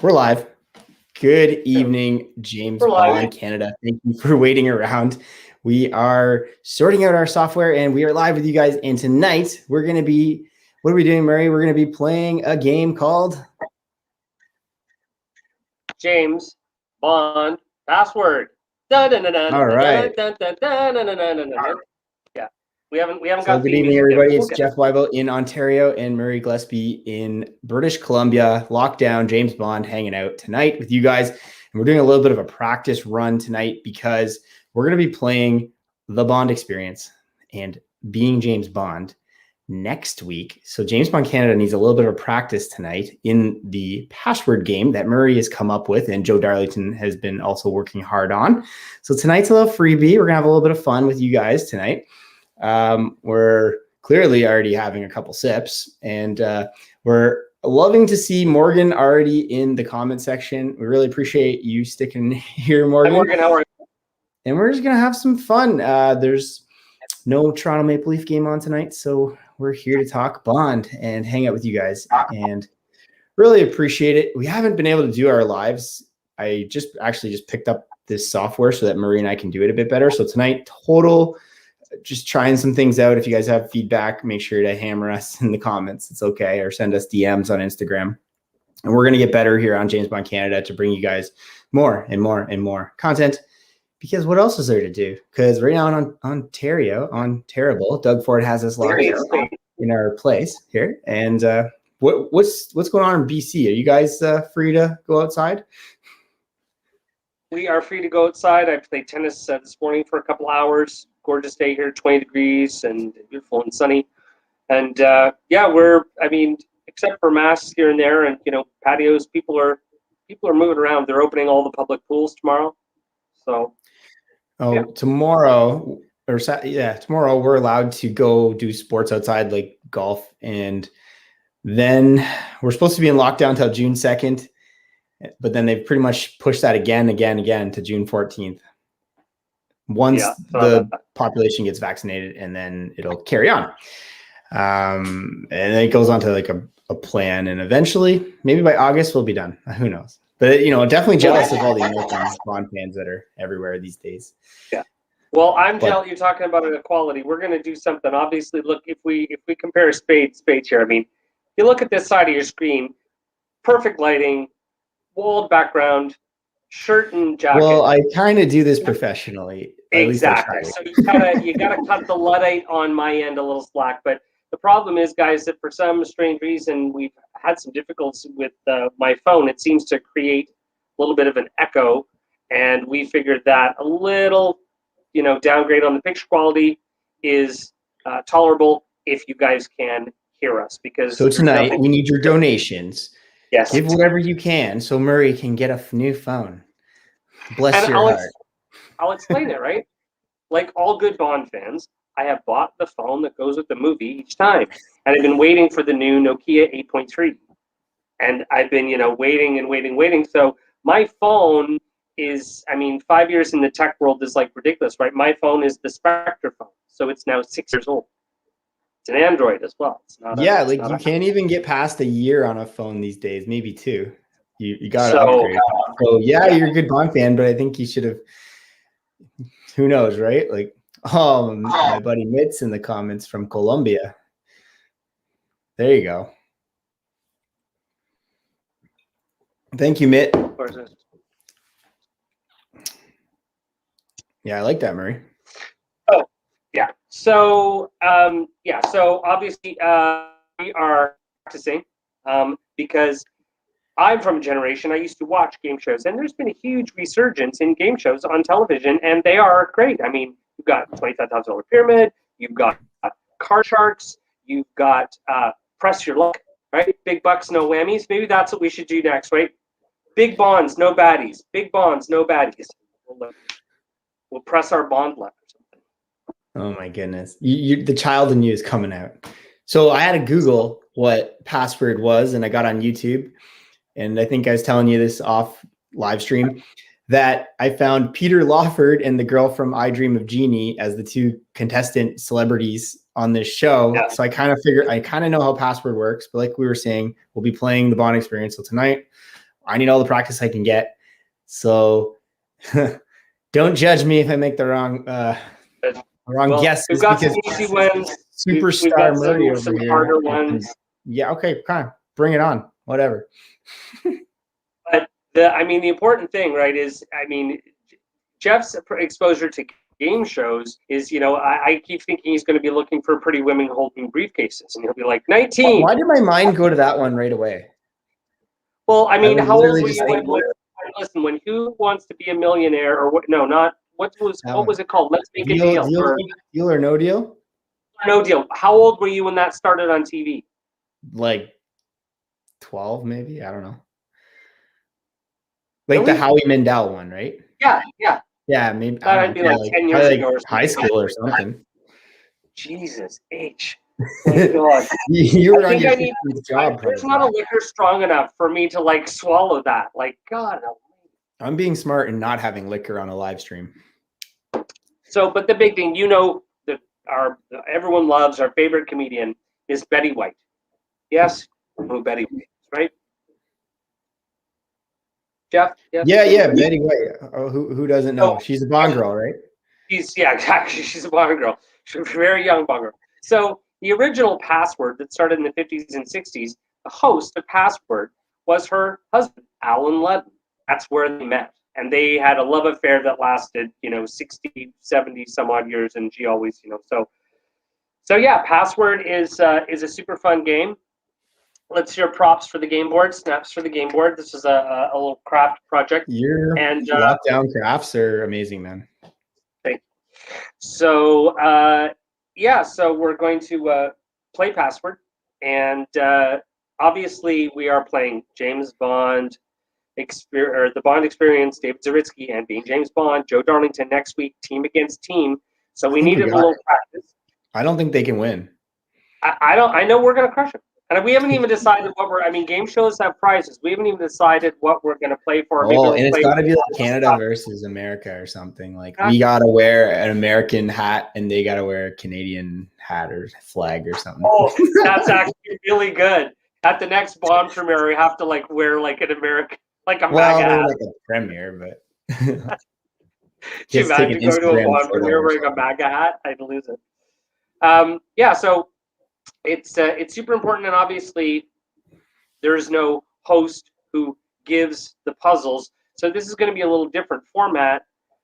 We're live. Good evening, James Bond, Canada. Thank you for waiting around. We are sorting out our software and we are live with you guys. And tonight we're going to be, what are we doing, Murray? We're going to be playing a game called James Bond Password. All right. Yeah, we haven't So got. good evening, everybody. It's Jeff Wybo in Ontario and Murray Gillespie in British Columbia. Lockdown, James Bond hanging out tonight with you guys. And we're doing a little bit of a practice run tonight because we're going to be playing the Bond experience and being James Bond next week. So James Bond Canada needs a little bit of a practice tonight in the password game that Murray has come up with and Joe Darlington has been also working hard on. So tonight's a little freebie. We're gonna have a little bit of fun with you guys tonight. We're clearly already having a couple sips and we're loving to see Morgan already in the comment section. We really appreciate you sticking here, Morgan. Hi, Morgan, how are you? And we're just gonna have some fun. There's no Toronto Maple Leaf game on tonight, so we're here to talk Bond and hang out with you guys and really appreciate it. We haven't been able to do our lives. I just picked up this software so that Murray and I can do it a bit better. So tonight, just trying some things out. If you guys have feedback, make sure to hammer us in the comments. It's okay, or send us DMs on Instagram. And we're going to get better here on James Bond Canada to bring you guys more and more and more content. Because what else is there to do? Because right now in Ontario, on Terrible, Doug Ford has us locked in our place here. And what's going on in BC? Are you guys free to go outside? We are free to go outside. I played tennis this morning for a couple hours. Gorgeous day here, 20 degrees and beautiful and sunny. And except for masks here and there and patios, people are moving around. They're opening all the public pools tomorrow. So tomorrow we're allowed to go do sports outside like golf, and then we're supposed to be in lockdown till June 2nd, but then they've pretty much pushed that again to June 14th. Once the population gets vaccinated, and then it'll carry on. And then it goes on to like a plan, and eventually maybe by August we'll be done. Who knows? But definitely jealous of all the American Bond fans that are everywhere these days. Yeah. Well, I'm jealous. You're talking about inequality. We're going to do something. Obviously, look, if we compare spades here, I mean, you look at this side of your screen, perfect lighting, walled background, shirt and jacket. Well, I kind of do this professionally. Exactly. So you gotta cut the Luddite on my end a little slack. But the problem is, guys, that for some strange reason we've had some difficulties with my phone. It seems to create a little bit of an echo, and we figured that a little, downgrade on the picture quality is tolerable if you guys can hear us. Because so tonight we need your donations. Yes. Give whatever you can so Murray can get a new phone. Bless your heart. I'll explain it, right? Like all good Bond fans, I have bought the phone that goes with the movie each time. And I've been waiting for the new Nokia 8.3. And I've been, waiting. So my phone is, 5 years in the tech world is like ridiculous, right? My phone is the Spectre phone. So it's now 6 years old. It's an Android as well. It's not you can't even get past a year on a phone these days, maybe 2. You got to upgrade. So you're a good Bond fan, but I think you should have. Who knows, right? Like, my buddy Mitt's in the comments from Colombia. There you go. Thank you, Mitt. Yeah, I like that, Murray. Oh, yeah. So, So obviously, we are practicing because I'm from a generation, I used to watch game shows, and there's been a huge resurgence in game shows on television, and they are great. I mean, you've got $25,000 Pyramid, you've got Card Sharks, you've got Press Your Luck, right? Big bucks, no whammies. Maybe that's what we should do next, right? Big bonds, no baddies. Big bonds, no baddies. We'll press our bond luck or something. Oh my goodness. The child in you is coming out. So I had to Google what password was, and I got on YouTube. And I think I was telling you this off live stream that I found Peter Lawford and the girl from I Dream of Jeannie as the 2 contestant celebrities on this show. Yeah. So I kind of know how password works, but like we were saying, we'll be playing the Bond experience. So tonight I need all the practice I can get. So don't judge me if I make the wrong guesses. We've got some easy ones. Superstar we've got Murray over some here. harder ones. Yeah, okay, kind of bring it on. Whatever. But the important thing, right, is Jeff's exposure to game shows is, I keep thinking he's going to be looking for pretty women holding briefcases, and he'll be like 19. Why did my mind go to that one right away? Well, how old were you when Who Wants to Be a Millionaire, or what? No, not what was it called? Let's Make a Deal. Deal or No Deal? No Deal. How old were you when that started on TV? Like 12, maybe. I don't know. Like really? The Howie Mandel one, right? Yeah, maybe. That'd be like 10 years ago or high school or something. Jesus H. My God. You were on your job. There's not a liquor strong enough for me to like swallow that. Like, God. I'm being smart and not having liquor on a live stream. So, but the big thing, that everyone loves, our favorite comedian is Betty White. Yes, who Betty White is, right? Jeff? Yeah, Betty White. Oh, who doesn't know? She's a Bond girl, right? Exactly. She's a Bond girl. She's a very young Bond girl. So the original Password that started in the 50s and 60s, the host of Password was her husband, Alan Ludden. That's where they met. And they had a love affair that lasted, 60, 70 some odd years. And she always, so yeah, Password is a super fun game. Let's hear props for the game board, snaps for the game board. This is a little craft project. Your lockdown crafts are amazing, man. Thank you. So, so we're going to play Password. And obviously, we are playing James Bond, the Bond Experience, David Zaritsky, and being James Bond, Joe Darlington next week, team against team. So we needed a little practice. I don't think they can win. I know we're going to crush them. And we haven't even decided game shows have prizes. We haven't even decided what we're going to play for. And it's got to be like Canada versus America or something. Like we got to wear an American hat and they got to wear a Canadian hat or flag or something. Oh, that's actually really good. At the next Bond premiere, we have to wear an American, MAGA hat. Like a premiere, but. Can you imagine going to a Bond premiere wearing a MAGA hat? I'd lose it. So it's super important, and obviously there's no host who gives the puzzles. So this is going to be a little different format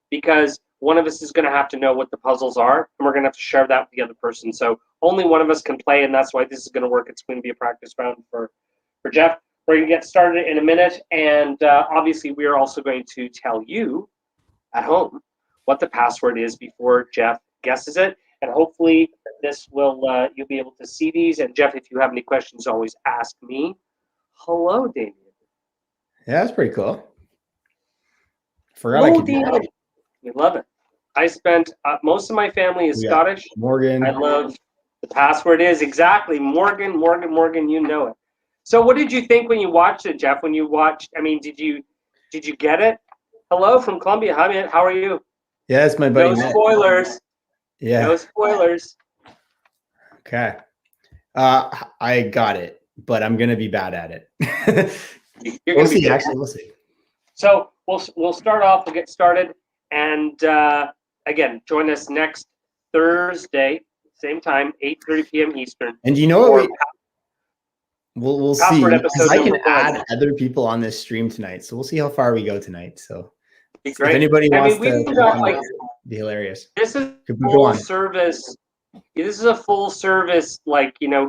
because one of us is going to have to know what the puzzles are, and we're going to have to share that with the other person. So only one of us can play, and that's why this is going to work. It's going to be a practice round for Jeff. We're going to get started in a minute, and obviously we are also going to tell you at home what the password is before Jeff guesses it. And hopefully this will you'll be able to see these. And Jeff, if you have any questions, always ask me. Hello, Damien. Yeah, that's pretty cool. Forgot I could do that. We love it. I spent most of my family is Scottish. Morgan. I love the password is exactly Morgan. You know it. So, what did you think when you watched it, Jeff? When you watched, did you get it? Hello from Colombia. Hi, man. How are you? Yeah, it's my buddy. No spoilers. Yeah. No spoilers. Okay. I got it, but I'm gonna be bad at it. We'll see. So we'll start off. We'll get started, and again, join us next Thursday, same time, 8:30 p.m. Eastern. And you know what? We'll see. I can add other people on this stream tonight, so we'll see how far we go tonight. So if anybody wants to, be hilarious. This is full service. This is a full service,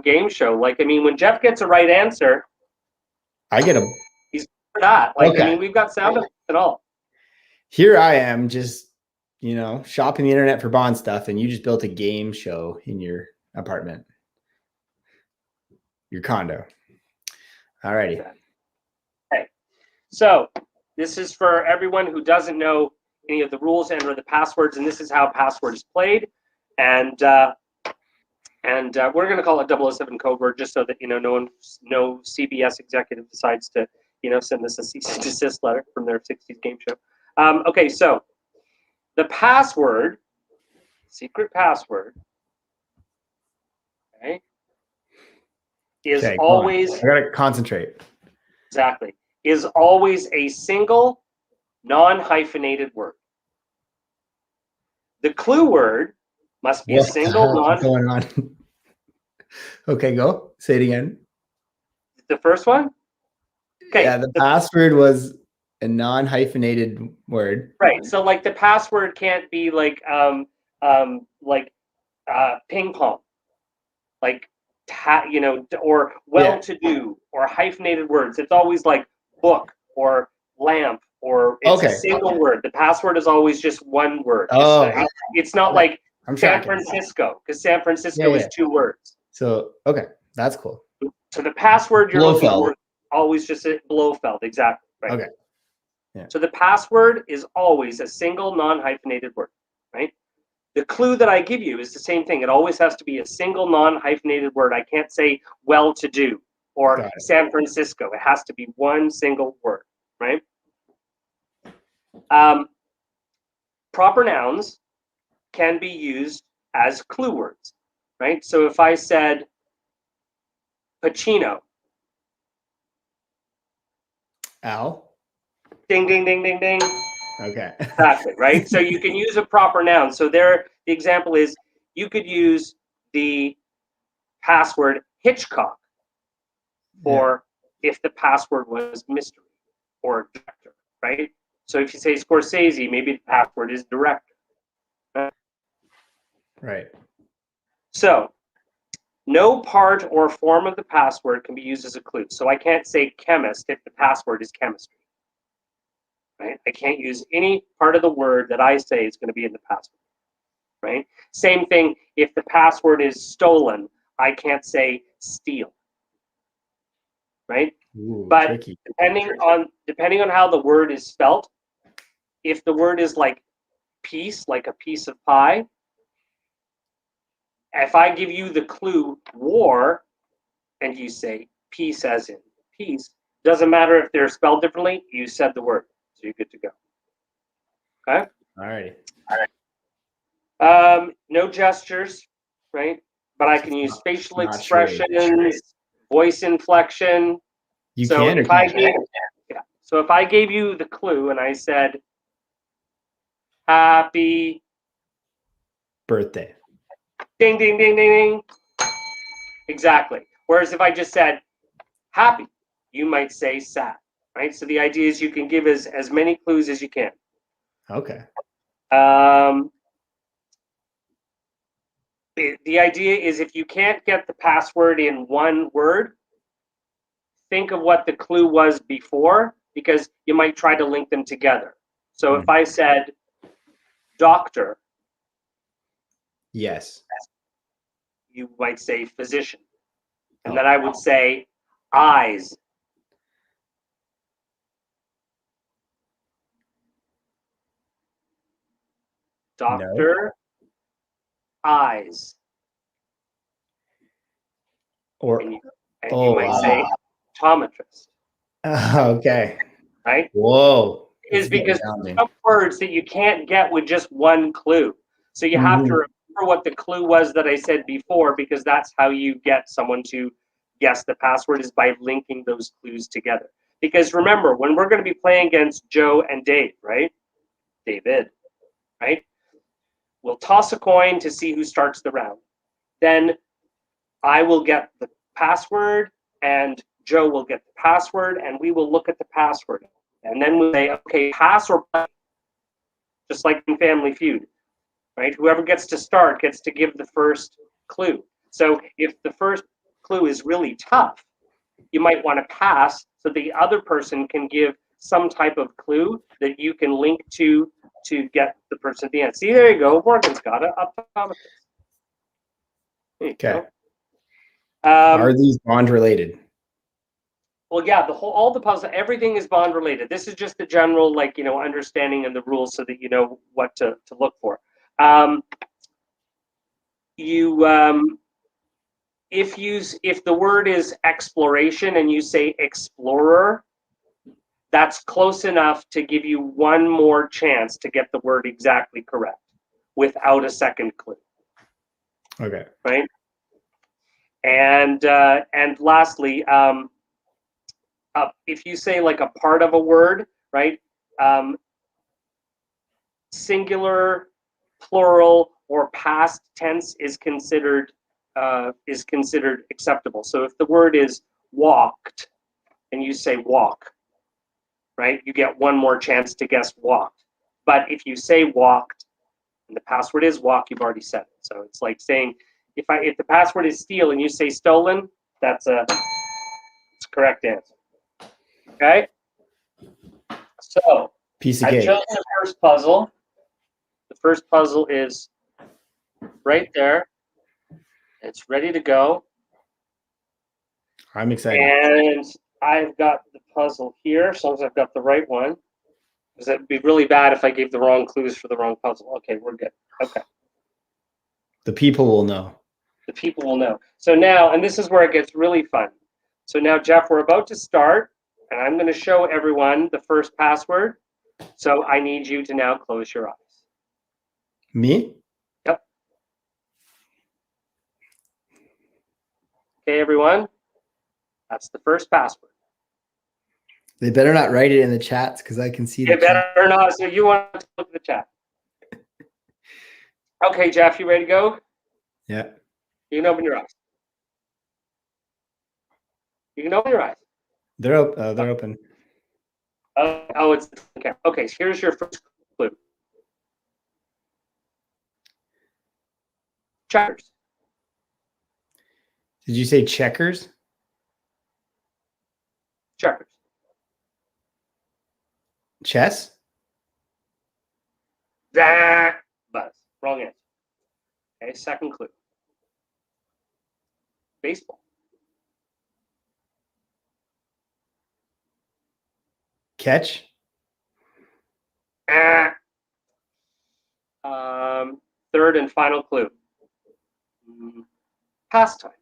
game show. When Jeff gets a right answer, I get a. He's for that. We've got sound effects and all. Here I am, just shopping the internet for Bond stuff, and you just built a game show in your apartment, your condo. Alrighty. Okay. So this is for everyone who doesn't know any of the rules and or the passwords, and this is how password is played. And we're going to call it 007 code word, just so that no CBS executive decides to send us a cease and desist letter from their 60s game show. Okay, so the password, secret password, is always. I gotta concentrate. Exactly. is always a single, non-hyphenated word. The clue word must be a single, What's going on? Okay, go. Say it again. The first one? Okay. Yeah, the password was a non-hyphenated word. Right. So like the password can't be like ping pong, like or well-to-do or hyphenated words. It's always like book or lamp, or it's a single word. The password is always just one word. It's not like San Francisco, because San Francisco is 2 words. So that's cool. So the password you're looking for is always just a Blofeld, exactly. Right. Okay. Yeah. So the password is always a single non-hyphenated word, right? The clue that I give you is the same thing. It always has to be a single non-hyphenated word. I can't say well-to-do or San Francisco. It has to be one single word, right? Proper nouns can be used as clue words, right? So if I said Pacino. Al. Ding, ding, ding, ding, ding. Okay. Exactly, right? So you can use a proper noun. So there, the example is you could use the password Hitchcock for if the password was mystery or director, right? So if you say Scorsese, maybe the password is director. Right. So no part or form of the password can be used as a clue. So I can't say chemist if the password is chemistry. Right? I can't use any part of the word that I say is going to be in the password. Right? Same thing, if the password is stolen, I can't say steal. Right? Ooh, but tricky. depending on how the word is spelt, if the word is like piece, like a piece of pie, if I give you the clue war and you say peace as in peace, doesn't matter if they're spelled differently, you said the word. So you're good to go. Okay? All right. No gestures, right? But I can use facial expressions, voice inflection. So if I gave you the clue and I said happy birthday. Ding, ding, ding, ding, ding. Exactly. Whereas if I just said happy, you might say sad, right? So the idea is you can give as many clues as you can. Okay. The idea is if you can't get the password in one word, think of what the clue was before, because you might try to link them together. So if I said doctor, yes, you might say physician. And then I would say eyes. Doctor, eyes. Or and you might say optometrist. Okay. Right? Whoa. Is because some words that you can't get with just one clue. So you have to remember what the clue was that I said before, because that's how you get someone to guess the password, is by linking those clues together. Because remember, when we're going to be playing against Joe and Dave, right? David, right? We'll toss a coin to see who starts the round. Then I will get the password and Joe will get the password, and we will look at the password. And then we say, okay, pass or play. Just like in Family Feud, right? Whoever gets to start gets to give the first clue. So if the first clue is really tough, you might want to pass so the other person can give some type of clue that you can link to get the person at the end. See, there you go. Morgan's got it. Okay. Are these bond related? Well, yeah, all the puzzle, everything is bond related. This is just the general, understanding and the rules so that you know what to look for. If the word is exploration and you say explorer, that's close enough to give you one more chance to get the word exactly correct without a second clue. Okay. Right. And lastly, if you say like a part of a word, right? Singular, plural, or past tense is considered acceptable. So if the word is walked and you say walk, right? You get one more chance to guess walked. But if you say walked and the password is walk, you've already said it. So it's like saying if the password is steal and you say stolen, that's a correct answer. Okay? So Piece of I've cake. chosen the first puzzle. The first puzzle is right there. It's ready to go. I'm excited. And I've got the puzzle here, as long as I've got the right one. Because it'd be really bad if I gave the wrong clues for the wrong puzzle. Okay, we're good. Okay. The people will know. The people will know. So now, and this is where it gets really fun. So now, Jeff, we're about to start, and I'm going to show everyone the first password. So I need you to now close your eyes. Me? Yep. Okay, everyone. That's the first password. They better not write it in the chats because I can see They the chat. better not. So you want to look at the chat. Okay, Jeff, you ready to go? Yeah. You can open your eyes. You can open your eyes. They're open. Oh, it's okay. Okay, so here's your first clue. Checkers. Did you say checkers? Checkers. Chess? Buzz. Wrong answer. Okay, second clue. Baseball. Catch? Third and final clue. Pastime.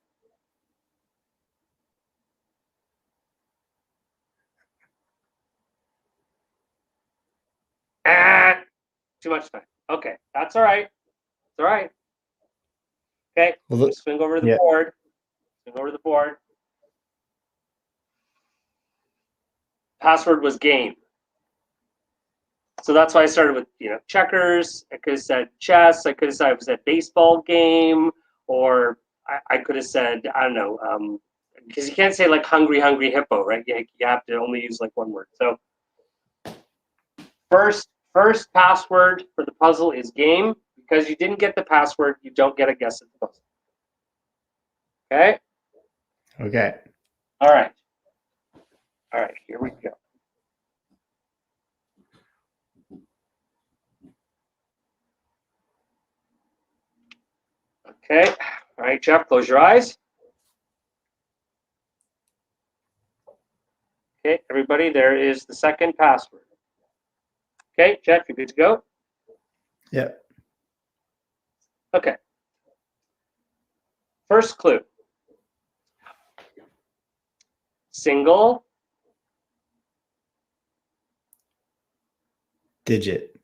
Too much time. Okay, that's all right. It's all right. Okay, Well, swing over the board. Swing over the board. Password was game. So that's why I started with checkers. I could have said chess. I could have said it was a baseball game, or I could have said I don't know, because you can't say like hungry hippo, right? You have to only use like one word. So first password for the puzzle is game. Because you didn't get the password, you don't get a guess at the puzzle. Okay. Okay. All right. All right. Here we go. Okay. All right, Jeff, close your eyes. Okay, everybody, there is the second password. Okay, Jeff, you're good to go? Yep. Okay. First clue. Single. Digit.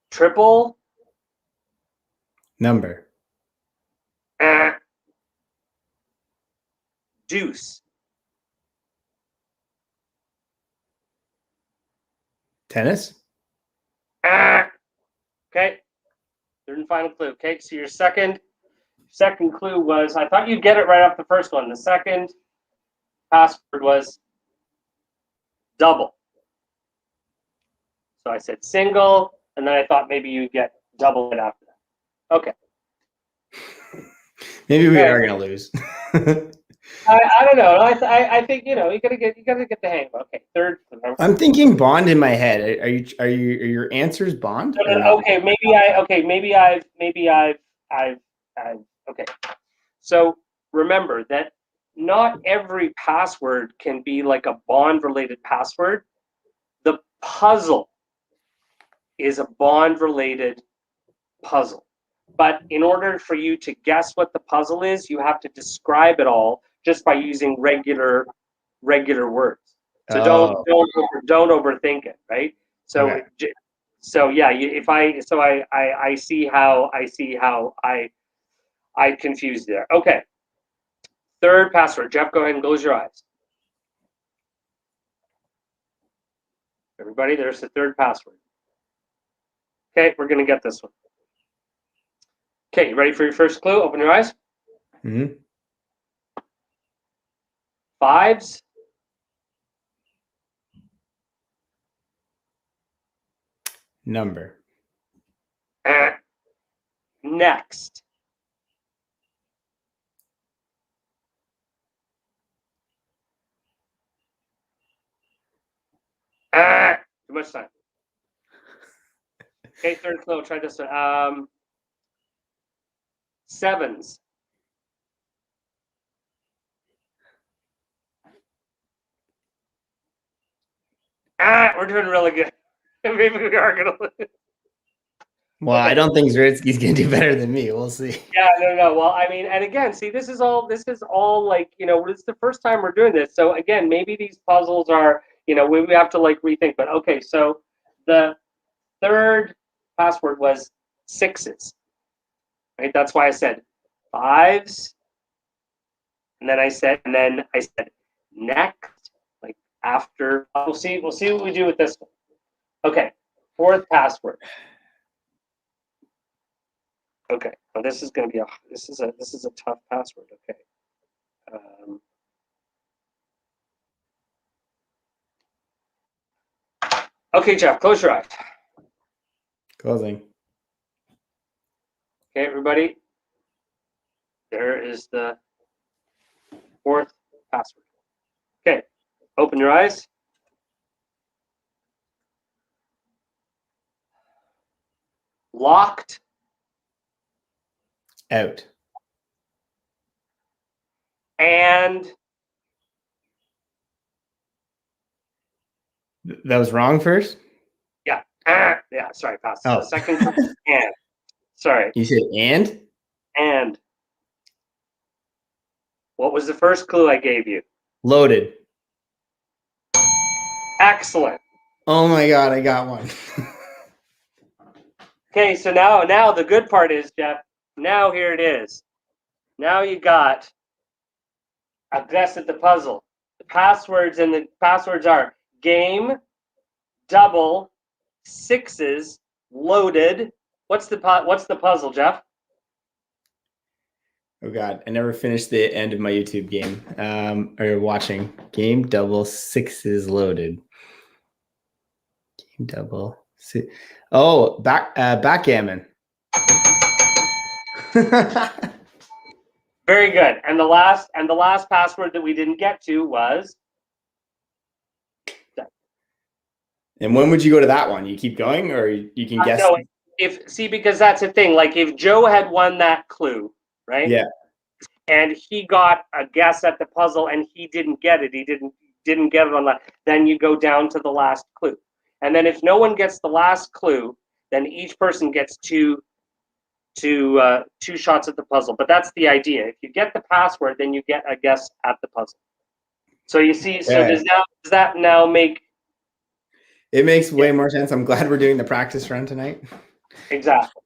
Triple. Number. Deuce. Tennis. Okay. Third and final clue. Okay, so your second clue was, I thought you'd get it right off the first one. The second password was double. So I said single, and then I thought maybe you'd get double it after that. Okay. Maybe we are gonna lose. I don't know. I think you gotta get the hang of it. Okay, third. I'm thinking Bond in my head. Are your answers Bond? Okay, maybe I've okay. So remember that not every password can be like a Bond related password. The puzzle is a Bond related puzzle. But in order for you to guess what the puzzle is, you have to describe it all just by using regular words. So don't overthink it, right? So okay. So yeah, I see how I confused there. Okay. Third password. Jeff, go ahead and close your eyes. Everybody, there's the third password. Okay, we're going to get this one. Okay, you ready for your first clue? Open your eyes. Mm-hmm. 5s. Number. Next. Too much time. Okay, third clue. Try this one. 7s. We're doing really good. Maybe we are gonna lose. Well, okay. I don't think Zritsky's gonna do better than me. We'll see. Yeah, no. Well, I mean, and again, see, this is all like, you know, it's the first time we're doing this. So again, maybe these puzzles are, you know, we have to like rethink. But okay, so the third password was 6s. Right? That's why I said 5s. And then I said next, like after. We'll see what we do with this one. Okay, fourth password. Okay, well, this is going to be this is a tough password. Okay. Okay, Jeff, close your eyes. Closing. Okay, everybody. There is the fourth password. Okay, open your eyes. Locked. Out. And that was wrong first? Yeah. Yeah, sorry, pass. Oh. The second and. Sorry. You said and? And. What was the first clue I gave you? Loaded. Excellent. Oh my God, I got one. Okay, so now the good part is, Jeff, now here it is. Now you got a guess at the puzzle. The passwords are game, double, 6s, loaded. What's the puzzle, Jeff? Oh God, I never finished the end of my YouTube game. Or watching. Game, double, 6s, loaded. Game, double, 6. Oh, backgammon. Very good. And the last password that we didn't get to was. And when would you go to that one? You keep going, or you can guess? No, because that's the thing. Like if Joe had won that clue, right? Yeah. And he got a guess at the puzzle, and he didn't get it. He didn't get it on that. Then you go down to the last clue, and then if no one gets the last clue, then each person gets two shots at the puzzle. But that's the idea. If you get the password, then you get a guess at the puzzle. So you see. So does that now make? It makes way more sense. I'm glad we're doing the practice run tonight. Exactly.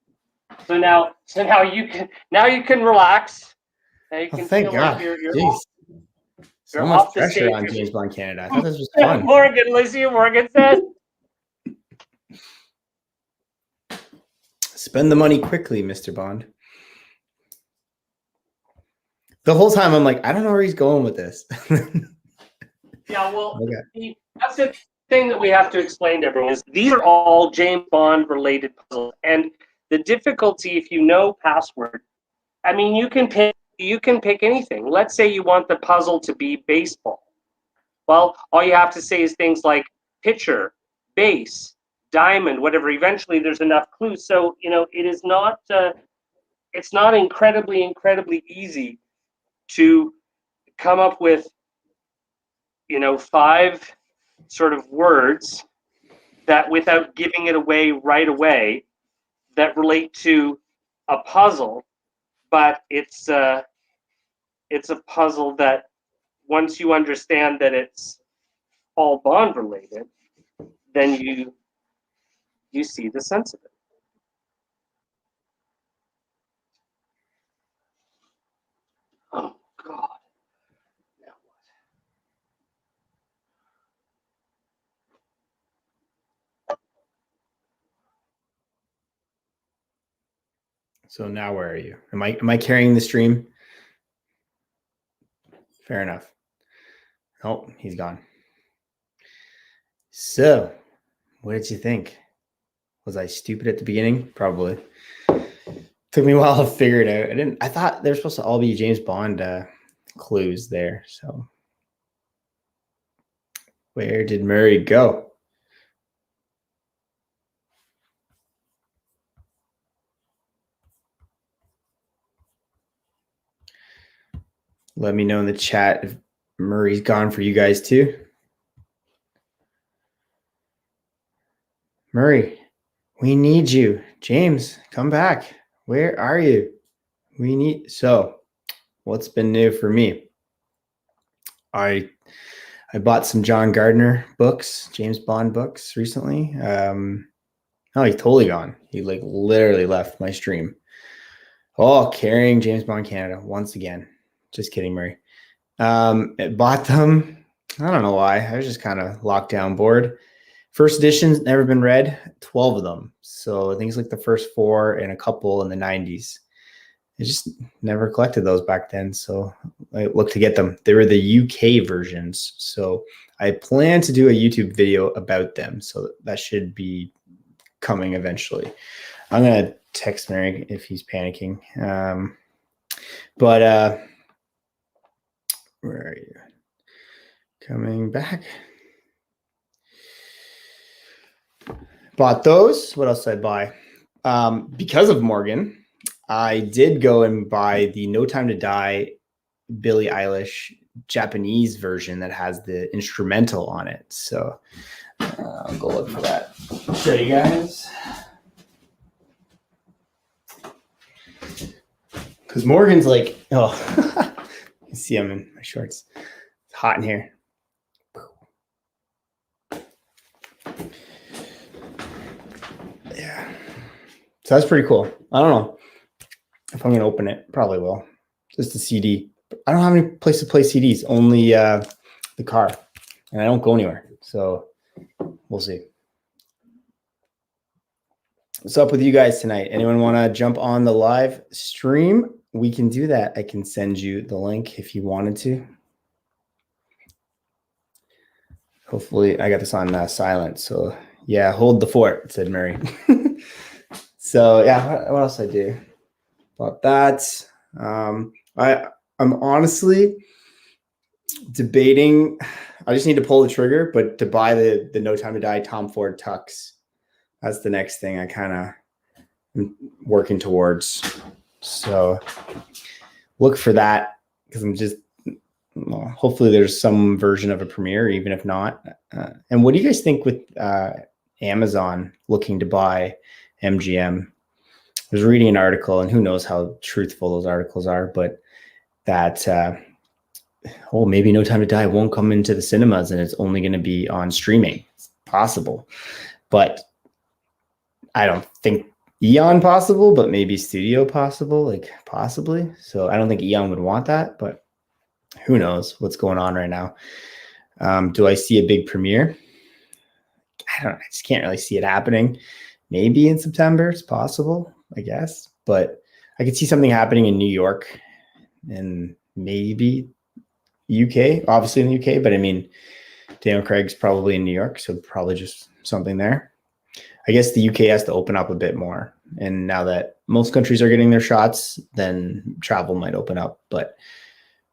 So now you can relax. Now you can thank feel God. like you're so much pressure on James Bond Canada. I thought this was fun. Morgan, listen, Morgan said. Spend the money quickly, Mr. Bond. The whole time I'm like, I don't know where he's going with this. Yeah, well, okay. That's the thing that we have to explain to everyone is these are all James Bond related puzzles, and the difficulty, if you know password, I mean, you can pick anything. Let's say you want the puzzle to be baseball. Well, all you have to say is things like pitcher, base, diamond, whatever. Eventually, there's enough clues. So you know, it is not. It's not incredibly easy to come up with, you know, 5 sort of words that without giving it away right away that relate to a puzzle, but it's a puzzle that once you understand that it's all Bond related, then you see the sense of it. So now where are you? Am I carrying the stream? Fair enough. Oh, he's gone. So, what did you think? Was I stupid at the beginning? Probably. Took me a while to figure it out. I thought they were supposed to all be James Bond clues there. So, where did Murray go? Let me know in the chat if Murray's gone for you guys too. Murray, we need you. James, come back. Where are you? So what's been new for me? I bought some John Gardner books, James Bond books recently. Oh, he's totally gone. He like literally left my stream. Oh, carrying James Bond Canada once again. Just kidding, Murray. Bought them. I don't know why. I was just kind of locked down bored. First edition's never been read, 12 of them. So I think it's like the first 4 and a couple in the 90s. I just never collected those back then. So I looked to get them. They were the UK versions. So I plan to do a YouTube video about them. So that should be coming eventually. I'm going to text Mary if he's panicking. Where are you? Coming back. Bought those. What else did I buy? Because of Morgan, I did go and buy the No Time to Die Billie Eilish Japanese version that has the instrumental on it. So I'll go look for that. Show you guys. Because Morgan's like, oh, you see I'm in my shorts. It's hot in here. Yeah. So that's pretty cool. I don't know if I'm going to open it. Probably will. Just a CD. I don't have any place to play CDs. Only the car. And I don't go anywhere. So we'll see. What's up with you guys tonight? Anyone want to jump on the live stream? We can do that. I can send you the link if you wanted to. Hopefully, I got this on silent. So yeah, hold the fort, said Murray. So yeah, what else I do about that? I'm honestly debating. I just need to pull the trigger, but to buy the No Time to Die Tom Ford tux. That's the next thing I kind of am working towards. So look for that because I'm just. Well, hopefully there's some version of a premiere, even if not. And what do you guys think with Amazon looking to buy MGM? I was reading an article, and who knows how truthful those articles are, but that, maybe No Time to Die won't come into the cinemas and it's only going to be on streaming. It's possible. But I don't think Eon possible, but maybe studio possible, like possibly. So I don't think Eon would want that, but who knows what's going on right now. Do I see a big premiere? I don't know. I just can't really see it happening. Maybe in September, it's possible, I guess. But I could see something happening in New York and maybe UK, obviously in the UK. But I mean, Daniel Craig's probably in New York, so probably just something there. I guess the UK has to open up a bit more. And now that most countries are getting their shots, then travel might open up. But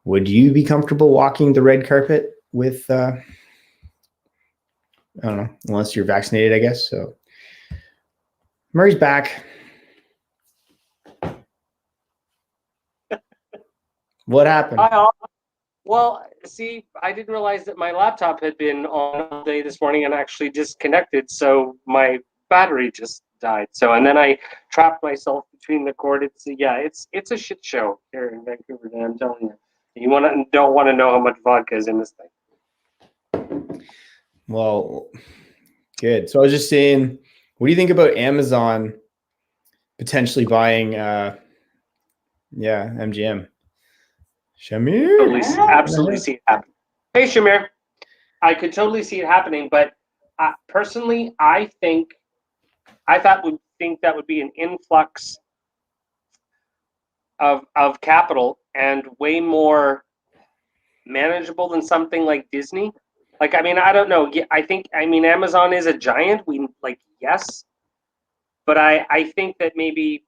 would you be comfortable walking the red carpet with, I don't know, unless you're vaccinated, I guess. So Murray's back. What happened? Well, see, I didn't realize that my laptop had been on all day this morning and actually disconnected. So my battery just died. So, and then I trapped myself between the cord. It's a shit show here in Vancouver. I'm telling you. You don't want to know how much vodka is in this thing. Well, good. So I was just saying, what do you think about Amazon potentially buying, MGM? Shamir? Absolutely see it happening. Hey, Shamir. I could totally see it happening, but personally, I think that would be an influx of capital and way more manageable than something like Disney. Like, I mean, I don't know. I mean, Amazon is a giant. Yes, but I think that maybe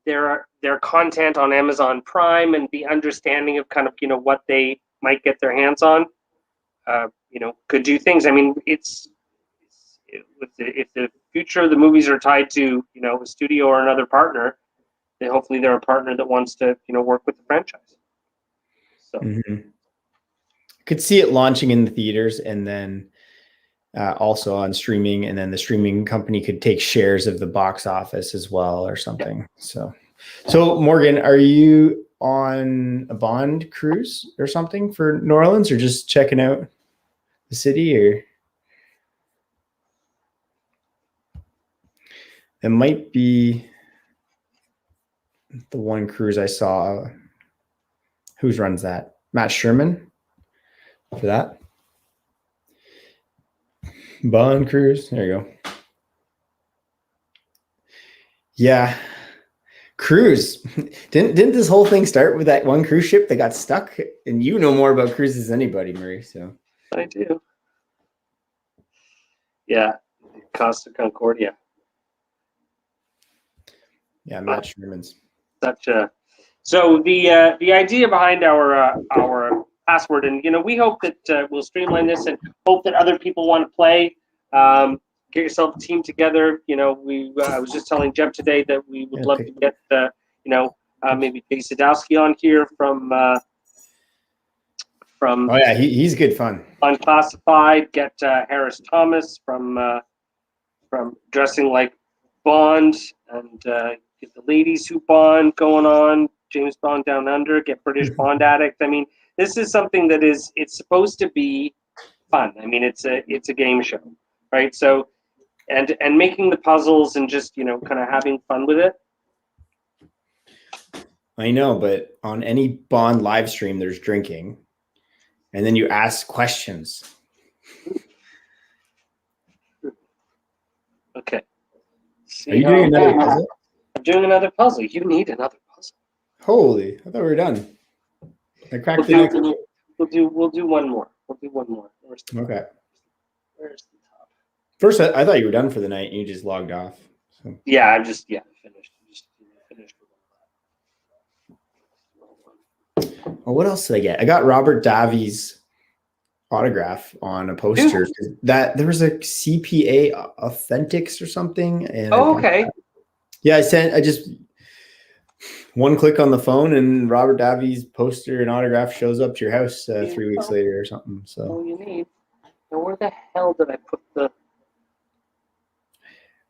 their content on Amazon Prime and the understanding of kind of what they might get their hands on, could do things. I mean, if the future of the movies are tied to a studio or another partner, then hopefully they're a partner that wants to work with the franchise. So could see it launching in the theaters and then also on streaming, and then the streaming company could take shares of the box office as well or something. Yeah. So Morgan, are you on a Bond cruise or something for New Orleans, or just checking out the city? Or it might be the one cruise I saw. Who runs that? Matt Sherman for that Bond cruise. There you go. Yeah. Cruise. Didn't this whole thing start with that one cruise ship that got stuck? And you know more about cruises than anybody, Murray. So I do. Yeah, Costa Concordia. Yeah, Matt Sherman's. So the idea behind our password, and we hope that we'll streamline this and hope that other people want to play. Get yourself a team together. I was just telling Jeff today that we would love to get maybe Jay Sadowski on here from. Oh yeah, he's good fun. Unclassified. Get Harris Thomas from Dressing Like Bond, and get the ladies who Bond going on. James Bond Down Under. Get British Bond Addict. I mean, this is something that it's supposed to be fun. I mean, it's a game show, right? So, and making the puzzles and just kind of having fun with it. I know, but on any Bond live stream, there's drinking, and then you ask questions. Okay. Are you doing another puzzle? I'm doing another puzzle. You need another puzzle. Holy! I thought we were done. I cracked the next one. We'll do one more. Okay. Where's the top? First, I thought you were done for the night and you just logged off. So. Yeah, I'm just finished. Finished with well, what else did I get? I got Robert Davi's autograph on a poster. That there was a CPA Authentics or something. And okay. Yeah, I just one click on the phone and Robert Davi's poster and autograph shows up to your house 3 weeks later or something. So all you need. Now where the hell did I put the?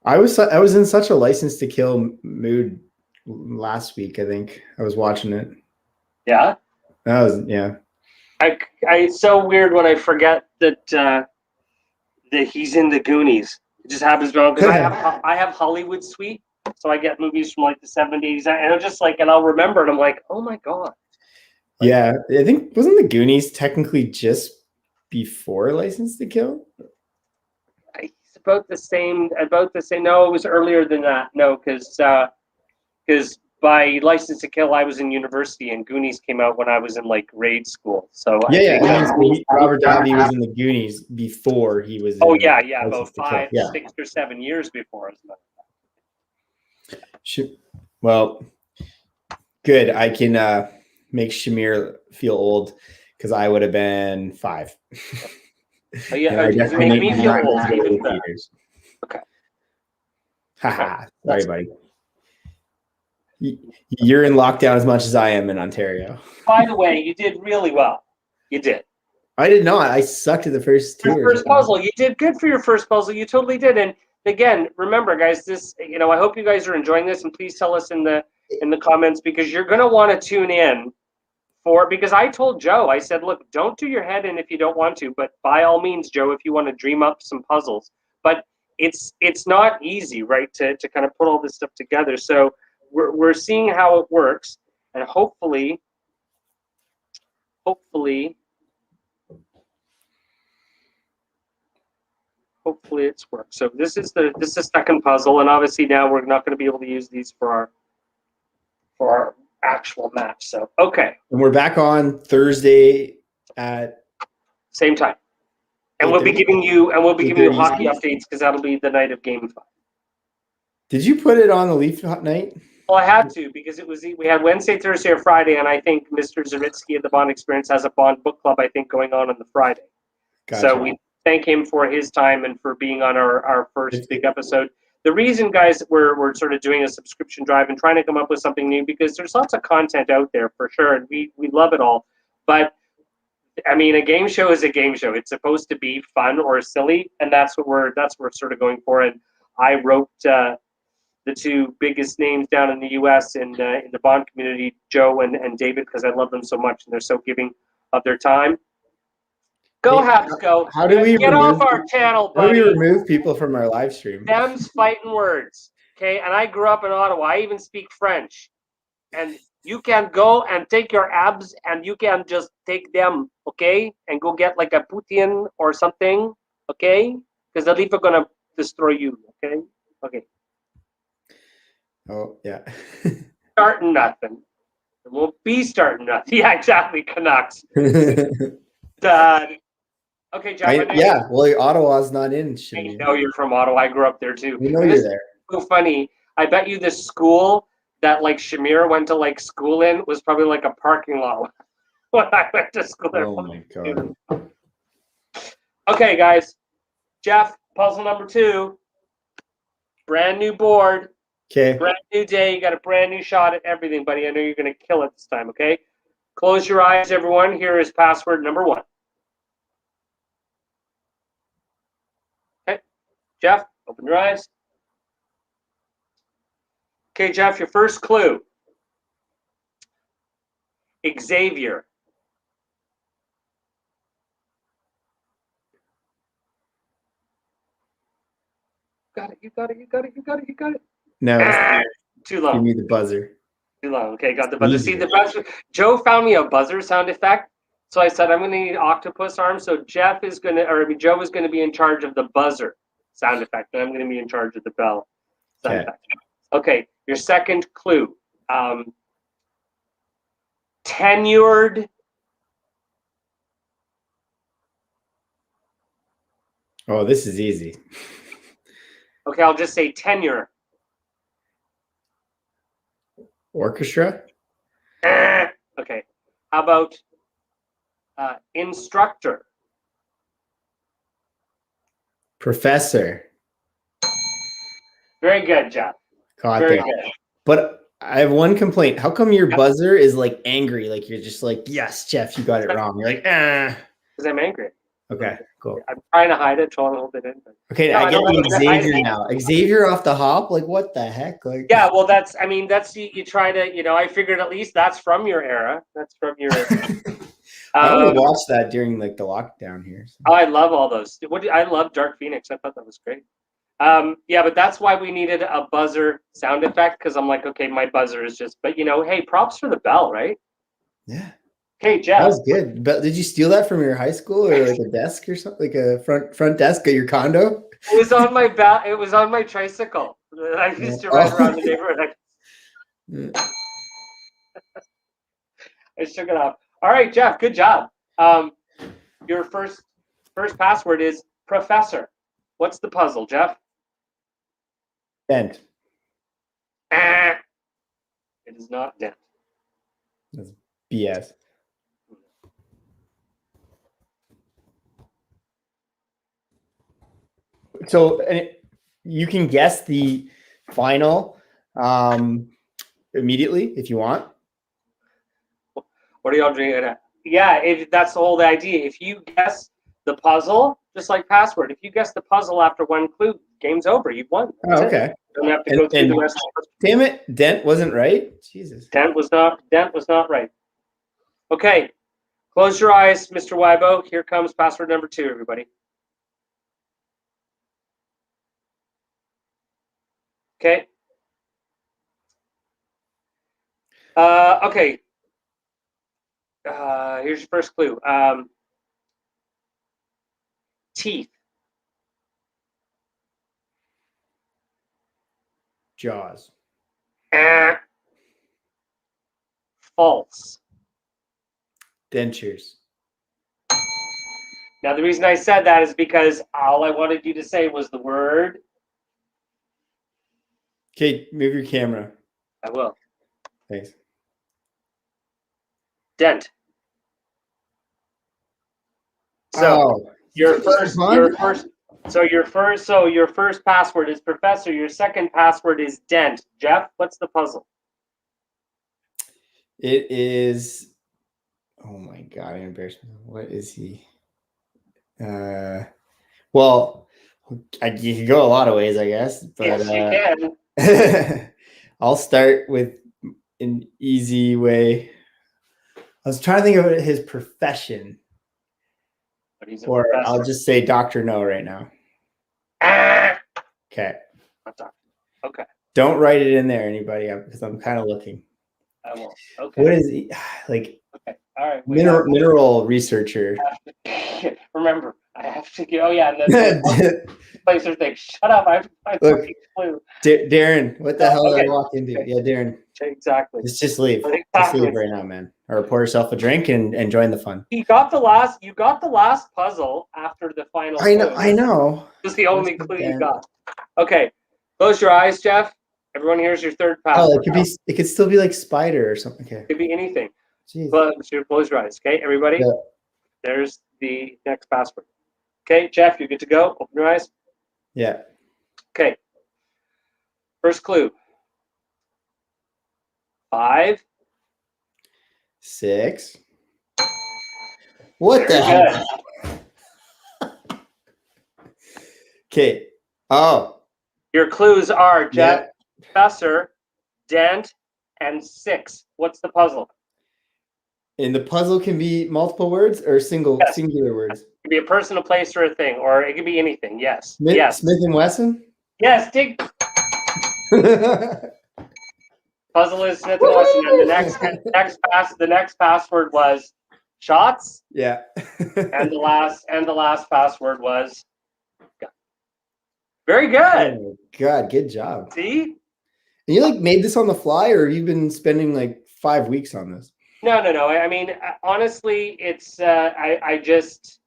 I was in such a License to Kill mood last week. I think I was watching it. Yeah. Yeah. It's so weird when I forget that he's in the Goonies. It just happens to because I have Hollywood Suite, so I get movies from like the 70s, and I'm just like, and I'll remember it. I'm like, oh my god. Like, yeah, I think wasn't the Goonies technically just before License to Kill? It's about the same. No, it was earlier than that. No, because by License to Kill, I was in university, and Goonies came out when I was in like grade school. So Robert Davi was in the Goonies before he was. Oh yeah, about 5, 6, or 7 years before. Well, good. I can make Shamir feel old because I would have been 5. Oh, yeah, it make me feel old. Even better. Okay. Haha. Sorry, buddy. You're in lockdown as much as I am in Ontario. By the way, you did really well. You did. I did not. I sucked at the first 2. Your first puzzle. You did good for your first puzzle. You totally did. And again, remember, guys, this. I hope you guys are enjoying this, and please tell us in the comments because you're going to want to tune in because I told Joe, I said, look, don't do your head in if you don't want to, but by all means, Joe, if you want to dream up some puzzles, but it's not easy, right? To kind of put all this stuff together. So. We're seeing how it works, and hopefully it's worked. So this is the second puzzle, and obviously now we're not going to be able to use these for our actual match. So, okay. And we're back on Thursday at same time. And we'll be 8:30? giving you hockey 8:30 updates because that'll be the night of Game 5. Did you put it on the Leaf night? Well, I had to because we had Wednesday, Thursday, or Friday, and I think Mr. Zawitsky at the Bond Experience has a Bond book club, I think, going on the Friday. Gotcha. So we thank him for his time and for being on our first big episode. The reason, guys, we're sort of doing a subscription drive and trying to come up with something new because there's lots of content out there for sure, and we love it all. But I mean, a game show is a game show. It's supposed to be fun or silly, and that's what we're sort of going for. And I wrote the two biggest names down in the U.S. in the Bond community, Joe and David, because I love them so much, and they're so giving of their time. Go, Habs, go! How do we get off our channel, buddy? How do we remove people from our live stream? Them's fighting words, okay? And I grew up in Ottawa. I even speak French, and you can go and take your abs, and you can just take them, okay? And go get like a Putin or something, okay? Because the Leaf are gonna destroy you, okay? Okay. Oh yeah. Starting nothing. It won't be starting nothing. Yeah, exactly. Canucks. Okay, Jeff. Well, Ottawa's not in. I know you're from Ottawa. I grew up there too. We know you're there. So funny. I bet you the school that like Shamir went to like school in was probably like a parking lot when I went to school there. Oh my god. Okay, guys. Jeff, puzzle number 2. Brand new board. Okay. Brand new day. You got a brand new shot at everything, buddy. I know you're going to kill it this time, okay? Close your eyes, everyone. Here is password number 1. Okay. Jeff, open your eyes. Okay, Jeff, your first clue. Xavier. You got it. No. Too long. Give me the buzzer. Too long. Okay, got the buzzer. See, the buzzer. Joe found me a buzzer sound effect. So I said, I'm going to need octopus arms. So Joe is going to be in charge of the buzzer sound effect. And I'm going to be in charge of the bell sound effect. Okay, your second clue. Tenured. Oh, this is easy. Okay, I'll just say tenure. Orchestra? Okay. How about instructor? Professor. Very good, Jeff. Very good. But I have one complaint. How come your buzzer is like angry? Like you're just like, yes, Jeff, you got it wrong. You're like, Because I'm angry. Okay, cool. I'm trying to hide it, trying to hold it in. Okay, I get Xavier now. Xavier off the hop? Like, what the heck? Like, yeah, well, that's you try to, I figured at least that's from your era. That's from your I only watched that during like the lockdown here. So. Oh, I love all those. I love Dark Phoenix. I thought that was great. Yeah, but that's why we needed a buzzer sound effect because I'm like, okay, my buzzer is just, but hey, props for the bell, right? Yeah. Hey, Jeff. That was good. But did you steal that from your high school or like a desk or something, like a front desk at your condo? It was on my It was on my tricycle. I used to ride around the neighborhood. I shook it off. All right, Jeff. Good job. Your first password is professor. What's the puzzle, Jeff? Dent. It is not dent. That's BS. So you can guess the final immediately if you want. What are y'all doing? Yeah, that's the whole idea. If you guess the puzzle, just like password, if you guess the puzzle after one clue, game's over. You've won. That's okay. You don't have to go through the rest of it. Damn it, dent wasn't right. Jesus. Dent was not right. Okay. Close your eyes, Mr. Wybo. Here comes password number 2, everybody. Okay. Okay. Here's your first clue. Teeth. Jaws. false? Dentures. Now, the reason I said that is because all I wanted you to say was the word. Okay, move your camera. I will. Thanks. Dent. So Oh, your first password is professor. Your second password is dent. Jeff, what's the puzzle? It is. Oh my god, I'm embarrassed. What is he? Well, you can go a lot of ways, I guess. But, yes, you can. I'll start with an easy way. I was trying to think of his profession. But he's a Or professor. I'll just say Dr. No right now. Ah! Okay. Not doctor. Okay. Don't write it in there, anybody, because I'm kind of looking. I won't. Okay. What is he? Like, okay. All right. Mineral researcher. Remember, I have to get. Oh yeah, and then placer thing. Shut up! I have to find fucking clue. Darren, what the hell did I walk into? Okay. Yeah, Darren. Exactly. Just leave. Exactly. Just leave right now, man. Or pour yourself a drink and join the fun. You got the last puzzle after the final. I know. Clue. I know. This is the only clue you got. Okay, close your eyes, Jeff. Everyone, here's your third password. Oh, it could still be like spider or something. Okay. It could be anything. Jeez. But close your eyes, okay, everybody. Yeah. There's the next password. Okay, Jeff, you get to go. Open your eyes. Yeah. Okay. First clue. 5. 6. What the hell? Okay. Oh. Your clues are Jeff, professor, dent, and 6. What's the puzzle? And the puzzle can be multiple words or singular words. It could be a person, a place, or a thing, or it could be anything. Yes. Smith and Wesson? Yes, dig. Puzzle is Smith and Wesson, and the next password was shots. Yeah. and the last password was gun. Very good. Oh my god, good job. See? And you like made this on the fly, or you've been spending like 5 weeks on this? No. I mean, honestly, it's I just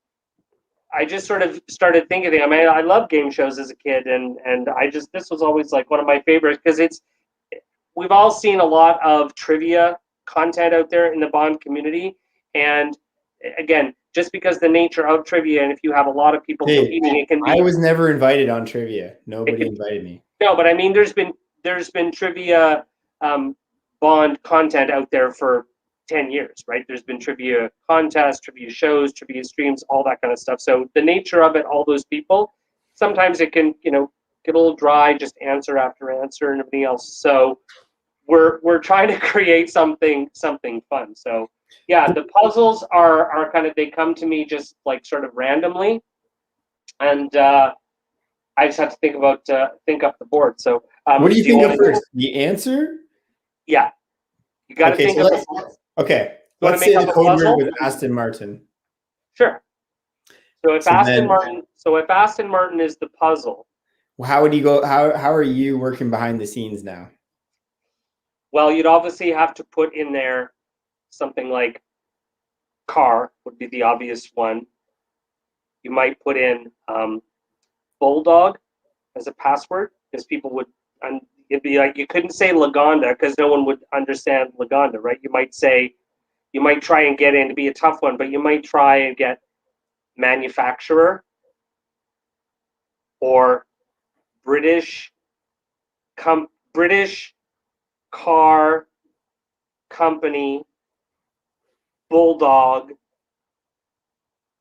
sort of started thinking. I mean, I love game shows as a kid, and this was always like one of my favorites because we've all seen a lot of trivia content out there in the Bond community, and again, just because the nature of trivia, and if you have a lot of people competing, it can be. I was never invited on trivia. Nobody invited me. No, but I mean, there's been trivia Bond content out there for 10 years, right? There's been trivia contests, trivia shows, trivia streams, all that kind of stuff. So the nature of it, all those people, sometimes it can, get a little dry, just answer after answer and everything else. So we're trying to create something fun. So yeah, the puzzles are kind of, they come to me just like sort of randomly, and I just have to think up the board. So what do you think of first? The answer? Yeah, you got to think of it. Okay, let's say the code word with Aston Martin. Sure. So if Aston Martin is the puzzle, well, how would you go? How are you working behind the scenes now? Well, you'd obviously have to put in there something like car would be the obvious one. You might put in bulldog as a password because people would. It'd be like you couldn't say Lagonda because no one would understand Lagonda, right? You might try and get in to be a tough one, but you might try and get manufacturer or British car company bulldog,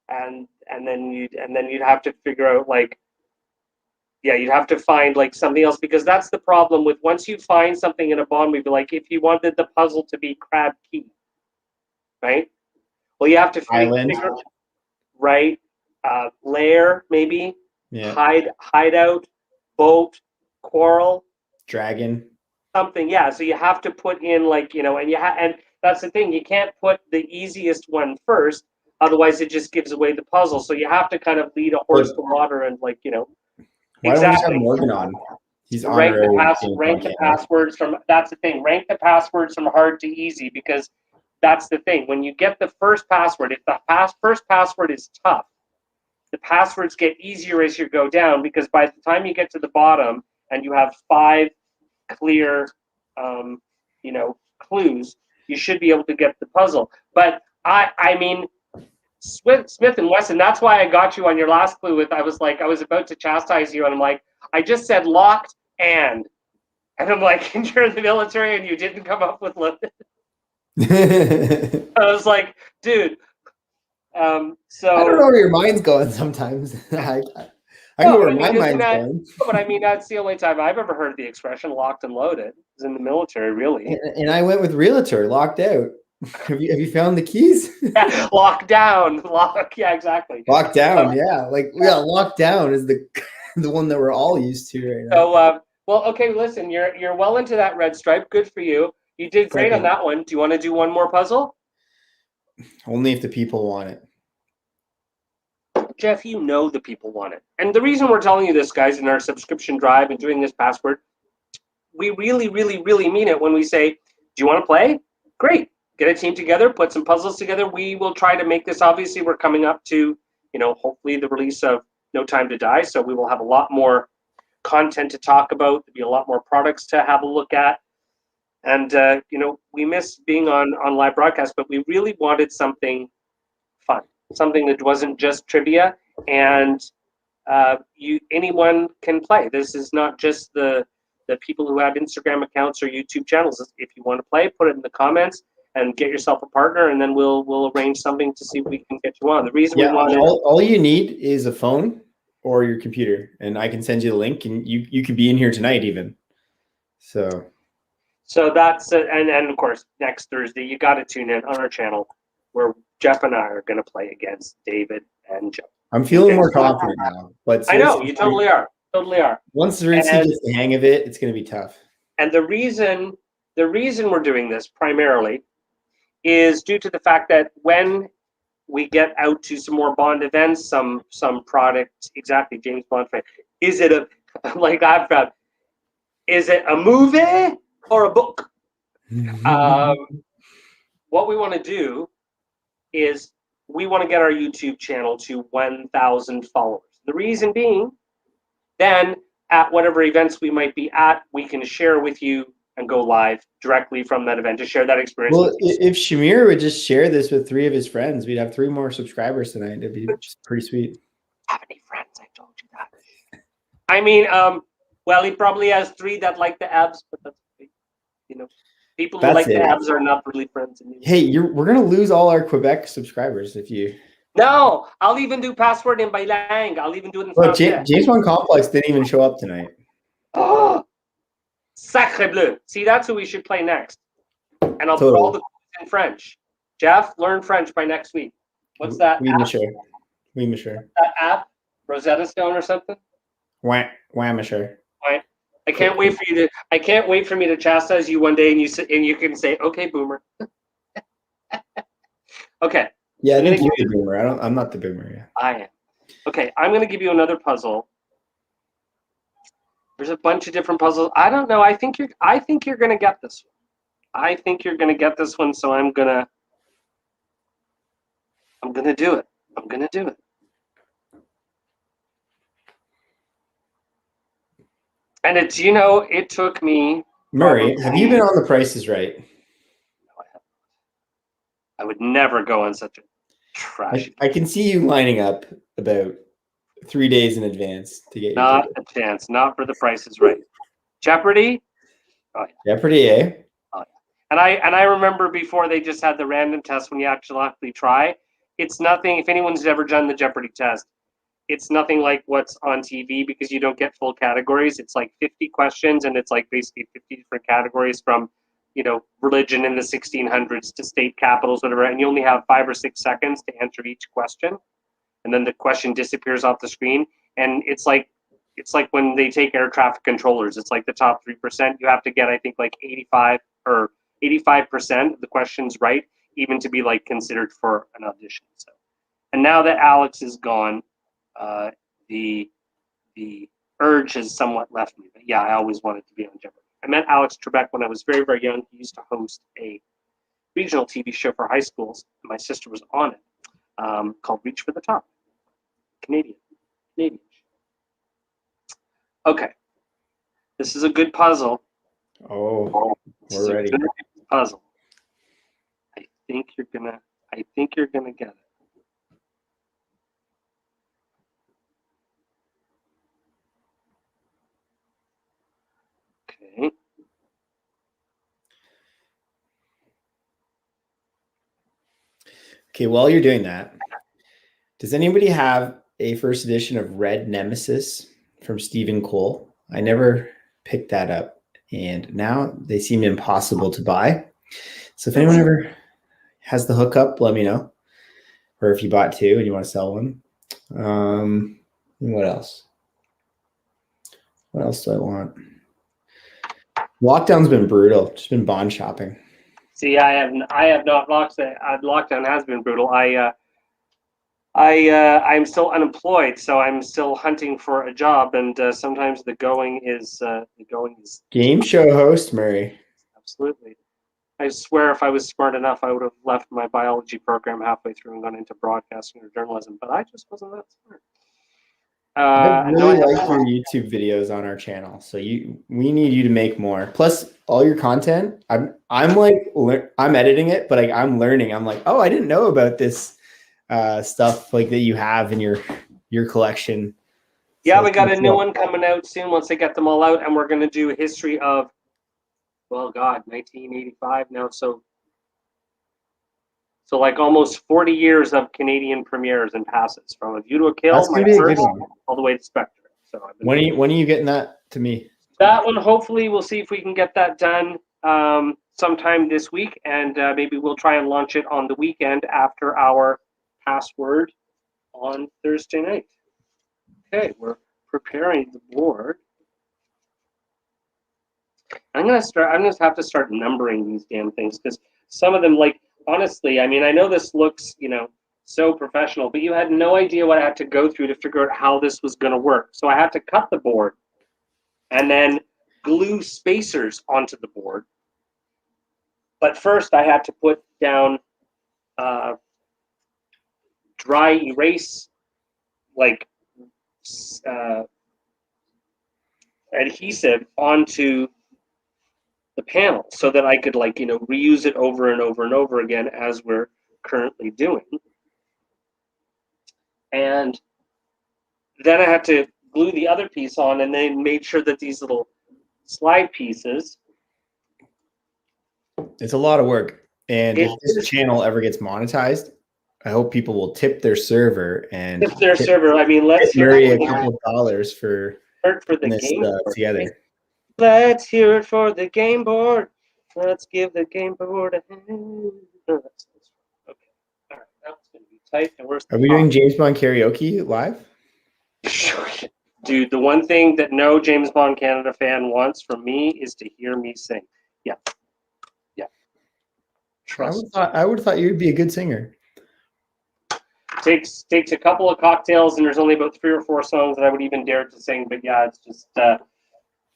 and then you'd have to figure out like. Yeah, you'd have to find like something else because that's the problem with once you find something in a Bond movie, like if you wanted the puzzle to be Crab Key, right? Well, you have to figure right, lair maybe, hideout, boat, quarrel, dragon, something. Yeah, so you have to put in like and that's the thing, you can't put the easiest one first, otherwise it just gives away the puzzle. So you have to kind of lead a horse to water and Why don't we just have Morgan on? He's rank honorary the passwords from. That's the thing. Rank the passwords from hard to easy, because that's the thing. When you get the first password, if the first password is tough, the passwords get easier as you go down, because by the time you get to the bottom and you have 5 clear, clues, you should be able to get the puzzle. But I mean, Smith and Wesson, that's why I got you on your last clue. I was about to chastise you, and I'm like, I just said locked and I'm like, and you're in the military and you didn't come up with loaded. I was like, dude. So I don't know where your mind's going sometimes. I know where my mind's going. But I mean, that's the only time I've ever heard the expression locked and loaded is in the military, really. And I went with realtor, locked out. Have you found the keys? Yeah, locked down. Yeah, exactly. Locked down, yeah. Locked down is the one that we're all used to right now. So, well, okay, listen, you're well into that red stripe. Good for you. You did great on that one. Do you want to do one more puzzle? Only if the people want it. Jeff, you know the people want it. And the reason we're telling you this, guys, in our subscription drive and doing this password, we really, really, really mean it when we say, do you want to play? Great. Get a team together, put some puzzles together. We will try to make this. Obviously, we're coming up to, hopefully the release of No Time to Die. So we will have a lot more content to talk about. There'll be a lot more products to have a look at. And, we miss being on live broadcast, but we really wanted something fun, something that wasn't just trivia, and anyone can play. This is not just the people who have Instagram accounts or YouTube channels. If you want to play, put it in the comments and get yourself a partner, and then we'll arrange something to see if we can get you on. The reason we want all you need is a phone or your computer, and I can send you the link, and you could be in here tonight even. So that's and of course next Thursday you got to tune in on our channel where Jeff and I are going to play against David and Joe. I'm feeling more confident now, but I know you totally are. Once Ritzy gets the hang of it, it's going to be tough. And the reason we're doing this primarily is due to the fact that when we get out to some more Bond events, some product, exactly, James Bond fan, is it a movie or a book? What we want to do is we want to get our YouTube channel to 1,000 followers. The reason being, then at whatever events we might be at, we can share with you and go live directly from that event to share that experience. Well, if Shamir would just share this with 3 of his friends, we'd have 3 more subscribers tonight. It'd be pretty sweet. Have any friends? I told you that. I mean, well, he probably has 3 that like the abs, but that's, people who like the abs are not really friends. Hey, we're gonna lose all our Quebec subscribers if you. No, I'll even do password in bilang. I'll even do it in français. James Bond Complex didn't even show up tonight. Oh, sacre bleu. See, that's who we should play next. And I'll put all the clues in French. Jeff, learn French by next week. What's that? Oui, monsieur. That app? Rosetta Stone or something? Ouais, monsieur. Ouais. I can't wait for me to chastise you one day and you can say, okay, boomer. Okay. Yeah, I think you're the boomer. I'm not the boomer. Yeah. I am. Okay, I'm going to give you another puzzle. There's a bunch of different puzzles. I don't know. I think you're going to get this one. I think you're going to get this one, so I'm going to do it. I'm going to do it. And it's, it took me. Murray, have you been on The Price is Right? No, I haven't. I would never go on such a trash. I can see you lining up about 3 days in advance to get. Not a chance. Not for The Price is Right. Jeopardy. Oh yeah. Jeopardy, eh? Oh yeah. And I remember before they just had the random test when you actually try. It's nothing. If anyone's ever done the Jeopardy test, it's nothing like what's on TV because you don't get full categories. It's like 50 questions, and it's like basically 50 different categories from, religion in the 1600s to state capitals, whatever. And you only have 5 or 6 seconds to answer each question, and then the question disappears off the screen. And it's like when they take air traffic controllers. It's like the top 3%. You have to get, I think, like 85% of the questions right, even to be like considered for an audition. So, and now that Alex is gone. urge has somewhat left me. But yeah, I always wanted to be on Jeopardy. I met Alex Trebek when I was very, very young. He used to host a regional TV show for high schools. And my sister was on it, called Reach for the Top. Canadian. Okay. This is a good puzzle. Oh, we're ready. Puzzle. I think you're gonna get it. Okay. Okay, while you're doing that, does anybody have a first edition of Red Nemesis from Stephen Cole? I never picked that up, and now they seem impossible to buy. So if anyone ever has the hookup, let me know. Or if you bought two and you want to sell one. What else? What else do I want? Lockdown's been brutal. Just been bond shopping. See, I have not lockdown has been brutal. I'm still unemployed, so I'm still hunting for a job, and sometimes the going is game show host, Murray. Absolutely. I swear, if I was smart enough, I would have left my biology program halfway through and gone into broadcasting or journalism, but I just wasn't that smart. I really like your YouTube videos on our channel, so we need you to make more. Plus, all your content, I'm editing it, but I'm learning. I'm like, oh, I didn't know about this stuff like that you have in your collection. Yeah, so we got a new one coming out soon once they get them all out, and we're going to do a history of, well, God, 1985 now, so like almost 40 years of Canadian premieres and passes, from A View to a Kill, That's gonna be a good one. all the way to Spectre. So when are you getting that to me? That one, hopefully, we'll see if we can get that done sometime this week, and maybe we'll try and launch it on the weekend after our password on Thursday night. Okay, we're preparing the board. I'm gonna have to start numbering these damn things, because some of them, like, honestly, I mean, I know this looks, so professional, but you had no idea what I had to go through to figure out how this was going to work. So I had to cut the board and then glue spacers onto the board. But first I had to put down dry erase, like adhesive onto the panel so that I could, like, reuse it over and over and over again, as we're currently doing. And then I had to glue the other piece on, and then made sure that these little slide pieces. It's a lot of work. And if this channel ever gets monetized, I hope people will tip their server and I mean, let's hear Murray a couple of dollars for the this game together. Let's hear it for the game board. Let's give the game board a hand. Okay. All right. That's going to be tight. And Are we doing James Bond karaoke live? Dude, the one thing that no James Bond Canada fan wants from me is to hear me sing. Yeah. Trust. I would have thought you'd be a good singer. Takes a couple of cocktails, and there's only about 3 or 4 songs that I would even dare to sing. But yeah, it's just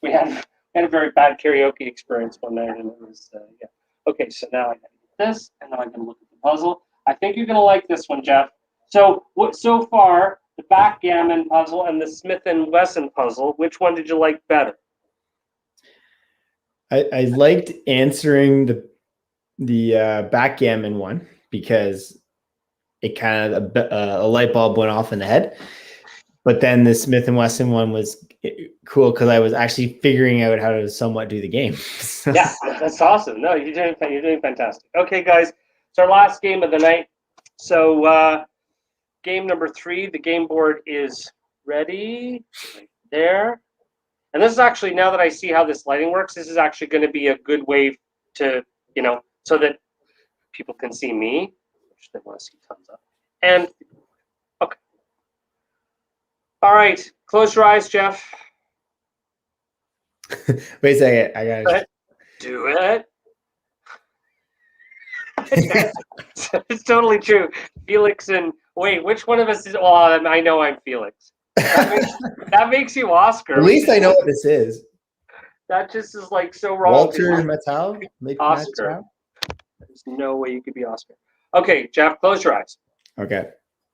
we had a very bad karaoke experience one night, and it was yeah. Okay, so now I got to get this, and now I can look at the puzzle. I think you're gonna like this one, Jeff. So so far, the backgammon puzzle and the Smith and Wesson puzzle, which one did you like better? I liked answering the backgammon one, because it kind of a light bulb went off in the head. But then the Smith and Wesson one was cool because I was actually figuring out how to somewhat do the game. Yeah, that's awesome. No, you're doing fantastic. Okay, guys, it's our last game of the night. So game number 3, the game board is ready right there. And this is actually, now that I see how this lighting works, this is actually going to be a good way to, so that people can see me, which they want to see thumbs up. And, okay. All right, close your eyes, Jeff. Wait a second, I got it. Do it. It's totally true. Felix and, wait, which one of us is, well, I know I'm Felix. That makes you Oscar. At least I know what this is. That just is like so wrong. Walter Matthau? Oscar. There's no way you could be Oscar. Okay, Jeff, close your eyes. Okay.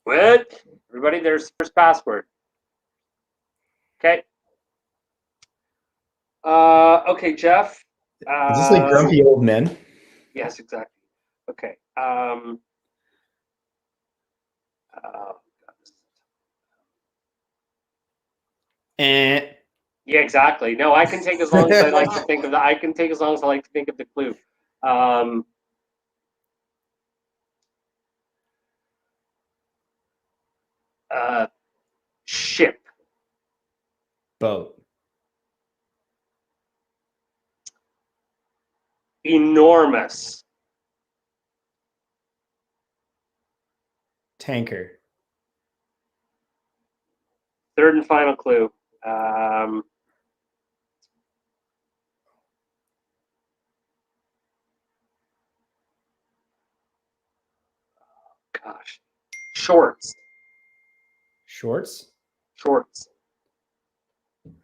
Good. Everybody, there's the first password. Okay. Okay, Jeff. Is this like grumpy old men? Yes, exactly. Okay. Yeah, exactly. No, I can take as long as I like to think of the. I can take as long as I like to think of the clue. Ship. Boat. Enormous. Tanker. Third and final clue. Gosh. Shorts. Shorts. Shorts.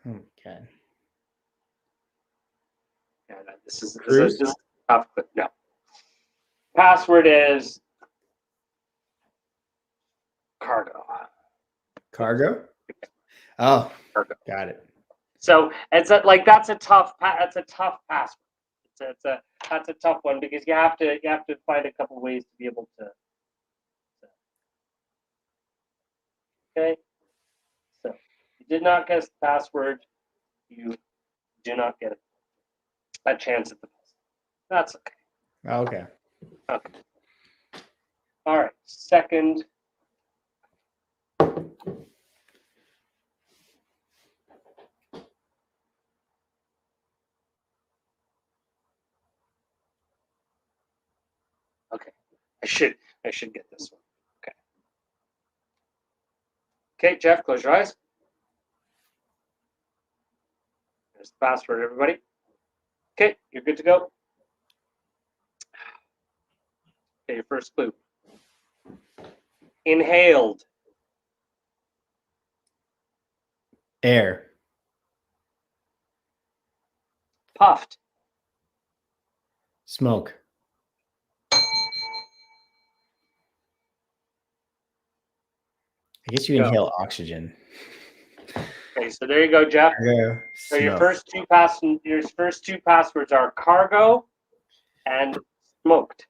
Okay. Yeah, no, this is tough. No. Password is cargo. Cargo. Oh, Cargo. got it. So it's that's a tough password. That's a tough one because you have to find a couple ways to be able to. Okay. So you did not guess the password. You do not get a chance at the puzzle. That's okay. Okay. Okay. All right. Second. Okay. I should get this one. Okay. Okay, Jeff, close your eyes. There's the password, everybody. Okay, you're good to go. Okay, your first clue. Inhaled. Air. Puffed. Smoke. I guess you inhale oxygen. Okay, so there you go, Jeff. Cargo, So your first two passwords are cargo and smoked.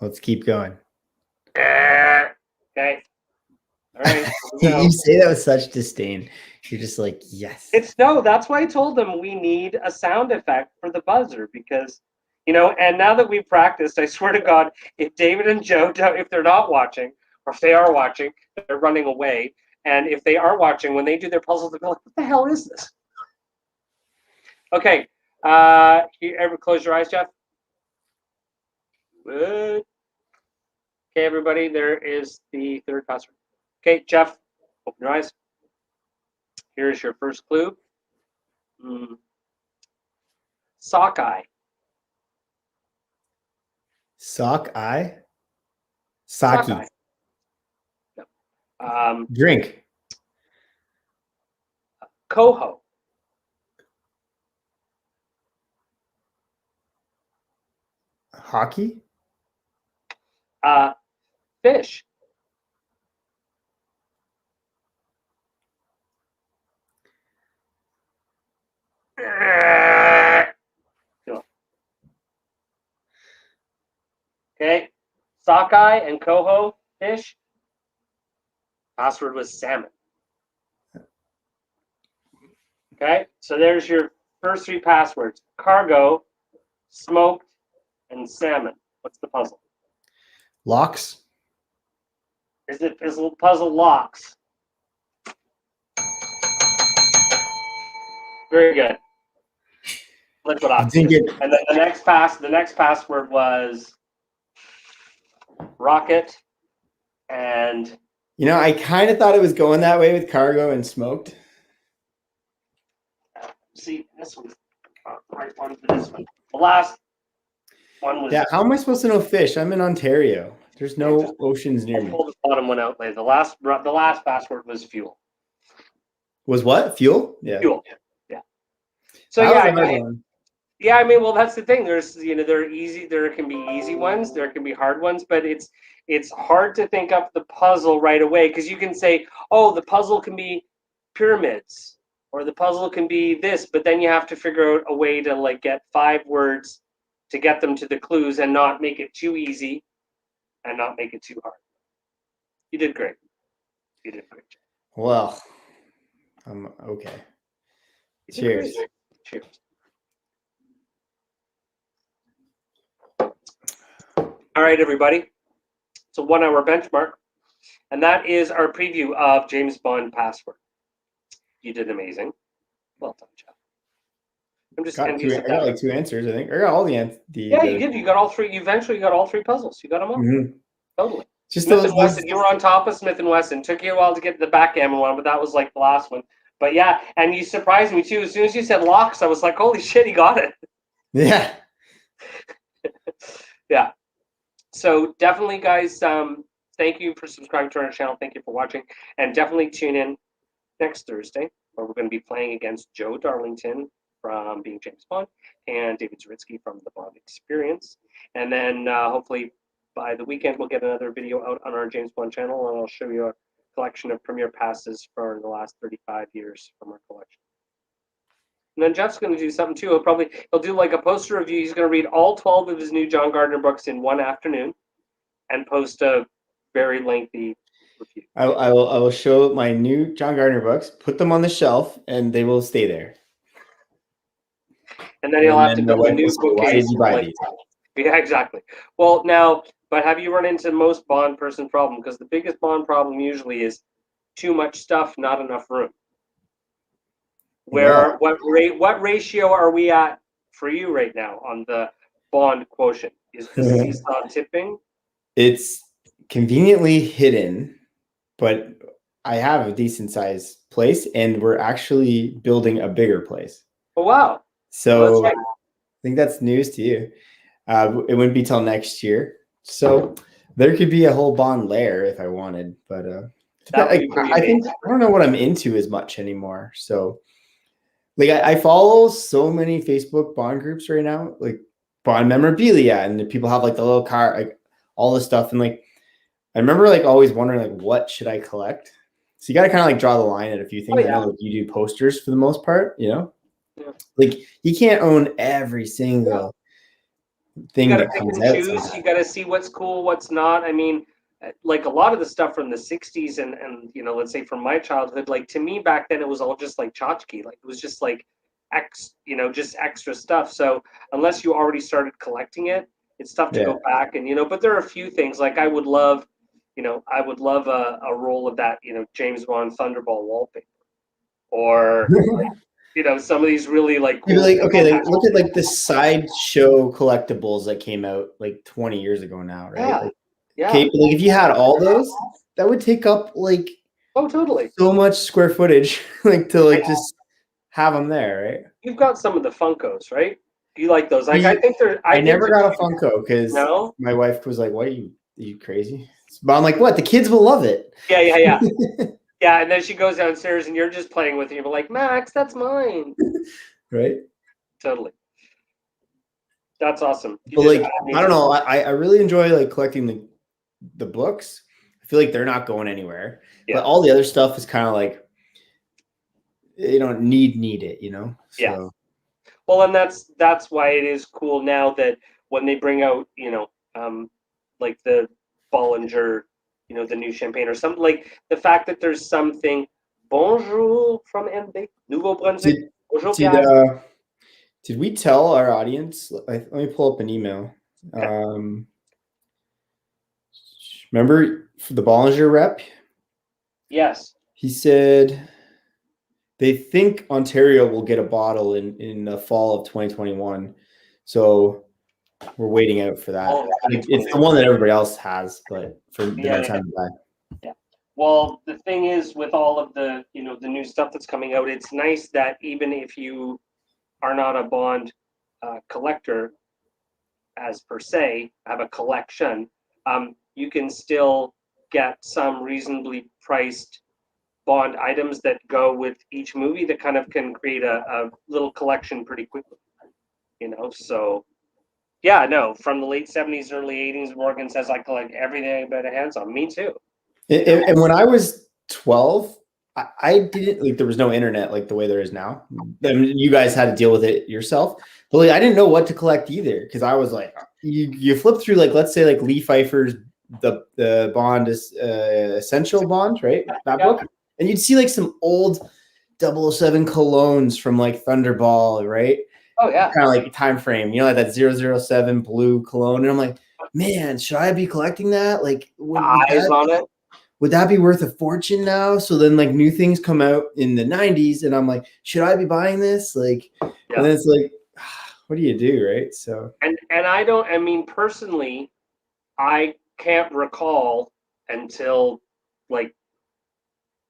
Let's keep going. Okay. All right. You say that with such disdain. You're just like, yes. That's why I told them we need a sound effect for the buzzer because, and now that we've practiced, I swear to God, if David and Joe, if they're not watching, or if they are watching, they're running away. And if they are watching, when they do their puzzles, they'll be like, what the hell is this? Okay. You ever close your eyes, Jeff? Good. Okay, everybody, there is the third password. Okay, Jeff, open your eyes. Here's your first clue. Sockeye. Sockeye? Sake. Sockeye. Yep. Drink. Coho. Hockey? Fish. Okay. Sockeye and coho, fish. Password was salmon. Okay, so there's your first three passwords. Cargo, smoked, and salmon. What's the puzzle? Locks? Is it puzzle locks? Very good. Liquid oxygen. And then the next password was rocket and I kind of thought it was going that way with cargo and smoked. See, this one's the right one for this one. The One was Yeah, how am I supposed to know fish? I'm in Ontario. There's no oceans near I'll me. pull the bottom one out later. The last password was fuel. Was what? Fuel? Yeah. Fuel. Yeah. So That was yeah, a hard one. yeah. I mean, well, that's the thing. There's there are easy. There can be easy ones. There can be hard ones. But it's hard to think up the puzzle right away because you can say, oh, the puzzle can be pyramids or the puzzle can be this, but then you have to figure out a way to like get 5 words to get them to the clues and not make it too easy and not make it too hard. You did great. You did great. Well, okay. Cheers. Cheers. All right, everybody. It's a 1 hour benchmark, and that is our preview of James Bond Password. You did amazing. Well done, Jeff. I'm just envious of I got that. like 2 answers, I think. I got all the answers. Yeah, you did. You got all 3. You eventually got all 3 puzzles. You got them all. Mm-hmm. Totally. Just Smith and Wesson. You were on top of Smith and Wesson. Took you a while to get to the backgammon one, but that was like the last one. But yeah, and you surprised me too. As soon as you said locks, I was like, holy shit, he got it. Yeah. Yeah. So definitely, guys, thank you for subscribing to our channel. Thank you for watching. And definitely tune in next Thursday, where we're going to be playing against Joe Darlington from Being James Bond and David Zaritsky from The Bond Experience. And then hopefully by the weekend, we'll get another video out on our James Bond channel, and I'll show you a collection of premier passes for the last 35 years from our collection. And then Jeff's going to do something too. He'll do like a poster review. He's going to read all 12 of his new John Gardner books in one afternoon and post a very lengthy review. I will show my new John Gardner books, put them on the shelf, and they will stay there. And then he'll have to build a new bookcase. Why did you buy these? Yeah, exactly. Well, now, but have you run into most Bond person problem? Because the biggest Bond problem usually is too much stuff, not enough room. What ratio are we at for you right now on the Bond quotient? Is the seesaw tipping? It's conveniently hidden, but I have a decent sized place, and we're actually building a bigger place. Oh wow! So right. I think that's news to you. It wouldn't be till next year, so there could be a whole Bond lair if I wanted, but I think I don't know what I'm into as much anymore. So. Like I follow so many Facebook Bond groups right now, like Bond memorabilia, and the people have like the little car, like all this stuff. And like, I remember like always wondering like, what should I collect? So you got to kind of like draw the line at a few things. I know like you do posters for the most part, you know, like you can't own every single thing that comes out. You got to see what's cool, what's not. I mean, like a lot of the stuff from the 60s and let's say from my childhood, like to me back then it was all just like tchotchke, like it was just like just extra stuff. So unless you already started collecting it, it's tough to go back and but there are a few things like I would love a roll of that James Bond Thunderball wallpaper, or some of these really like cool look at like the sideshow collectibles that came out like 20 years ago now, right? Yeah. Okay, but like if you had all those, that would take up like totally so much square footage, like to like just have them there, right? You've got some of the Funkos, right? Do you like those? Like I think they're. I never got a Funko because my wife was like, "What are you crazy?" But I'm like, "What? The kids will love it." Yeah. Yeah, and then she goes downstairs and you're just playing with it. You're like, Max, that's mine. Right? Totally. That's awesome. But like, I don't know. I really enjoy like collecting the books. I feel like they're not going anywhere. Yeah. But all the other stuff is kind of like you don't need it, So. Yeah. Well, and that's why it is cool now that when they bring out, like the Bollinger, the new champagne or something, like the fact that there's something. Bonjour from NB, Nouveau Brunswick. Bonjour. Did we tell our audience? Let me pull up an email. Okay. Remember the Bollinger rep? Yes. He said they think Ontario will get a bottle in the fall of 2021. So we're waiting out for that. It's the one that everybody else has, but for the next time to buy. Yeah. Well, the thing is, with all of the the new stuff that's coming out, it's nice that even if you are not a Bond collector, as per se have a collection, you can still get some reasonably priced Bond items that go with each movie that kind of can create a little collection pretty quickly. So yeah, no, from the late 70s, early 80s, Morgan says I collect everything but a hands on. Me too. And when I was 12, I didn't like, there was no internet like the way there is now. I mean, you guys had to deal with it yourself, but like, I didn't know what to collect either. Cause I was like, you flip through, like, let's say like Lee Pfeiffer's, the Bond is Essential Bond, right? That book. And you'd see like some old 007 colognes from like Thunderball, right? Oh yeah. Kind of like time frame, like that 007 blue cologne. And I'm like, man, should I be collecting that? Like, eyes on it. Would that be worth a fortune now? So then like new things come out in the 90s and I'm like, should I be buying this? Like, and then it's like, what do you do? Right. So, and personally, I can't recall until like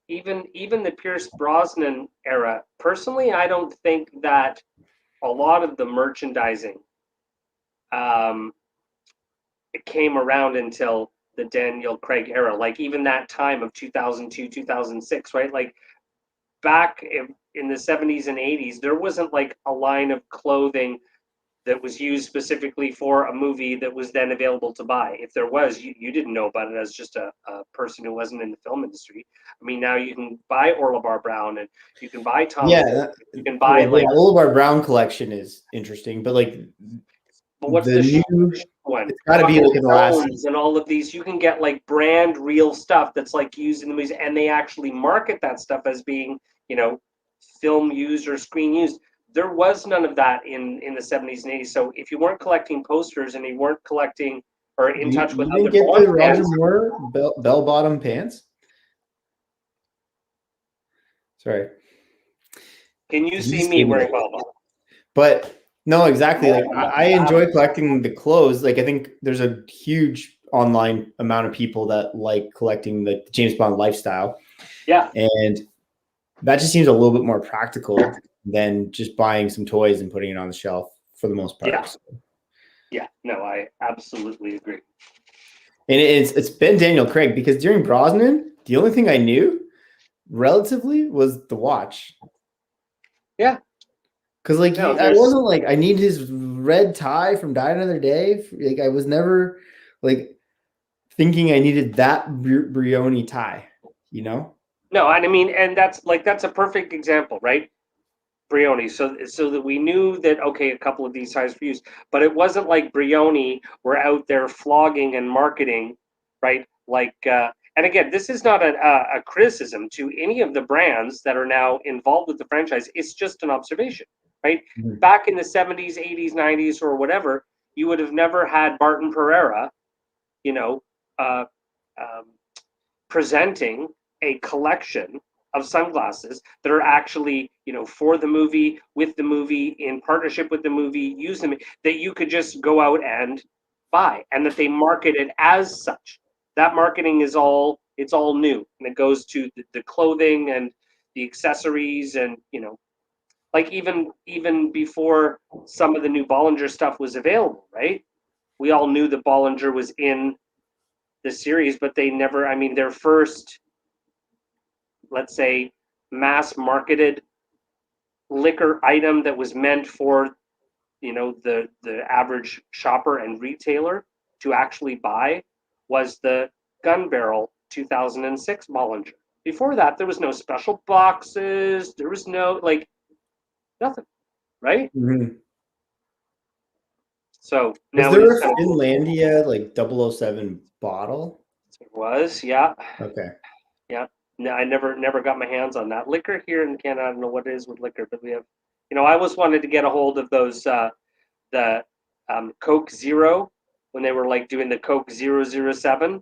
even the Pierce Brosnan era. Personally, I don't think that a lot of the merchandising it came around until the Daniel Craig era, like even that time of 2002, 2006, right? Like back in the 70s and 80s, there wasn't like a line of clothing that was used specifically for a movie that was then available to buy. If there was, you didn't know about it as just a person who wasn't in the film industry. I mean, now you can buy Orla Bar Brown and you can buy Tom. Yeah, you can buy Orla Bar Brown collection is interesting, but like, but what's the new one? It's got to be like in the last. And all of these, you can get like brand real stuff that's like used in the movies, and they actually market that stuff as being, film used or screen used. There was none of that in the 70s and 80s. So if you weren't collecting posters and you weren't collecting or in touch with other get the Roger Moore bell bottom pants. Sorry. Can you see me wearing bell bottom? But no, exactly. Like I enjoy collecting the clothes. Like I think there's a huge online amount of people that like collecting the James Bond lifestyle. Yeah. And that just seems a little bit more practical than just buying some toys and putting it on the shelf for the most part. Yeah. Yeah. No, I absolutely agree. And it's been Daniel Craig, because during Brosnan, the only thing I knew relatively was the watch. Yeah. Because like I wasn't like, I need his red tie from Die Another Day. Like I was never like thinking I needed that Brioni tie, No, and I mean, and that's a perfect example, right? Brioni, so that we knew that, okay, a couple of these ties were used, but it wasn't like Brioni were out there flogging and marketing, right? Like, and again, this is not a criticism to any of the brands that are now involved with the franchise. It's just an observation, right? Mm-hmm. Back in the 70s, 80s, 90s, or whatever, you would have never had Barton Pereira, presenting a collection of sunglasses that are actually, for the movie, with the movie, in partnership with the movie, use them, that you could just go out and buy, and that they market it as such. That marketing is all new, and it goes to the clothing and the accessories, and like even before some of the new Bollinger stuff was available, right? We all knew that Bollinger was in the series, but they never, their first, let's say, mass marketed liquor item that was meant for the average shopper and retailer to actually buy was the Gun Barrel 2006 Bollinger. Before that, there was no special boxes, there was no nothing, right? Mm-hmm. So now is there a Finlandia 007 bottle? It was, yeah. Okay. Yeah. No, I never got my hands on that. Liquor here in Canada, I don't know what it is with liquor, but we have, I always wanted to get a hold of those, the Coke Zero, when they were doing the Coke 007.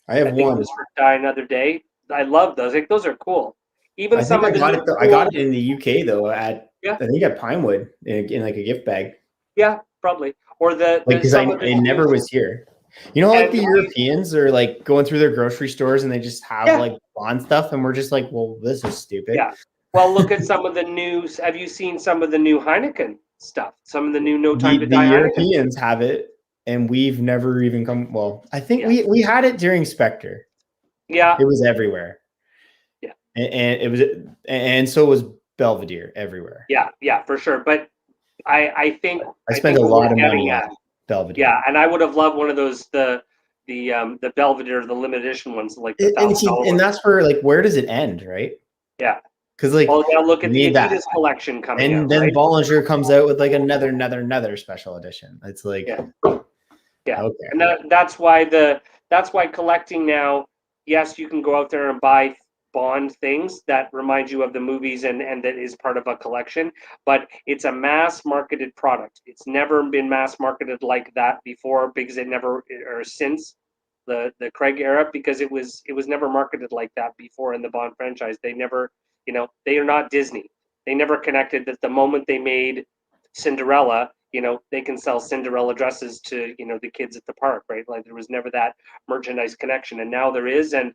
I have one. It was for Die Another Day. I love those. Those are cool. Even I some of the I got it in the UK though I think at Pinewood in a gift bag. Yeah, probably. Or because I never was here. The Europeans are going through their grocery stores and they just have Bond stuff, and we're just like, well, this is stupid. Yeah. Well, look at some of the news. Have you seen some of the new Heineken stuff? Some of the new No Time to Die. The Europeans have it. and we've never even come. Well, I think we had it during Spectre. Yeah, it was everywhere. Yeah, and it was, and so was Belvedere everywhere. Yeah, for sure. But I think I spent a lot of money at on Belvedere. Yeah, and I would have loved one of those the Belvedere, the limited edition ones, like the $1,000. And that's where, like, where does it end, right? Yeah, because like, well, now look at the need Adidas collection coming and out, then right? Bollinger comes out with like another special edition. It's like, Yeah. Okay. And that's why collecting now, yes, you can go out there and buy Bond things that remind you of the movies and that is part of a collection, but it's a mass marketed product. It's never been mass marketed like that before, because it never, or since the Craig era, because it was never marketed like that before in the Bond franchise. They never, they are not Disney. They never connected that the moment they made Cinderella, they can sell Cinderella dresses to, the kids at the park, right? Like, there was never that merchandise connection, and now there is, and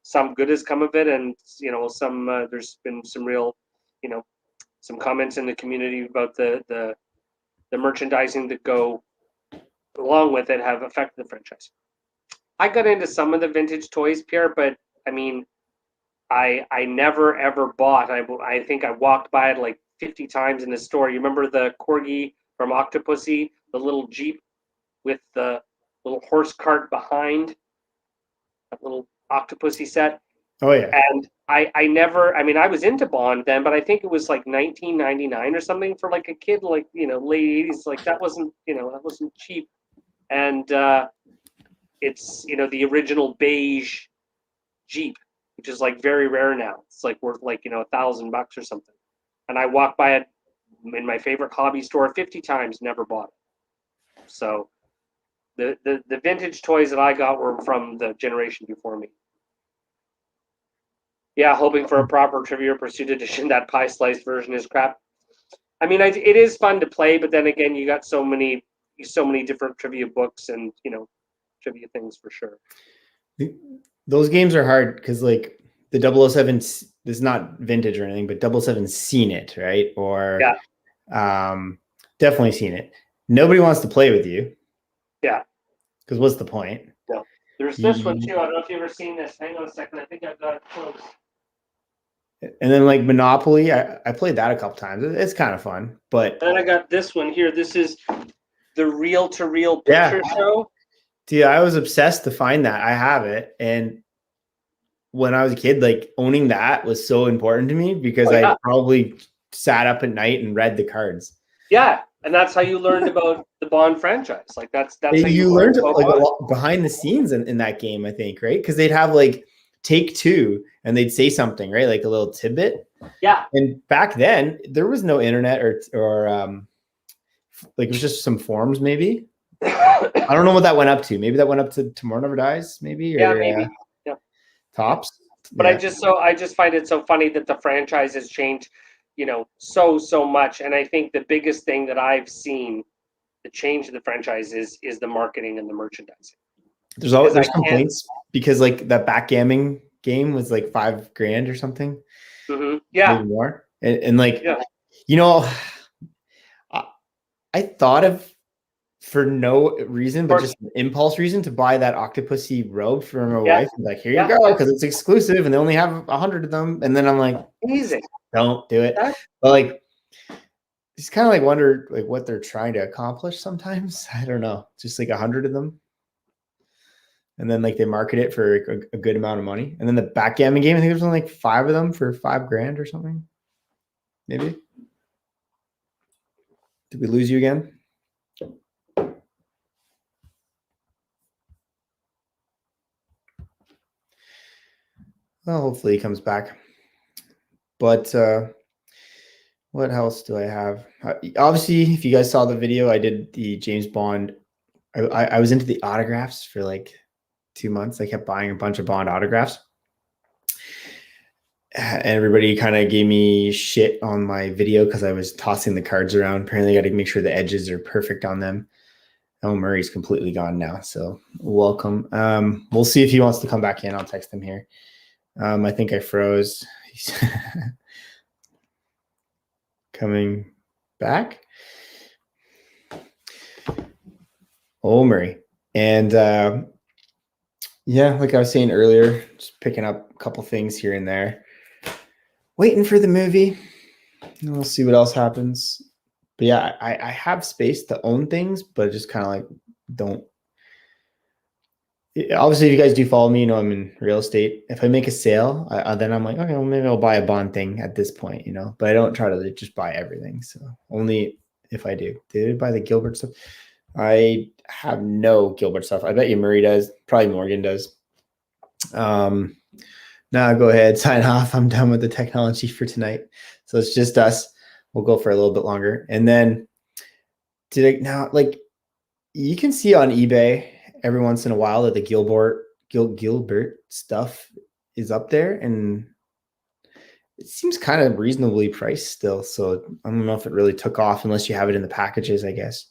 some good has come of it, and some there's been some real, some comments in the community about the merchandising that go along with it have affected the franchise. I got into some of the vintage toys, Pierre, but I mean, I never ever bought. I think I walked by it like 50 times in the store. You remember the corgi from Octopussy, the little Jeep with the little horse cart behind, that little Octopussy set? Oh yeah. And I never, I mean, I was into Bond then, but I think it was like 1999 or something for like a kid, like, late 80s. Like, that wasn't, that wasn't cheap. And it's, the original beige Jeep, which is like very rare now. It's like worth like, $1,000 or something. And I walked by it in my favorite hobby store 50 times, never bought it. So the vintage toys that I got were from the generation before me. Yeah, hoping for a proper Trivial Pursuit edition. That pie slice version is crap. I mean, it is fun to play, but then again, you got so many different trivia books and trivia things for sure. Those games are hard because, like, the 007 is not vintage or anything, but 007's seen it, right? Or definitely seen it. Nobody wants to play with you. Yeah. Because what's the point? No. There's this one too. I don't know if you've ever seen this. Hang on a second. I think I've got it close. And then, like, Monopoly, I played that a couple times. It's kind of fun, but then I got this one here. This is the reel-to-reel picture show. Dude, I was obsessed to find that. I have it, and when I was a kid, like, owning that was so important to me because I probably sat up at night and read the cards. Yeah, and that's how you learned about the Bond franchise. Like, that's how you learned like a lot behind the scenes in that game, I think, right? Because they'd have like take two and they'd say something, right? Like a little tidbit. Yeah. And back then there was no internet or like, it was just some forums, maybe. I don't know what that went up to. Maybe that went up to Tomorrow Never Dies, maybe. Or, maybe. Tops. But I just find it so funny that the franchise has changed, so much. And I think the biggest thing that I've seen the change of the franchise is the marketing and the merchandising. There's complaints because, like, that backgammon game was like $5,000 or something. Mm-hmm. Yeah. Maybe more. And like, I thought of, for no reason, but just an impulse reason, to buy that Octopussy robe for my wife. I'm like, here you go, because it's exclusive and they only have 100 of them. And then I'm like, easy, don't do it. But like, just kind of like wonder like what they're trying to accomplish sometimes. I don't know, just like 100 of them. And then like they market it for a good amount of money. And then the backgammon game, I think there's only like 5 of them for $5,000 or something. Maybe. Did we lose you again? Well, hopefully he comes back. But what else do I have? Obviously, if you guys saw the video, I did the James Bond. I was into the autographs for like 2 months. I kept buying a bunch of Bond autographs. And everybody kind of gave me shit on my video because I was tossing the cards around. Apparently, I got to make sure the edges are perfect on them. Oh, Murray's completely gone now. So welcome. We'll see if he wants to come back in. I'll text him here. I think I froze. He's coming back. Oh, Murray. And yeah, like I was saying earlier, just picking up a couple things here and there. Waiting for the movie. We'll see what else happens. But yeah, I have space to own things, but just kind of like don't. Obviously, if you guys do follow me, you know I'm in real estate. If I make a sale, then I'm like, okay, well, maybe I'll buy a bond thing at this point, you know. But I don't try to just buy everything. So only if I do. Did I buy the Gilbert stuff? I have no Gilbert stuff. I bet you Murray does. Probably Morgan does. Now go ahead, sign off. I'm done with the technology for tonight. So it's just us. We'll go for a little bit longer. And then now, like you can see on eBay every once in a while that the Gilbert stuff is up there, and it seems kind of reasonably priced still. So I don't know if it really took off unless you have it in the packages, I guess.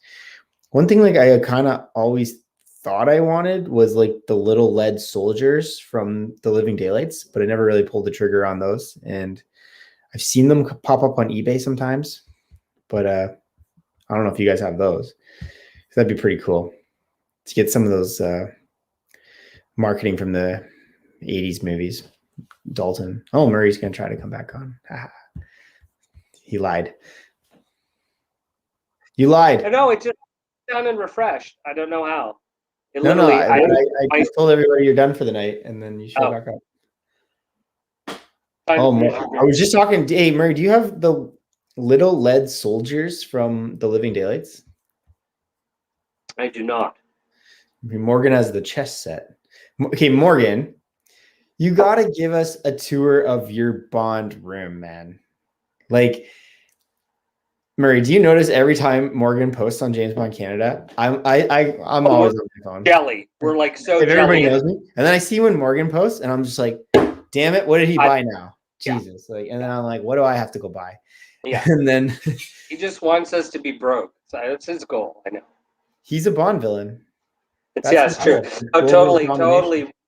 One thing like I kind of always thought I wanted was like the little lead soldiers from the Living Daylights, but I never really pulled the trigger on those. And I've seen them pop up on eBay sometimes, but I don't know if you guys have those. That'd be pretty cool to get some of those marketing from the 80s movies. Dalton. Oh, Murray's going to try to come back on. He lied. You lied. I know, it just done and refreshed. I don't know how. It No, literally, I just told everybody you're done for the night, and then you show back up. Oh, I was just talking. Hey, Murray, do you have the little lead soldiers from the Living Daylights? I do not. Morgan has the chess set. Okay, Morgan, you got to give us a tour of your Bond room, man. Like, Murray, do you notice every time Morgan posts on James Bond Canada, I'm always on my phone. Jelly. We're like so if everybody jelly. knows me. And then I see when Morgan posts, and I'm just like, damn it, what did he buy now? Jesus. Like, and then I'm like, what do I have to go buy? Yeah. And then he just wants us to be broke. So that's his goal. I know. He's a Bond villain. It's true. Oh, totally.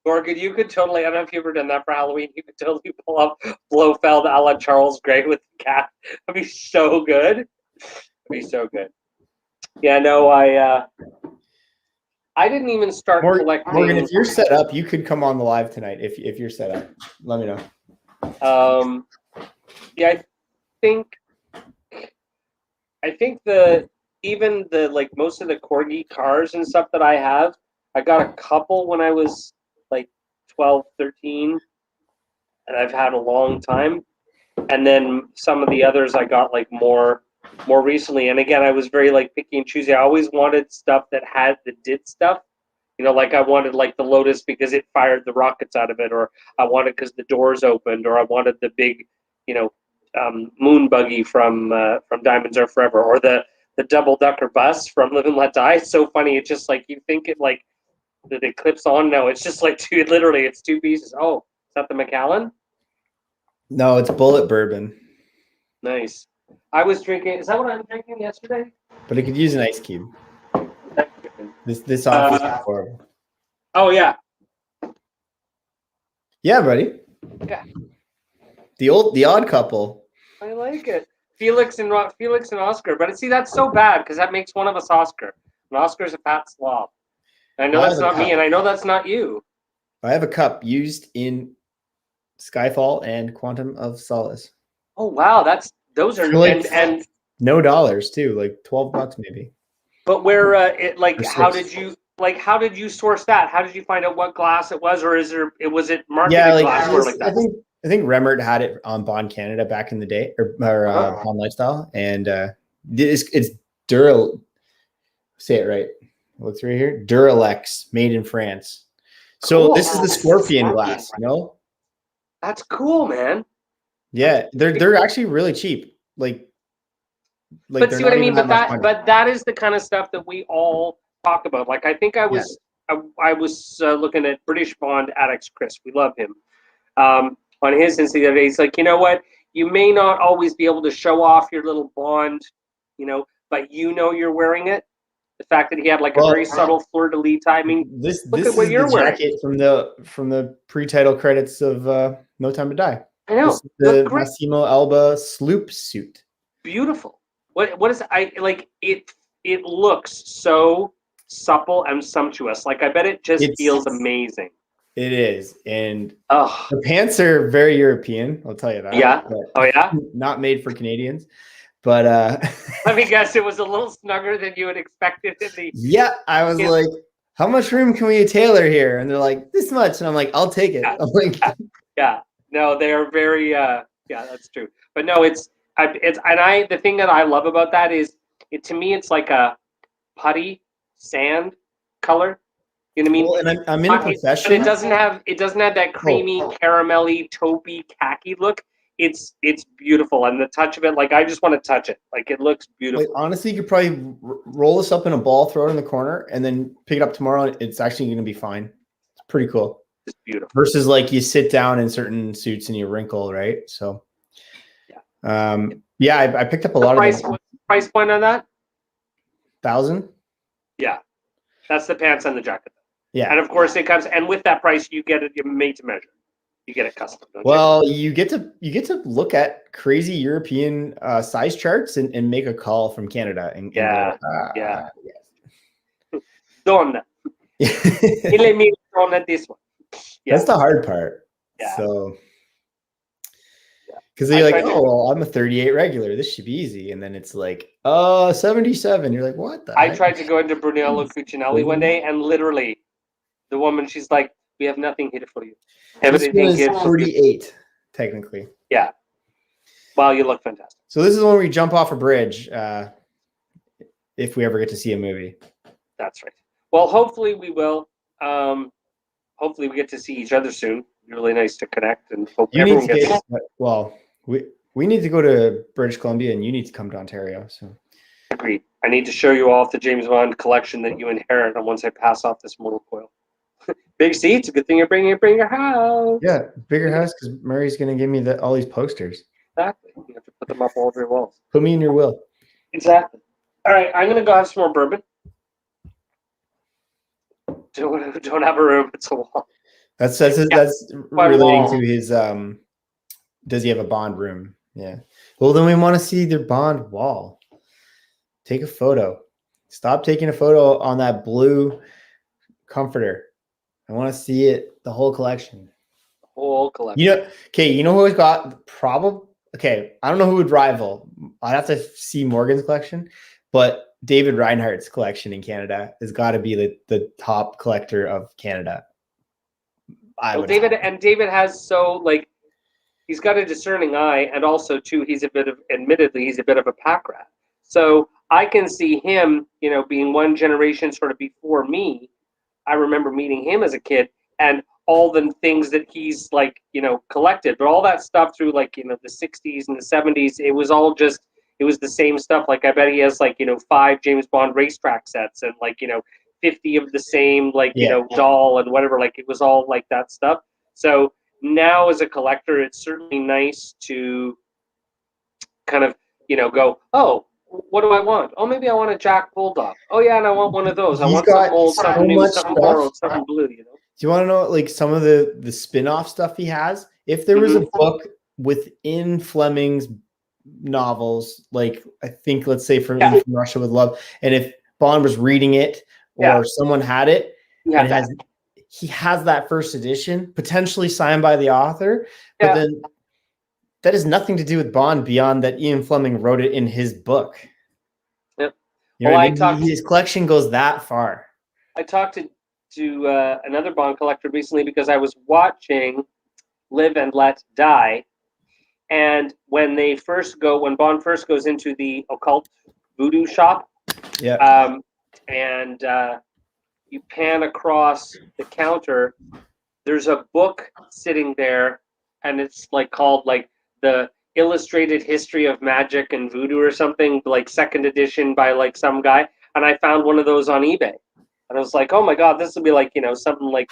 Morgan, you could totally, I don't know if you've ever done that for Halloween. You could totally pull up Blofeld a la Charles Gray with the cat. That'd be so good. It'd be so good. Yeah, no, I didn't even start collecting. Morgan, if you're set up, you could come on the live tonight. If you're set up, let me know. Yeah, I think even the like most of the corgi cars and stuff that I have, I got a couple when I was like 12, 13, and I've had a long time. And then some of the others I got like more recently. And again, I was very like picky and choosy. I always wanted stuff that did stuff. You know, like I wanted like the Lotus because it fired the rockets out of it, or I wanted because the doors opened, or I wanted the big, moon buggy from Diamonds Are Forever, or the double decker bus from Live and Let Die. It's so funny. It's just like you think it like that it clips on. No, it's just like it's two pieces. Oh, is that the Macallan? No, it's Bullet Bourbon. Nice. I was drinking. Is that what I was drinking yesterday? But it could use an ice cube. This office is horrible. Oh yeah. Yeah, buddy. Yeah. The odd couple. I like it. Felix and Oscar. But see, that's so bad because that makes one of us Oscar. And Oscar's a fat slob. And I know that's not me, and I know that's not you. I have a cup used in Skyfall and Quantum of Solace. Oh wow, those are like, and no dollars too, like $12 maybe. But where how did you source that? How did you find out what glass it was, or was it marketed glass or like that? I think Remmert had it on Bond Canada back in the day, or Bond Lifestyle, and it's Dural. Say it right. What's right here? Duralex, made in France. So cool. This is the Scorpion glass, you know? That's cool, man. Yeah, they're actually really cheap. Like but see what I mean? But that is the kind of stuff that we all talk about. Like I think I was looking at British Bond addicts Chris. We love him. On his Insta the other day, he's like, you know what? You may not always be able to show off your little Bond, but you're wearing it. The fact that he had like a very subtle fleur-de-lis timing. Look at what you're wearing. Jacket from the pre-title credits of No Time to Die. I know. This is the Massimo Alba sloop suit. Beautiful. What is it? It looks so supple and sumptuous. Like I bet it just feels amazing. It is, and oh, the pants are very European. I'll tell you that. Yeah. Oh yeah. Not made for Canadians, but let me guess, it was a little snugger than you had expected in the. Yeah, I was like, how much room can we tailor here? And they're like, this much, and I'm like, I'll take it. Yeah. I'm like, yeah. No, they are very. Yeah, that's true. But no, the thing that I love about that is, to me, it's like a putty sand color. You know what I mean? Well, and I'm in a profession. But it doesn't have that creamy, caramelly, taupey, khaki look. It's beautiful, and the touch of it, like I just want to touch it. Like it looks beautiful. Like, honestly, you could probably roll this up in a ball, throw it in the corner, and then pick it up tomorrow. It's actually going to be fine. It's pretty cool. It's beautiful. Versus like you sit down in certain suits and you wrinkle, right? So, I picked up a lot of them. Price point on that? 1,000. Yeah, that's the pants and the jacket. Yeah, and of course it comes, and with that price, you get it made to measure. You get it custom. You get to look at crazy European size charts and make a call from Canada. And yes. Donna. Let me donna this one. Yeah. That's the hard part. Yeah. So, because you're like, I'm a 38 regular. This should be easy. And then it's like, 77. You're like, what the heck? Tried to go into Brunello Cucinelli one day, and literally, the woman, she's like, we have nothing here for you. Everything is 48, technically. Yeah. Wow, you look fantastic. So this is when we jump off a bridge, if we ever get to see a movie. That's right. Well, hopefully we will. Hopefully we get to see each other soon. It'd be really nice to connect, and hope everyone gets. We need to go to British Columbia, and you need to come to Ontario. So. Agreed. I need to show you off the James Bond collection that you inherit once I pass off this mortal coil. Big seats. A good thing you're bringing your house. Yeah, bigger house because Murray's going to give me all these posters. Exactly. You have to put them up all over your walls. Put me in your will. Exactly. All right, I'm going to go have some more bourbon. Don't have a room. It's a wall. That's relating to his. Does he have a Bond room? Yeah. Well, then we want to see their Bond wall. Take a photo. Stop taking a photo on that blue comforter. I want to see it, the whole collection. Whole collection. You know who has got probably? Okay, I don't know who would rival. I'd have to see Morgan's collection, but David Reinhardt's collection in Canada has got to be the top collector of Canada. David has he's got a discerning eye, and also too, admittedly he's a bit of a pack rat. So I can see him, being one generation sort of before me. I remember meeting him as a kid, and all the things that he's collected, but all that stuff through the 60s and the 70s, it was the same stuff. Like I bet he has 5 James Bond racetrack sets and 50 of the same doll and whatever. It was all like that stuff. So now as a collector, it's certainly nice to kind of go, oh, what do I want? Oh, maybe I want a Jack Bulldog. Oh yeah, and I want one of those. I want something old, something new, something borrowed, something blue. Do you want to know some of the spin-off stuff he has? If there was a book within Fleming's novels, I think, let's say from Russia with Love, and if Bond was reading it or someone had it, he has that first edition, potentially signed by the author, but then that has nothing to do with Bond beyond that Ian Fleming wrote it in his book. Yep. His collection goes that far. I talked to another Bond collector recently because I was watching Live and Let Die, and when Bond first goes into the occult voodoo shop, and you pan across the counter, there's a book sitting there, and it's called the Illustrated History of Magic and Voodoo or something, second edition by some guy. And I found one of those on eBay. And I was like, oh my God, this will be something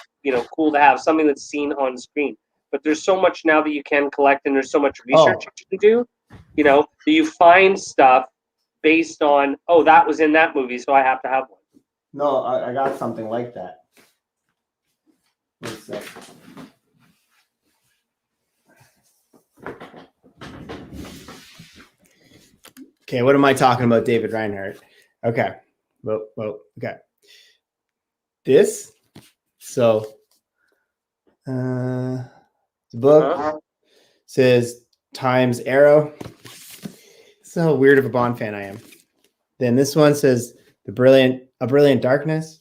cool to have, something that's seen on screen. But there's so much now that you can collect, and there's so much research you can do, that you find stuff based on, that was in that movie, so I have to have one. No, I got something like that. One sec. Okay, what am I talking about, David Reinhardt? Okay. Well, okay. this. So the book says Times Arrow. This is how weird of a Bond fan I am. Then this one says A Brilliant Darkness.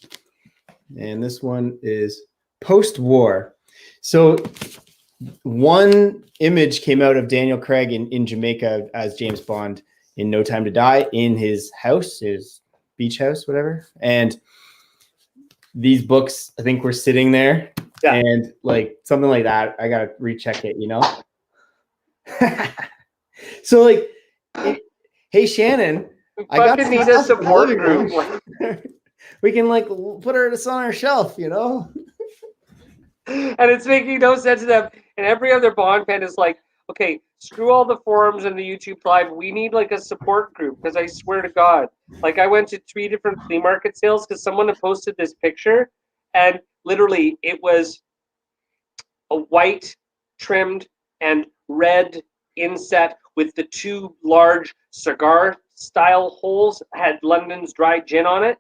And this one is Post-War. So one image came out of Daniel Craig in Jamaica as James Bond in No Time to Die in his house, his beach house, whatever. And these books, I think, were sitting there. Yeah. And like something like that. I got to recheck it, you know? So like, hey, Shannon, I got to need a support group. We can like put this on our shelf, you know? And it's making no sense to them. And every other Bond fan is like, okay, screw all the forums and the YouTube live. We need like a support group, because I swear to God, like I went to 3 different flea market sales because someone had posted this picture, and literally it was a white trimmed and red inset with the 2 large cigar style holes, had London's Dry Gin on it.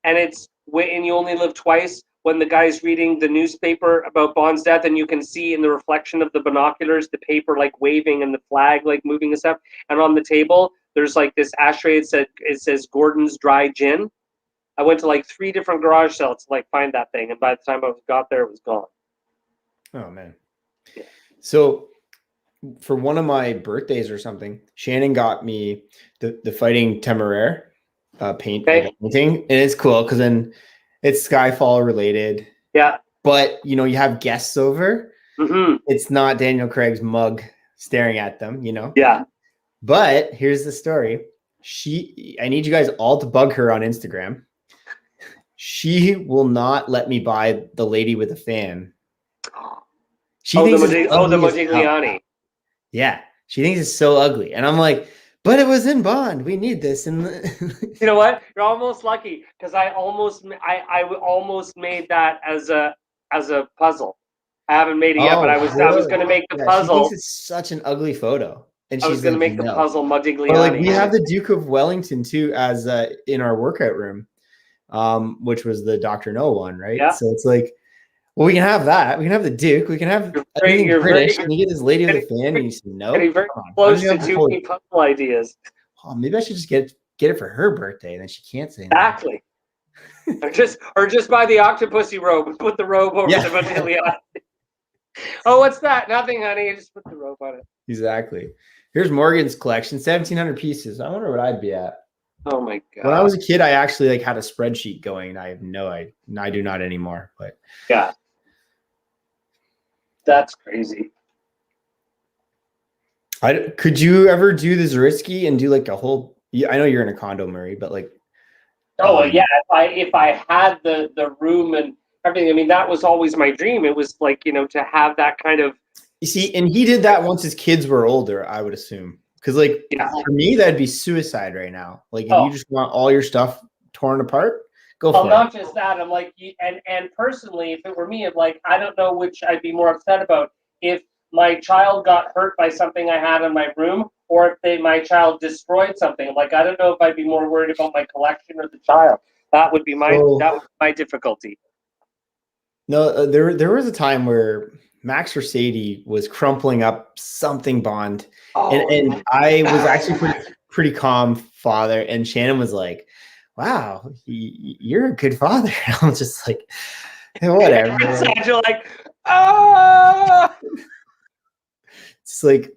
And it's And You Only Live Twice, when the guy's reading the newspaper about Bond's death, and you can see in the reflection of the binoculars the paper like waving and the flag like moving and stuff. And on the table there's like this ashtray. It says Gordon's Dry Gin. I went to like 3 different garage sales to like find that thing, and by the time I got there, it was gone. Oh man. Yeah. So for one of my birthdays or something, Shannon got me the Fighting Temeraire painting, and it's cool because then it's Skyfall related. Yeah. But you know, you have guests over. Mm-hmm. It's not Daniel Craig's mug staring at them, you know? Yeah. But here's the story. I need you guys all to bug her on Instagram. She will not let me buy the lady with a fan. The Modigliani. Yeah. She thinks it's so ugly. And I'm like, but it was in Bond. We need this. And you know what? You're almost lucky, because I almost made that as a puzzle. I haven't made it yet, but I was going to make the puzzle. She thinks it's such an ugly photo, and I was going to make the puzzle Modigliani. But like we have the Duke of Wellington too, as in our workout room, which was the Dr. No one, right? Yeah. So it's like, well, we can have that. We can have the Duke. We can have anything British. And you get this lady with a fan, and you say no. Getting very close to 2 puzzle ideas. Oh, maybe I should just get it for her birthday, and then she can't say exactly. No. or just buy the Octopussy robe and put the robe over the Modigliani. Oh, what's that? Nothing, honey. I just put the robe on it. Exactly. Here's Morgan's collection, 1,700 pieces. I wonder what I'd be at. Oh my God. When I was a kid, I actually like had a spreadsheet going. I do not anymore. But yeah, that's crazy. Could you ever do this risky and do like a whole? I know you're in a condo, Murray, but like. Oh yeah, if I had the room and everything, I mean, that was always my dream. It was like, you know, to have that kind of. You see, and he did that once his kids were older, I would assume, because like for me, that'd be suicide right now. Like if you just want all your stuff torn apart, go for it. Well, not just that. I'm like, and personally, if it were me, I'm like, I don't know which I'd be more upset about. If my child got hurt by something I had in my room, or if my child destroyed something. Like, I don't know if I'd be more worried about my collection or the child. That would be my difficulty. No, there was a time where Max Versady was crumpling up something Bond, and I was actually pretty calm father, and Shannon was like, "Wow, you're a good father." I was just like, hey, whatever. You're like, ah. It's like,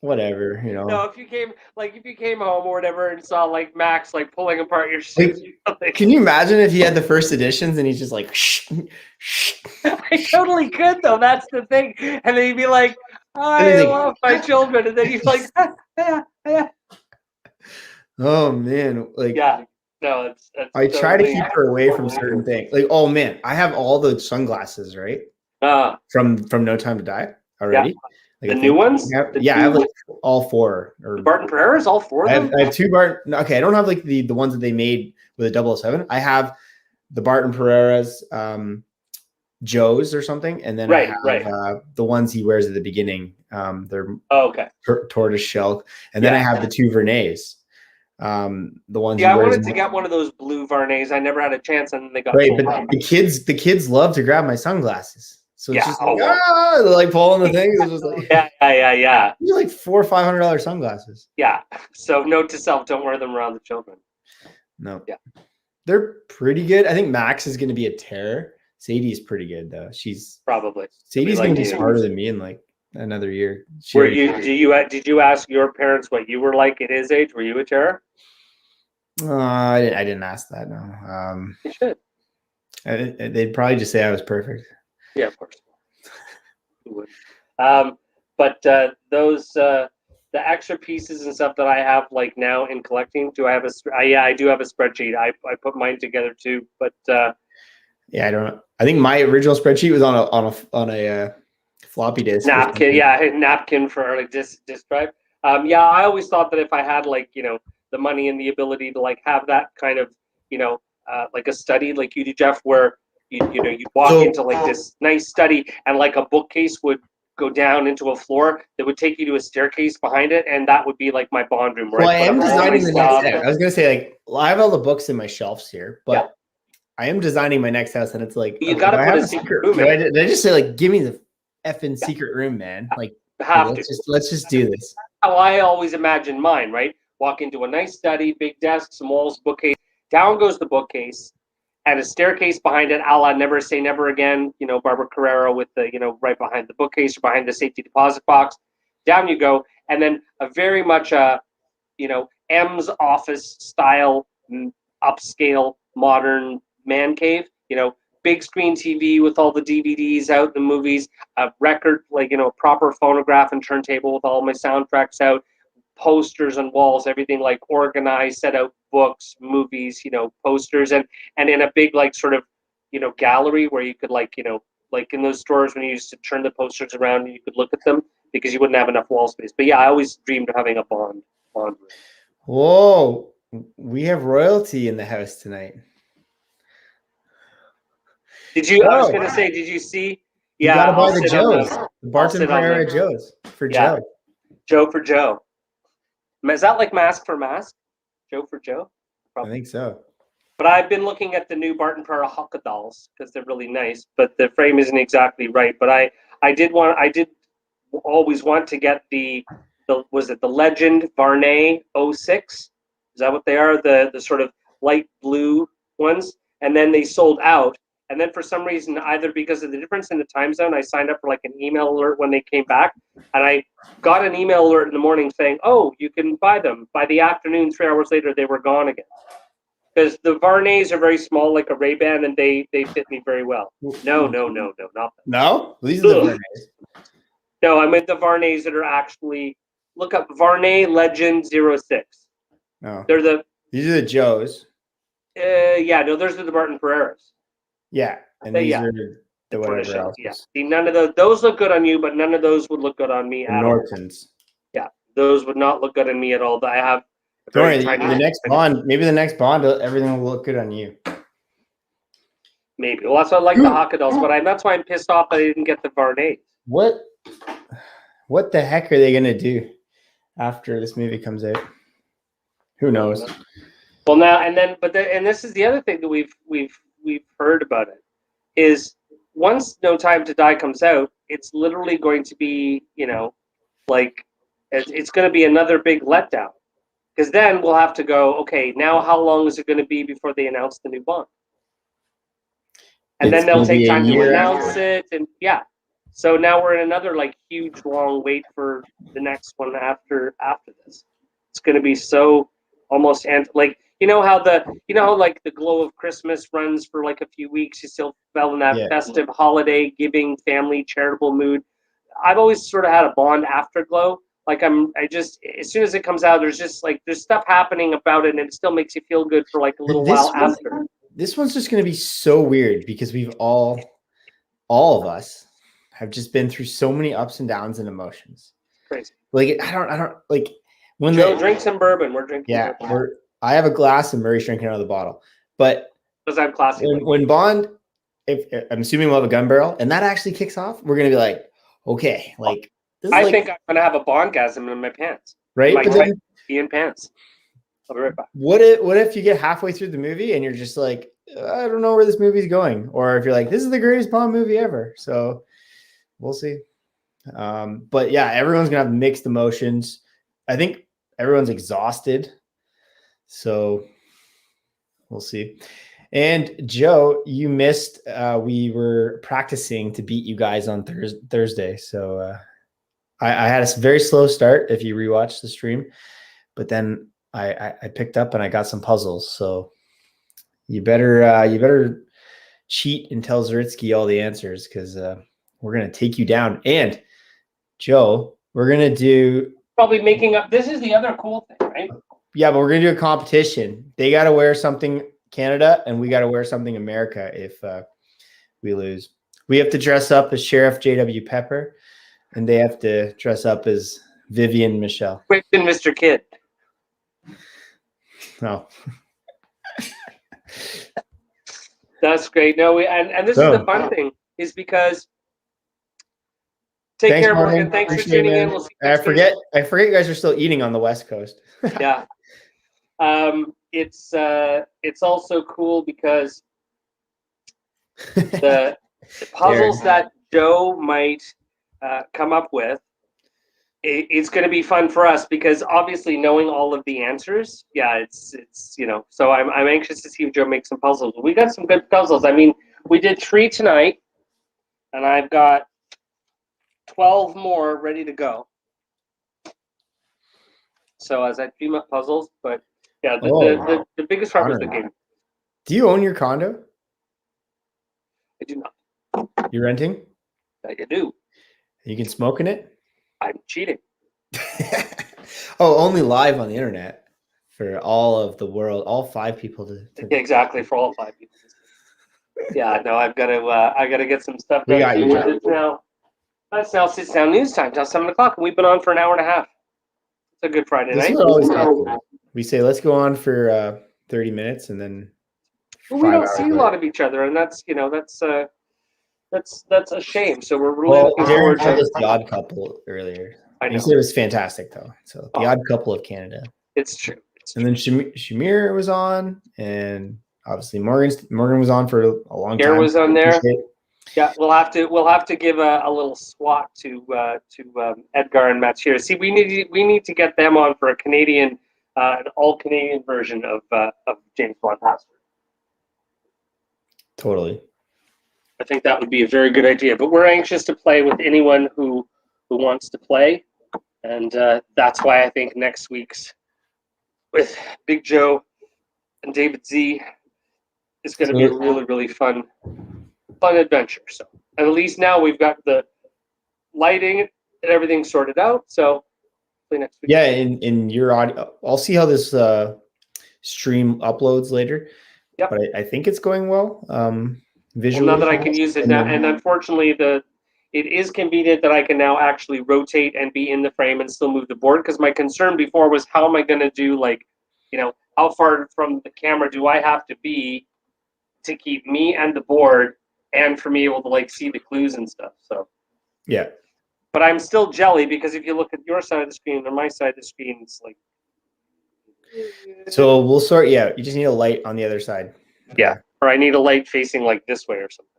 whatever, you know. No, if you came home or whatever and saw like Max like pulling apart your suit. Like, can you imagine if he had the first editions and he's just like, shh. I totally could though. That's the thing. And then he'd be like, I love my children, and then he's like, oh man, like yeah. No, it's I try to keep her away from certain things. Like, oh man, I have all the sunglasses, right? From No Time to Die already. Yeah. Like, the new ones? I have like all 4. Or the Barton Pereiras, all 4 of them? I have 2 Barton. Okay, I don't have like the ones that they made with a 007. I have the Barton Pereiras, Joe's or something, and then I have the ones he wears at the beginning. They're tortoise shell, and then I have the 2 Vernays. The ones. Yeah, I wanted to get one of those blue Varnays. I never had a chance, and they got right. But the kids love to grab my sunglasses, so it's just like, they're like pulling the things. It's just like yeah. These are like $400 or $500 sunglasses. Yeah. So note to self: don't wear them around the children. No. Yeah. They're pretty good. I think Max is going to be a terror. Sadie's pretty good though. She's probably. Sadie's going to be smarter than me in like another year. Did you ask your parents what you were like at his age? Were you a terror? I didn't ask that. No. You should. They'd probably just say I was perfect. Yeah, of course. You would. But those the extra pieces and stuff that I have like now in collecting. Do I have I do have a spreadsheet. I put mine together too. But yeah, I don't know. I think my original spreadsheet was on a floppy disk. Napkin, napkin for like disk drive. Yeah, I always thought that if I had like the money and the ability to like have that kind of like a study like you do, Jeff, where you'd walk into like this nice study and like a bookcase would go down into a floor that would take you to a staircase behind it, and that would be like my bond room. Well, I am designing the next house. I was gonna say like I have all the books in my shelves here, but I am designing my next house, and it's like you gotta put a secret room in. Did I just say like give me the effing secret room, man? Like let's just do this. How I always imagine mine, right? Walk into a nice study, big desk, some walls, bookcase. Down goes the bookcase, and a staircase behind it, a la Never Say Never Again, Barbara Carrera with the, right behind the bookcase or behind the safety deposit box. Down you go, and then a very much M's office style, upscale, modern man cave, big screen TV with all the DVDs out, the movies, a record, like, proper phonograph and turntable with all my soundtracks out, posters on walls, everything like organized, set out books, movies, posters, and in a big like sort of gallery where you could like like in those stores when you used to turn the posters around and you could look at them because you wouldn't have enough wall space. But yeah, I always dreamed of having a bond room. Whoa, we have royalty in the house tonight. Did you? I was gonna say, did you see? Yeah, you gotta buy the Joes, the Barton Pereira Joes for Joe. Joe for Joe. Is that like mask for mask? Joe for Joe? Probably. I think so. But I've been looking at the new Barton Pereira Haka dolls because they're really nice, but the frame isn't exactly right. But I did always want to get the Legend Varney 06? Is that what they are? The sort of light blue ones, and then they sold out. And then for some reason, either because of the difference in the time zone, I signed up for like an email alert when they came back. And I got an email alert in the morning saying, oh, you can buy them. By the afternoon, 3 hours later, they were gone again. Because the Varnays are very small, like a Ray-Ban, and they fit me very well. No, not them. No? These are the Varnays. No, I meant the Varnays that are actually, look up Varney Legend 06. No. These are the Joes. Those are the Barton Pereiras. Yeah, and these are the whatever else. Yeah, see, none of those look good on you, but none of those would look good on me at all. Yeah, those would not look good on me at all. I have. Don't worry, maybe the next Bond, everything will look good on you. Maybe. Well, that's why I like the Haka dolls, but that's why I'm pissed off that I didn't get the Varney. What the heck are they gonna do after this movie comes out? Who knows? Well, now and then, and this is the other thing that we've heard about it is once No Time to Die comes out, it's literally going to be, like it's going to be another big letdown because then we'll have to go, okay, now how long is it going to be before they announce the new Bond? And then they'll take time to announce it. And so now we're in another like huge long wait for the next one after this. It's going to be so almost like, how like the glow of Christmas runs for like a few weeks. You still fell in that festive holiday giving family charitable mood. I've always sort of had a Bond afterglow. Like as soon as it comes out, there's stuff happening about it, and it still makes you feel good for like a little while after. This one's just going to be so weird because we've all of us have just been through so many ups and downs and emotions. Crazy. Like I don't like when Joe drinks some bourbon. We're drinking. Yeah, I have a glass and Murray's drinking out of the bottle. But because I'm classy. When Bond, if I'm assuming we'll have a gun barrel, and that actually kicks off, we're gonna be like, okay, like I think I'm gonna have a Bondgasm in my pants. Right? My European pants. I'll be right back. What if you get halfway through the movie and you're just like, I don't know where this movie's going, or if you're like, this is the greatest Bond movie ever. So we'll see. But yeah, everyone's gonna have mixed emotions. I think everyone's exhausted. So we'll see. And Joe, you missed. We were practicing to beat you guys on Thursday. So I had a very slow start. If you rewatch the stream, but then I picked up and I got some puzzles. So you better cheat and tell Zaritsky all the answers, because we're gonna take you down. And Joe, we're gonna do probably making up. This is the other cool thing, right? Yeah, but we're gonna do a competition. They got to wear something Canada, and we got to wear something America if we lose. We have to dress up as Sheriff J.W. Pepper, and they have to dress up as Vivian Michelle. Quick and Mr. Kid. No. That's great. No, and this is the fun thing, is because take care, Morgan. Thanks for tuning in. We'll see you next I forget you guys are still eating on the West Coast. Yeah. It's also cool because the puzzles that Joe might come up with, it's going to be fun for us, because obviously knowing all of the answers, it's so I'm anxious to see if Joe makes some puzzles. We got some good puzzles. I mean, we did 3 tonight, and I've got 12 more ready to go. So as I dream up puzzles, but yeah, the biggest part was the game. Do you own your condo? I do not. You're renting? I do. You can smoke in it? I'm cheating. Oh, only live on the internet for all of the world, all 5 people to exactly, for all 5 people. Yeah, no, I gotta get some stuff done. We got you, Joe. That's now Sit Down News time till 7 o'clock, and we've been on for an hour and a half. It's a good Friday night. We say let's go on for 30 minutes, and then we don't see a lot of each other, and that's that's a shame. So we're really looking forward to The Odd Couple earlier. I know. He said it was fantastic, though. So The Odd Couple of Canada. It's true. And then Shamir was on, and obviously Morgan was on for a long time. Gare was on there. Yeah, we'll have to give a little swat to Edgar and Mathieu. See, we need to get them on for a Canadian, an all Canadian version of James Bond Password. Totally. I think that would be a very good idea. But we're anxious to play with anyone who wants to play, and that's why I think next week's with Big Joe and David Z is going to be a really, really fun adventure. So at least now we've got the lighting and everything sorted out. So next week. Yeah, in your audio, I'll see how this stream uploads later. Yep. But I think it's going well. Visually. Well, now that I can use it now, and unfortunately it is convenient that I can now actually rotate and be in the frame and still move the board, because my concern before was, how am I going to do, how far from the camera do I have to be to keep me and the board and for me able to see the clues and stuff. So yeah. But I'm still jelly, because if you look at your side of the screen or my side of the screen, it's like. So we'll sort. Yeah, you just need a light on the other side. Yeah, or I need a light facing this way or something.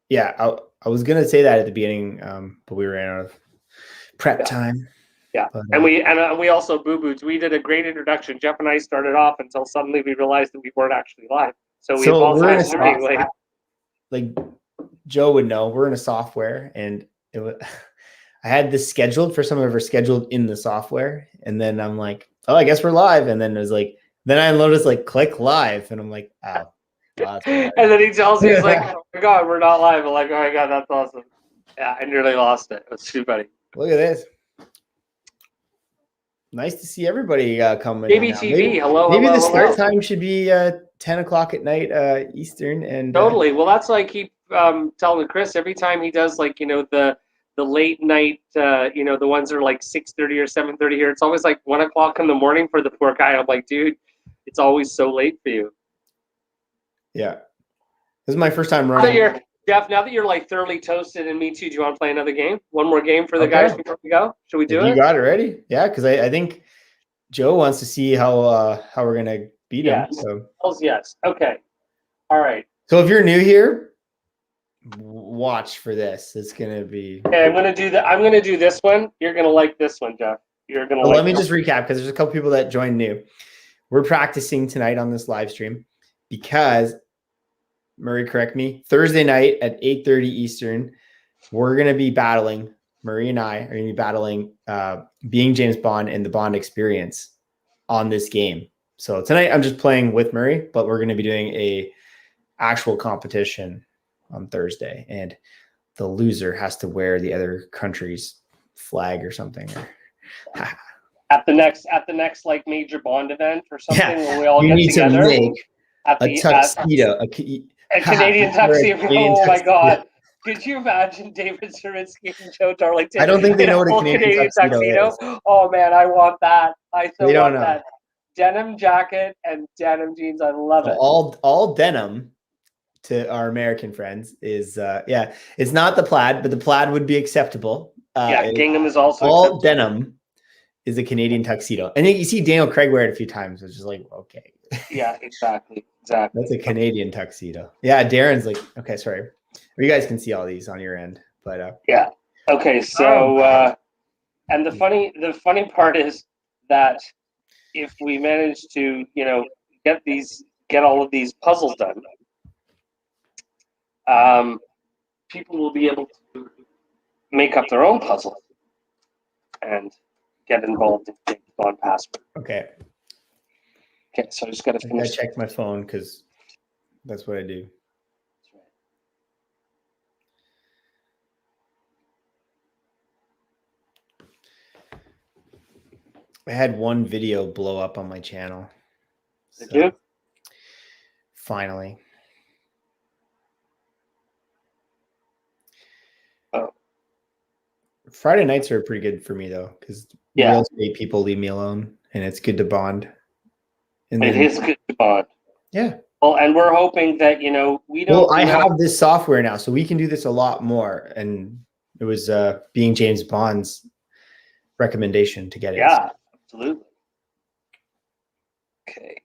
Yeah, I was gonna say that at the beginning, but we ran out of prep time. Yeah, but, and we also boo-booed. We did a great introduction. Jeff and I started off until suddenly we realized that we weren't actually live. So we apologize for being late. Like Joe would know, we're in a software, and I had this scheduled for some of our scheduled in the software, and then I'm like, oh, I guess we're live, and then it was then I noticed click live, and I'm like, oh. And then he tells me, he's like, oh my God, we're not live. I'm like, oh my God, that's awesome. Yeah, I nearly lost it. It was too funny. Look at this. Nice to see everybody coming. JBTV, hello. Maybe the start time should be 10 o'clock at night Eastern. And totally. Well, that's I keep telling Chris every time he does the late night, the ones that are 6:30 or 7:30 here. It's always 1 o'clock in the morning for the poor guy. I'm like, dude, it's always so late for you. Yeah, this is my first time running. Jeff, now that you're thoroughly toasted, and me too, do you want to play another game? One more game for the guys before we go? Should we do it? You got it ready? Yeah, because I think Joe wants to see how we're gonna beat him. Yes. So. Yes. Okay. All right. So if you're new here, watch for this. It's gonna be. Okay, I'm gonna do this one. You're gonna like this one, Jeff. You're gonna. But like let me just recap because there's a couple people that joined new. We're practicing tonight on this live stream because Murray, correct me. Thursday night at 8:30 Eastern, we're gonna be battling. Murray and I are gonna be battling being James Bond and the Bond experience on this game. So tonight I'm just playing with Murray, but we're gonna be doing a actual competition on Thursday, and the loser has to wear the other country's flag or something. at the next like major Bond event or something, where we all you get need together. to make at a tuxedo, a Canadian tuxedo. Oh my God! Could you imagine David Zaritsky and Joe Darlington? I don't think they know what a full Canadian tuxedo is. Oh man, I want that. I They don't know. that. Denim jacket and denim jeans. I love it. All denim to our American friends is it's not the plaid, but the plaid would be acceptable. Gingham is also all acceptable. Denim is a Canadian tuxedo, and you see Daniel Craig wear it a few times. It's just like, okay, yeah, exactly. That's a Canadian tuxedo. Yeah, Darren's like, okay, sorry, you guys can see all these on your end, but yeah, okay. So and the funny part is that if we manage to get all of these puzzles done, people will be able to make up their own puzzle and get involved in James Bond Passport. Okay. Okay, so I just got to finish. I checked my phone because that's what I do. I had one video blow up on my channel. Did you? Finally. Oh. Friday nights are pretty good for me though, because real estate people leave me alone, and it's good to bond. It is good to bond. Yeah. Well, and we're hoping that we don't. Well, I have this software now, so we can do this a lot more. And it was being James Bond's recommendation to get it. Yeah, absolutely. Okay.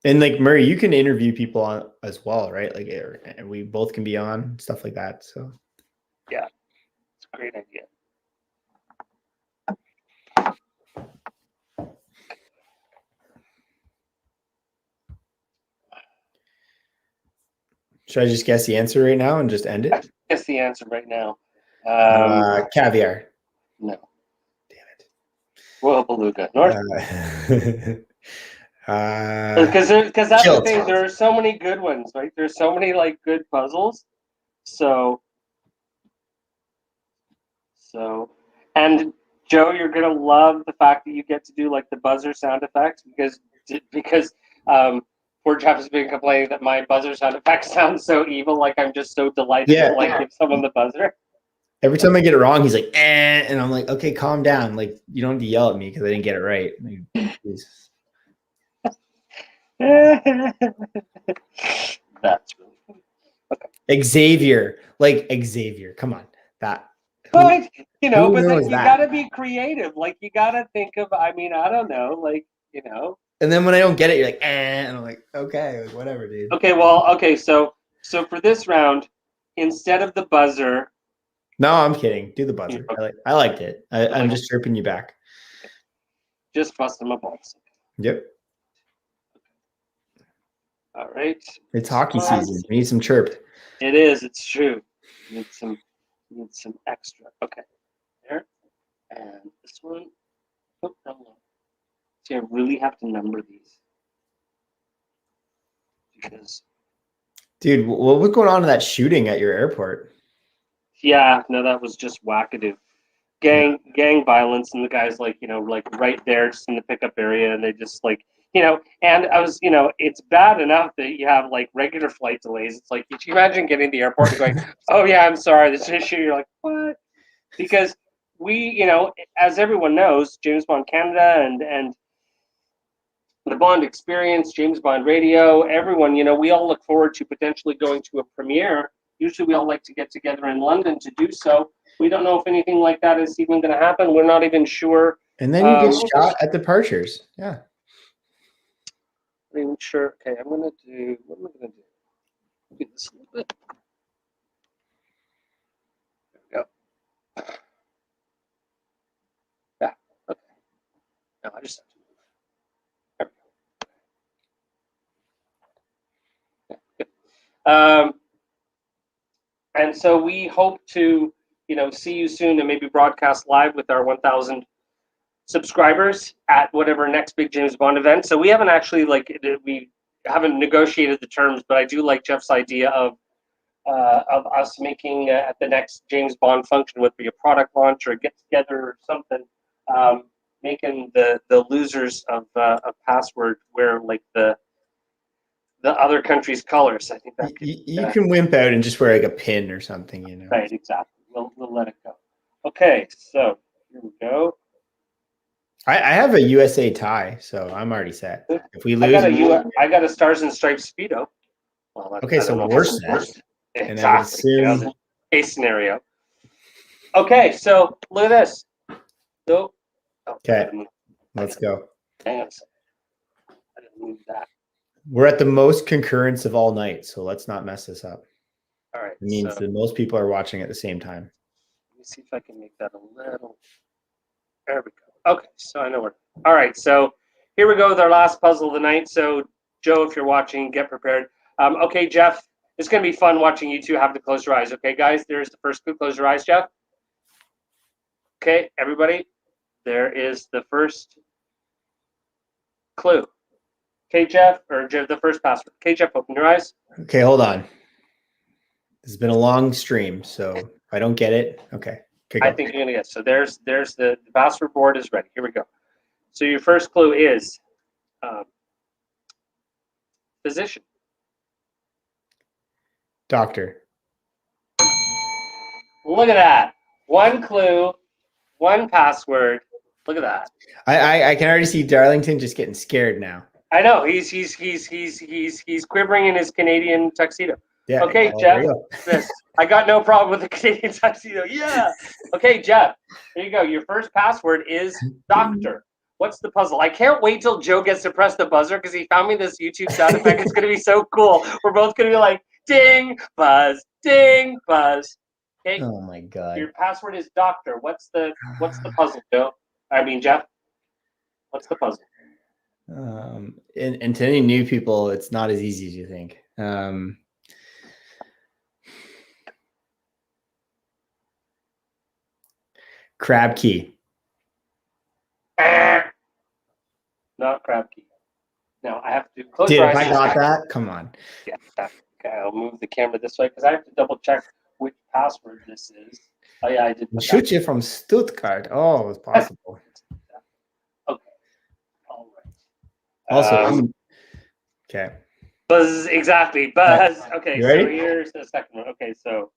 And like Murray, you can interview people on as well, right? Like, and we both can be on stuff like that. So. Yeah, it's a great idea. Should I just guess the answer right now and just end it? Guess the answer right now. Caviar. No. Damn it. Royal Beluga. North. Because that's Kilt. the thing. There are so many good ones, right? There's so many like good puzzles. So, and Joe, you're gonna love the fact that you get to do like the buzzer sound effects because poor Jeff has been complaining that my buzzer sound effects sound so evil. Like I'm just so delighted to like give someone the buzzer. Every time I get it wrong, he's like, eh, and I'm like, okay, calm down. Like you don't have to yell at me because I didn't get it right. Like, That's really funny. Okay. Xavier, come on, that. But but then you gotta be creative. Like you gotta think of. I mean, I don't know. Like And then when I don't get it, you're like, eh, and I'm like, okay, like, whatever, dude. Okay. So for this round, instead of the buzzer. No, I'm kidding. Do the buzzer. I liked it. I'm just chirping you back. Just bust them up balls. Yep. All right. It's hockey season. We need some chirp. It is. It's true. Need some extra. Okay. There. And this one. Oh, no. See, I really have to number these. Because. Dude, what was going on in that shooting at your airport? Yeah, no, that was just wackadoo. Gang violence, and the guys like right there just in the pickup area, and they just like and I was it's bad enough that you have like regular flight delays. It's like, could you imagine getting to the airport and going, oh yeah, I'm sorry, this issue. You're like, what? Because we as everyone knows, James Bond Canada and the Bond Experience, James Bond Radio, everyone, we all look forward to potentially going to a premiere. Usually we all like to get together in London to do so. We don't know if anything like that is even going to happen. We're not even sure And then you get shot at departures. Yeah. Not even sure. Okay, I'm gonna do. What am I gonna do? Do this a little bit. There we go. Yeah. Okay. No, I just have to move. There we go. Yeah, good. And so we hope to, see you soon and maybe broadcast live with our 1,000 subscribers at whatever next big James Bond event. So we haven't actually we haven't negotiated the terms, but I do like Jeff's idea of us making at the next James Bond function, whether it be a product launch or a get together or something, making the losers of Password wear like the other country's colors. I think that you can wimp out and just wear like a pin or something, Right, exactly. We'll let it go. Okay, so here we go. I have a USA tie, so I'm already set. If we lose, I got a Stars and Stripes Speedo. Well, okay, so we're set. Exactly. Case scenario. Okay, so look at this. So, okay, let's go. Hang on a second. I didn't move that. We're at the most concurrence of all night, so let's not mess this up. All right. It means that most people are watching at the same time. Let me see if I can make that a little. There we go. Okay, so I know where. All right, so here we go with our last puzzle of the night. So, Joe, if you're watching, get prepared. Okay, Jeff, it's going to be fun watching you two have to close your eyes. Okay, guys, there's the first clue. Close your eyes, Jeff. Okay, everybody, there is the first clue. Okay, Jeff, the first password. Okay, Jeff, open your eyes. Okay, hold on. This has been a long stream, so if I don't get it, okay. I think you're gonna get. So there's the password board is ready. Here we go. So your first clue is physician. Doctor. Look at that. One clue, one password. Look at that. I can already see Darlington just getting scared now. I know he's quivering in his Canadian tuxedo. Yeah. Okay, Jeff. I got no problem with the Canadian tuxedo. Yeah. Okay, Jeff. There you go. Your first password is doctor. What's the puzzle? I can't wait till Joe gets to press the buzzer because he found me this YouTube sound effect. It's going to be so cool. We're both going to be like, ding, buzz, ding, buzz. Okay. Oh my God. Your password is doctor. What's the puzzle, Joe? I mean, Jeff. What's the puzzle? And to any new people, it's not as easy as you think. Crab key. Not crab key. No, I have to close Dude, your if eyes. I got that, come on. Yeah. Okay, I'll move the camera this way because I have to double check which password this is. Oh yeah, I did. Shoot you from Stuttgart. Oh, it's possible. Okay. All right. Also, okay. Buzz, exactly. Buzz. Okay, you ready? So here's the second one. Okay, so.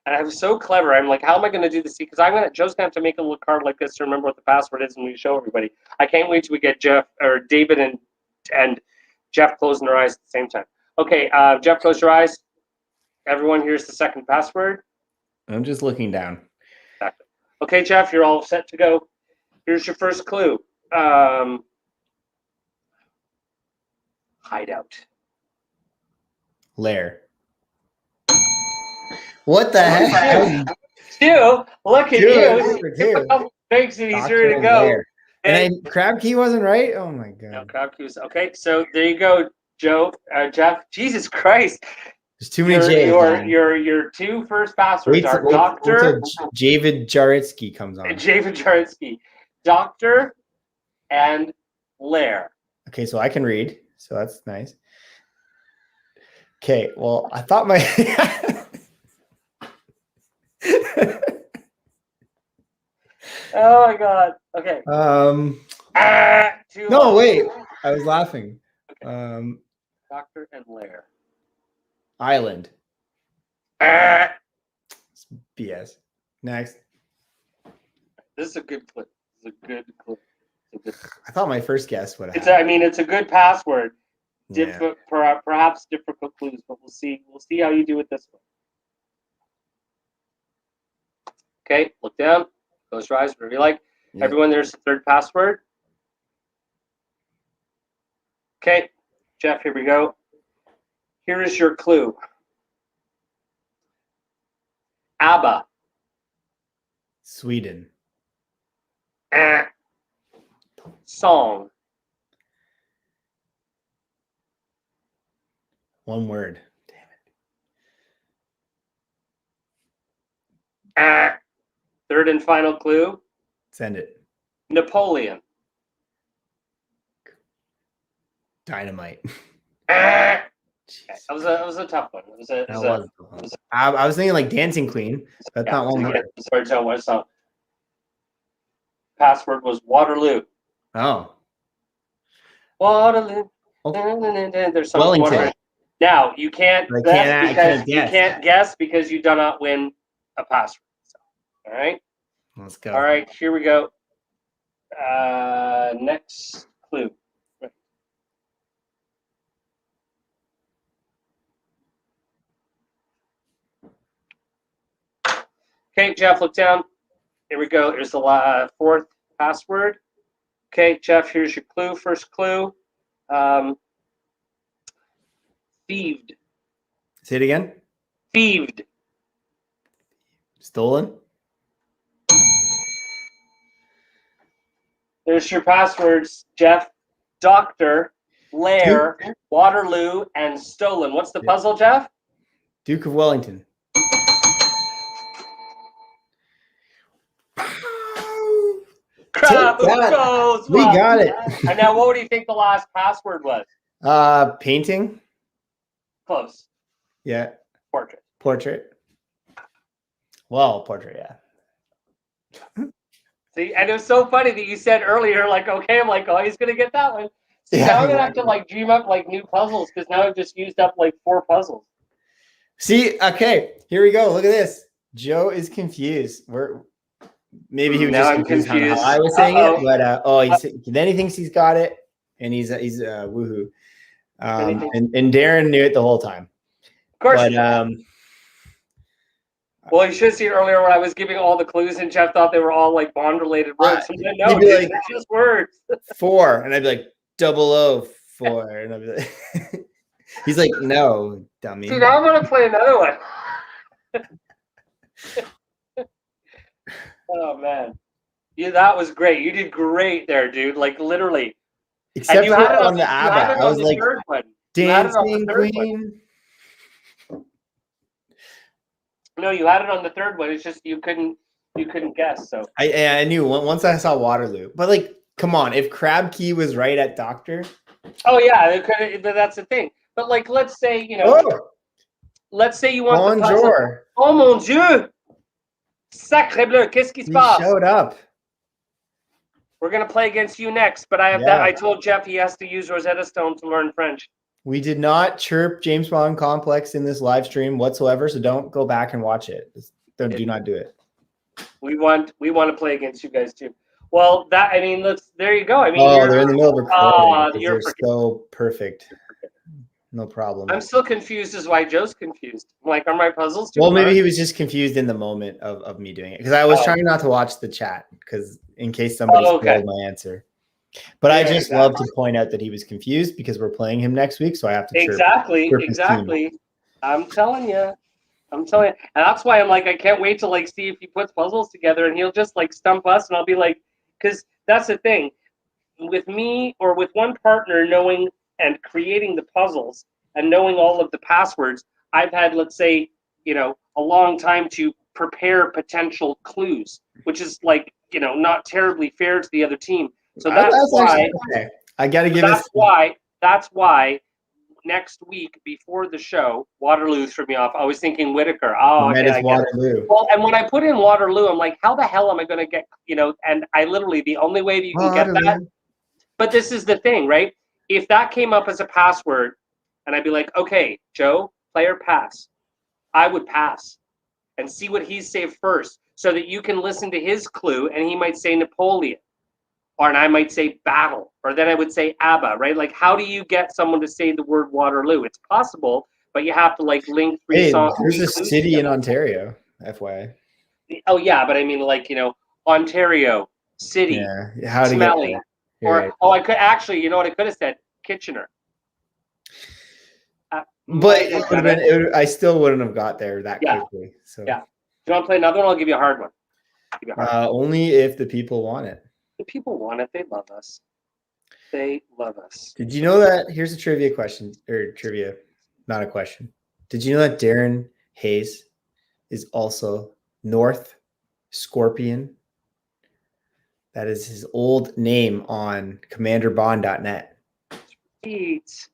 And I was so clever. I'm like, how am I going to do this? Because Joe's going to have to make a little card like this to remember what the password is when we show everybody. I can't wait till we get Jeff or David and Jeff closing their eyes at the same time. Okay, Jeff, close your eyes. Everyone, here's the second password. I'm just looking down. Exactly. Okay, Jeff, you're all set to go. Here's your first clue. Hideout. Lair. What the heck? Stu, look at you. Makes it easier to go. And then crab key wasn't right? Oh my God. No, crab key was okay. So there you go, Joe, Jeff. Jesus Christ. There's too many J's. Your two first passwords are Doctor. David Jaritsky comes on. David Jaritsky. Doctor and Lair. Okay, so I can read. So that's nice. Okay, well, I thought my Oh my God. Okay. No, wait. I was laughing. Okay. Doctor and Lair. Island. It's BS. Next. This is a good clip. I thought my first guess would have. It's a good password. Yeah. Perhaps difficult clues, but we'll see. We'll see how you do with this one. Okay, look down, close your eyes, whatever you like. Yeah. Everyone, there's the third password. Okay, Jeff, here we go. Here is your clue. ABBA. Sweden. Song. One word. Damn it. Third and final clue. Send it. Napoleon. Dynamite. That was a tough one. I was thinking like Dancing Queen. That's not one word. Sorry, tell what song. Password was Waterloo. Oh. Waterloo. Okay. There's some Wellington. Waterloo. Now you can't guess because you do not win a password. So, all right. Let's go. All right, here we go. Next clue. Okay, Jeff, look down. Here we go. Here's the fourth password. Okay, Jeff, here's your clue. First clue. Thieved. Say it again. Thieved. Stolen. There's your passwords, Jeff. Doctor, Lair, Waterloo, and Stolen. What's the puzzle, Jeff? Duke of Wellington. Crap goes. We got it. And now, what do you think the last password was? Painting. Close. Yeah. Portrait. Well, portrait, yeah. See, and it was so funny that you said earlier, like, okay, I'm like, oh, he's gonna get that one. So now I'm gonna have to like dream up like new puzzles because now I've just used up like 4 puzzles. See, okay, here we go. Look at this. Joe is confused. Maybe he was now just I'm confused. on how I was saying it, but then he thinks he's got it, and he's woohoo. And Darren knew it the whole time. Of course. But well, you should have seen earlier when I was giving all the clues, and Jeff thought they were all like Bond-related words. No, dude, like, they're just words. 4, and I'd be like 004, and I'd be like, he's like, no, dummy. See, now I'm gonna play another one. Oh man, yeah, that was great. You did great there, dude. Like literally. Except and you had it on the ABBA, I was like, Dancing Queen. No, you had it on the third one. It's just you couldn't guess. So I knew once I saw Waterloo, but like, come on, if Crab Key was right at Doctor. Oh yeah, it could. That's the thing. But like, let's say let's say you want the puzzle. Oh mon Dieu! Sacré bleu! Qu'est-ce qui se passe? He showed up. We're gonna play against you next, but I have that. I told Jeff he has to use Rosetta Stone to learn French. We did not chirp James Bond Complex in this live stream whatsoever, so don't go back and watch it. Do not do it. We want to play against you guys too. Well, there you go. I mean, they're in the middle of recording. They're so perfect. No problem. I'm still confused as why Joe's confused. I'm like, are my puzzles too hard? Maybe he was just confused in the moment of me doing it because I was trying not to watch the chat because in case somebody stole my answer. But I just love to point out that he was confused because we're playing him next week, so I have to exactly. I'm telling you, and that's why I'm like, I can't wait to like see if he puts puzzles together and he'll just like stump us, and I'll be like, because that's the thing with me or with one partner knowing and creating the puzzles and knowing all of the passwords. I've had, let's say, a long time to prepare potential clues, which is like, not terribly fair to the other team. So that's why I got to give that's why next week before the show, Waterloo threw me off. I was thinking Whitaker. Waterloo. Well, and when I put in Waterloo, I'm like, how the hell am I going to get, and I literally, the only way that you can get that. But this is the thing, right? If that came up as a password and I'd be like, okay, Joe, player pass, I would pass and see what he's saved first so that you can listen to his clue and he might say Napoleon. And I might say battle, or then I would say ABBA, right? Like, how do you get someone to say the word Waterloo? It's possible, but you have to like link 3 songs. There's a city in Ontario, FYI. Oh yeah, but I mean like Ontario City, Yeah, how to get Smelly, there. You're right. I could actually, you know what I could have said? Kitchener. But it would have been. I still wouldn't have got there that quickly. So yeah. Do you want to play another one? I'll give you a hard one. Only if the people want it. The people want it. They love us. They love us. Did you know that? Here's a trivia question, or trivia, not a question. Did you know that Darren Hayes is also North Scorpion? That is his old name on CommanderBond.net. Sweet.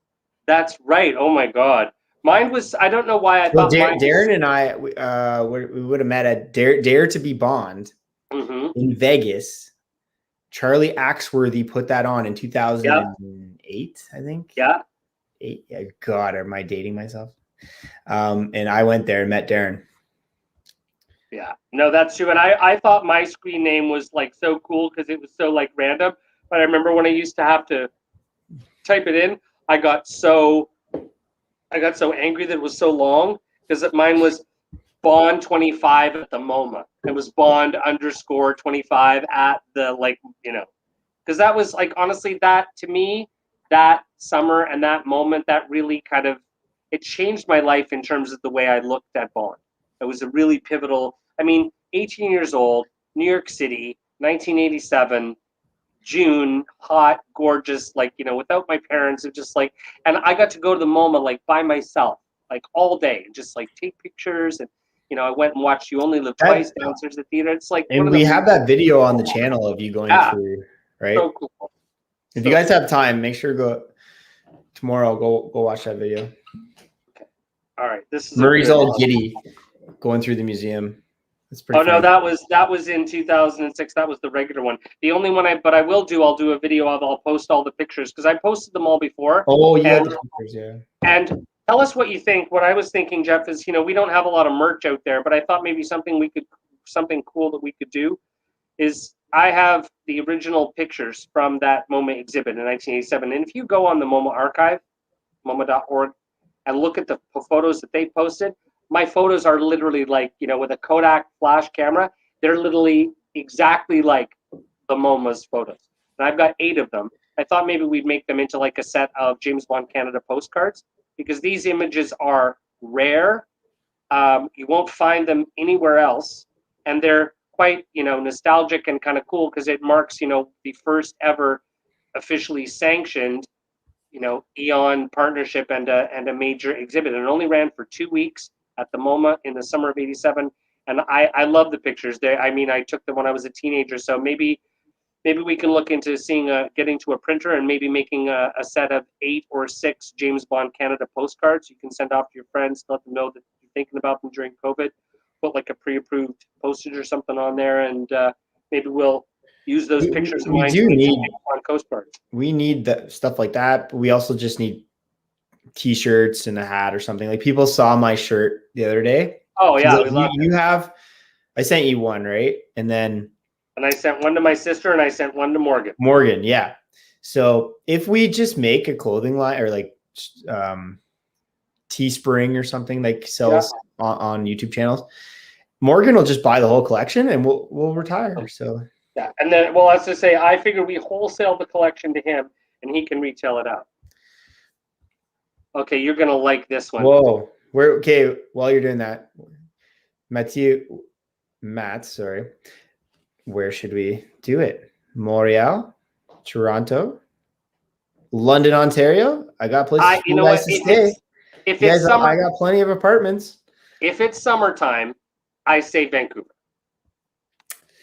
That's right. Oh my God. Mine was. I don't know why I thought. Darren and I, we would have met at Dare to Be Bond in Vegas. Charlie Axworthy put that on in 2008, I think. Yeah. God, am I dating myself? And I went there and met Darren. Yeah, no, that's true. And I thought my screen name was like so cool because it was so like random. But I remember when I used to have to type it in, I got so angry that it was so long because mine was Bond 25 at the MoMA. It was Bond _ 25 at the because that was like honestly that to me that summer and that moment that really kind of it changed my life in terms of the way I looked at Bond. It was a really pivotal. I mean, 18 years old, New York City, 1987, June, hot, gorgeous, without my parents. It just and I got to go to the MoMA like by myself, like all day, and just like take pictures. And I went and watched You Only Live Twice downstairs at the theater. It's like, and we have that video on the channel of you going through, right? So cool. If you guys have time, make sure to go tomorrow. Go watch that video. Okay. All right. This is Murray's all giddy going through the museum. That's pretty. No, that was in 2006. That was the regular one. The only one I'll do a video of. I'll post all the pictures because I posted them all before. Oh, you have the pictures, yeah. And tell us what you think. What I was thinking, Jeff, is we don't have a lot of merch out there, but I thought maybe something cool that we could do is I have the original pictures from that MoMA exhibit in 1987. And if you go on the MoMA archive, MoMA.org, and look at the photos that they posted, my photos are literally with a Kodak flash camera, they're literally exactly like the MoMA's photos. And I've got 8 of them. I thought maybe we'd make them into like a set of James Bond Canada postcards because these images are rare. You won't find them anywhere else. And they're quite, nostalgic and kind of cool because it marks, the first ever officially sanctioned, Eon partnership and a major exhibit. And it only ran for 2 weeks at the MoMA in the summer of '87. And I love the pictures. I took them when I was a teenager. So maybe we can look into getting to a printer and maybe making a set of 8 or 6 James Bond Canada postcards you can send off to your friends, let them know that you're thinking about them during COVID. Put like a pre-approved postage or something on there, and maybe we'll use those pictures of mine on postcards. We need that stuff like that, but we also just need T-shirts and a hat or something. Like people saw my shirt the other day. Oh yeah, I sent you one, right? And I sent one to my sister and I sent one to Morgan. Morgan, yeah. So if we just make a clothing line or like Teespring or something like sells on YouTube channels, Morgan will just buy the whole collection and we'll retire. So yeah, and then let's just say I figure we wholesale the collection to him and he can retail it out. Okay, you're gonna like this one. Whoa, while you're doing that, Matt, sorry. Where should we do it? Montreal, Toronto, London, Ontario. I got places for you guys to stay. If it's summer, I got plenty of apartments. If it's summertime, I say Vancouver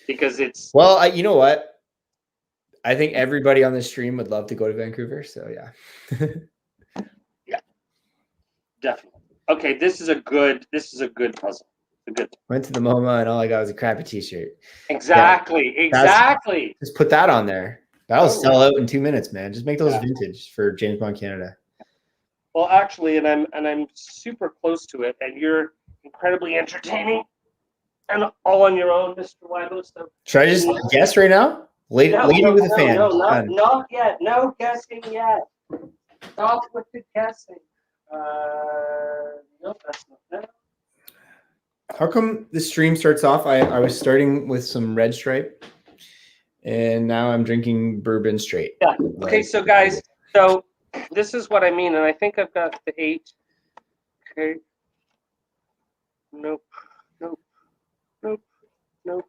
because it's. Well, you know what? I think everybody on the stream would love to go to Vancouver. So yeah. Yeah, definitely. Okay, this is a good puzzle. Went to the MoMA and all I got was a crappy T-shirt. Exactly. Just put that on there. That'll sell out in 2 minutes, man. Just make those vintage for James Bond Canada. Well, actually, and I'm super close to it, and you're incredibly entertaining, and all on your own, Mr. Wybo. So should I just guess right now? Lady with a fan. No, not yet. No guessing yet. Stop with the guessing. No, that's not. No. How come the stream starts off? I was starting with some Red Stripe, and now I'm drinking bourbon straight. Yeah. Okay, so guys, so this is what I mean, and I think I've got the 8. Okay. Nope. Nope. Nope. Nope.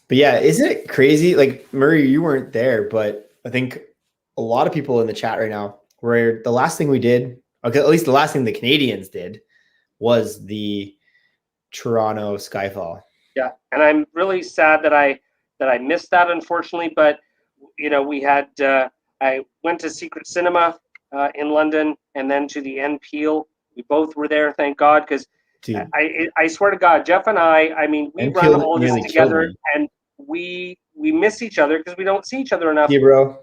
But yeah, isn't it crazy? Like, Murray, you weren't there, but I think a lot of people in the chat right now, where the last thing we did, okay, at least the last thing the Canadians did, was the Toronto Skyfall. Yeah, and I'm really sad that I missed that, unfortunately. But you know, we had I went to Secret Cinema in London, and then to the N Peel. We both were there, thank God, because I swear to God, Jeff and I mean, we run all of this together, and we miss each other because we don't see each other enough. Yeah, bro.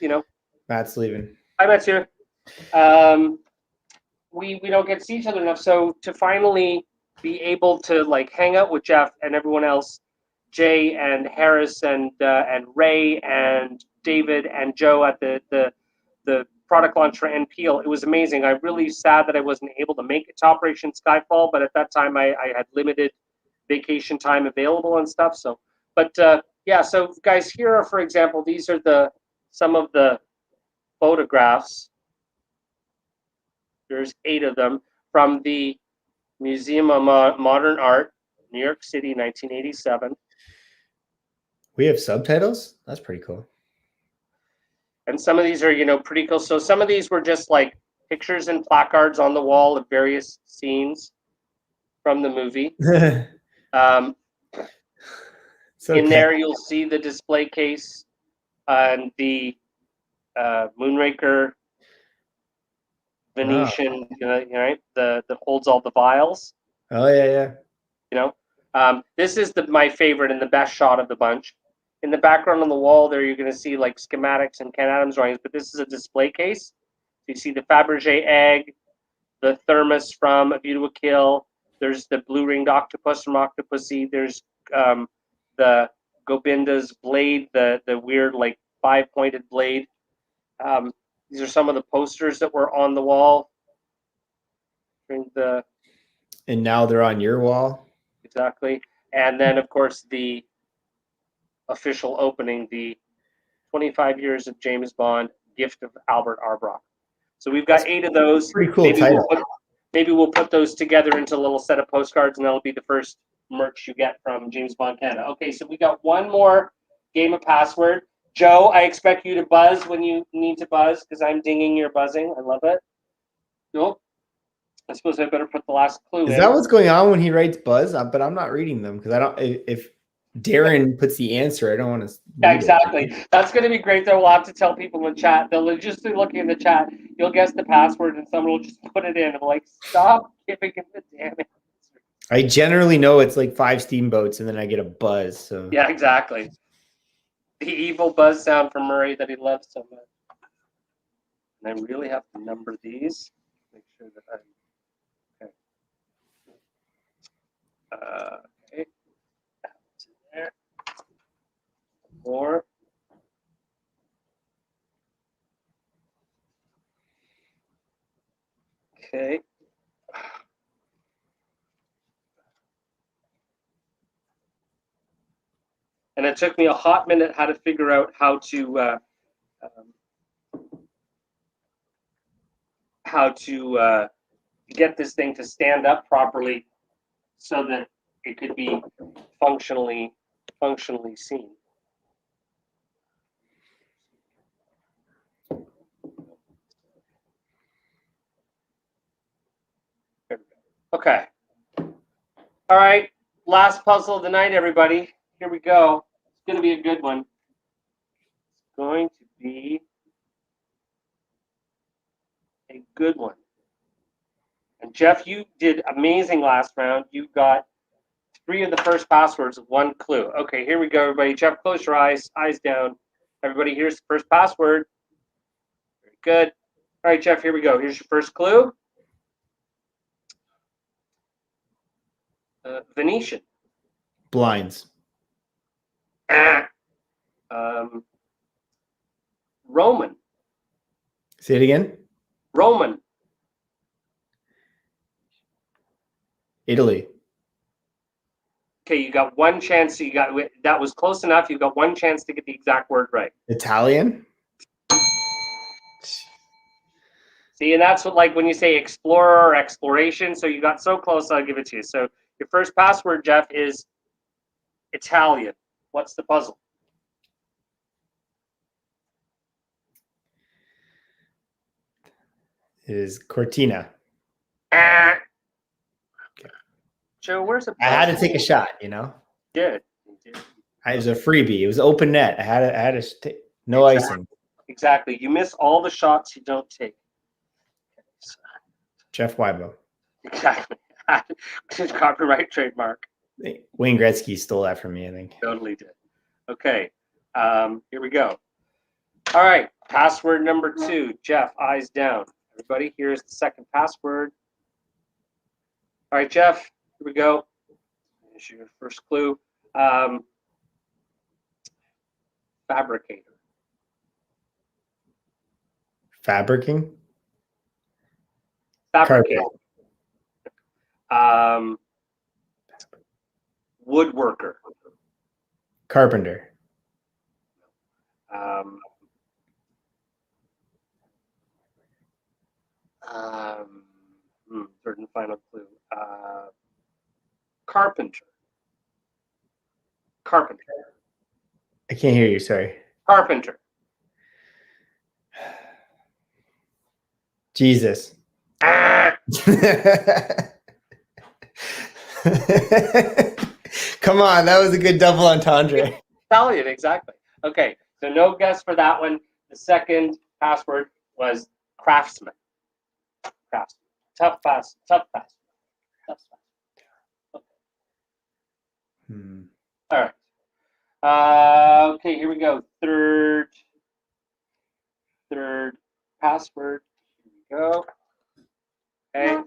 You know, Matt's leaving. Hi, Matt's here. We don't get to see each other enough, so to finally be able to like hang out with Jeff and everyone else, Jay and Harris and Ray and David and Joe at the product launch for NPL. It was amazing. I'm really sad that I wasn't able to make it to Operation Skyfall, but at that time I had limited vacation time available and stuff. So, but yeah. So guys, here are, for example, these are some of the photographs. There's 8 of them from the Museum of Modern Art, New York City, 1987. We have subtitles? That's pretty cool. And some of these are, you know, pretty cool. So some of these were just like pictures and placards on the wall of various scenes from the movie. In there, you'll see the display case and the Moonraker Venetian, right? That holds all the vials. Oh yeah. You know, this is my favorite and the best shot of the bunch. In the background on the wall there, you're going to see like schematics and Ken Adams drawings, but this is a display case. You see the Fabergé egg, the thermos from A View to a Kill. There's the blue-ringed octopus from Octopussy. There's the Gobinda's blade, the weird like 5-pointed blade. These are some of the posters that were on the wall. And now they're on your wall. Exactly. And then, of course, the official opening, the 25 years of James Bond, gift of Albert Arbrock. So we've got 8 of those. Pretty cool title. Maybe we'll put those together into a little set of postcards, and that'll be the first merch you get from James Bond Canada. Okay, so we got one more game of password. Joe, I expect you to buzz when you need to buzz, because I'm dinging your buzzing. I love it. Nope. I suppose I better put the last clue in. Is that what's going on when he writes buzz? But I'm not reading them because I don't. If Darren puts the answer, I don't want to. Yeah, exactly. That's going to be great. Though we'll have to tell people in the chat. They'll just be looking in the chat. You'll guess the password, and someone will just put it in. I'm like, stop giving him the damn answer. I generally know it's like 5 steamboats, and then I get a buzz. So yeah, exactly. The evil buzz sound from Murray that he loves so much. And I really have to number these. Make sure that I'm okay. Okay. That's in there. More. Okay. And it took me a hot minute how to figure out how to get this thing to stand up properly so that it could be functionally seen. Okay. All right. Last puzzle of the night, everybody. Here we go. It's going to be a good one. It's going to be a good one. And Jeff, you did amazing last round. You got 3 of the first passwords with 1 clue. Okay, here we go, everybody. Jeff, close your eyes. Eyes down. Everybody, here's the first password. Very good. All right, Jeff, here we go. Here's your first clue. Venetian. Blinds. Roman. Say it again. Roman. Italy. Okay, you got one chance. That was close enough. You got one chance to get the exact word right. Italian. See, and that's what, like, when you say explorer or exploration. So you got so close, I'll give it to you. So your first password, Jeff, is Italian. What's the puzzle? It is Cortina. Joe, where's the? I had to take a shot, you know. Good. It was a freebie. It was open net. I had to no icing. Exactly. You miss all the shots you don't take. Jeff Wybo. Exactly. Copyright trademark. Wayne Gretzky stole that from me, I think. Totally did. Okay. Here we go. All right. Password number 2. Jeff, eyes down. Everybody, here's the second password. All right, Jeff, here we go. Here's your first clue. Fabricator. Fabricating. Fabricator. Woodworker. Carpenter. Third and final clue. Carpenter. Carpenter. I can't hear you. Sorry. Carpenter. Jesus. Come on, that was a good double entendre. Italian, exactly. Okay, so no guess for that one. The second password was craftsman. Craftsman. Tough pass. Tough pass. Tough pass. Okay. All right. Okay, here we go. Third password. Here we go. Okay.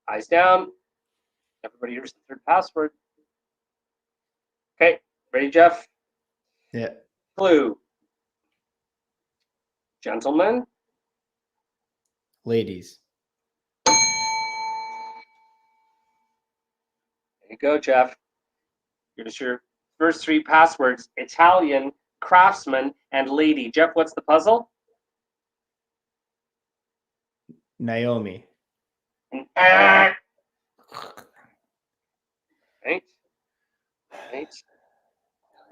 Eyes down. Everybody, here's the third password. Okay. Ready, Jeff? Yeah. Clue. Gentlemen. Ladies. There you go, Jeff. Here's your first 3 passwords: Italian, craftsman, and lady. Jeff, what's the puzzle? Naomi. Right. All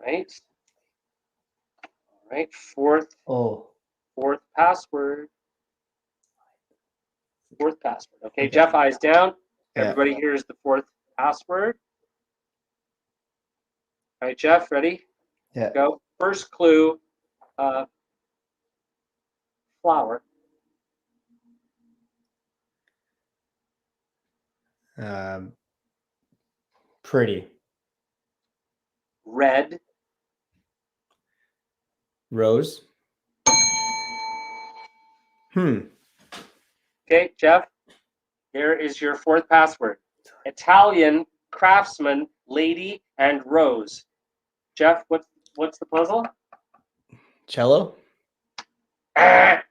right. Fourth password. Fourth password. Okay, Jeff, eyes down. Everybody, here's the fourth password. All right, Jeff, ready? Yeah. Go. First clue, flower. Pretty. Red. Rose. Okay, Jeff, here is your fourth password: Italian, craftsman, lady, and rose. Jeff, what's the puzzle? Cello. Okay.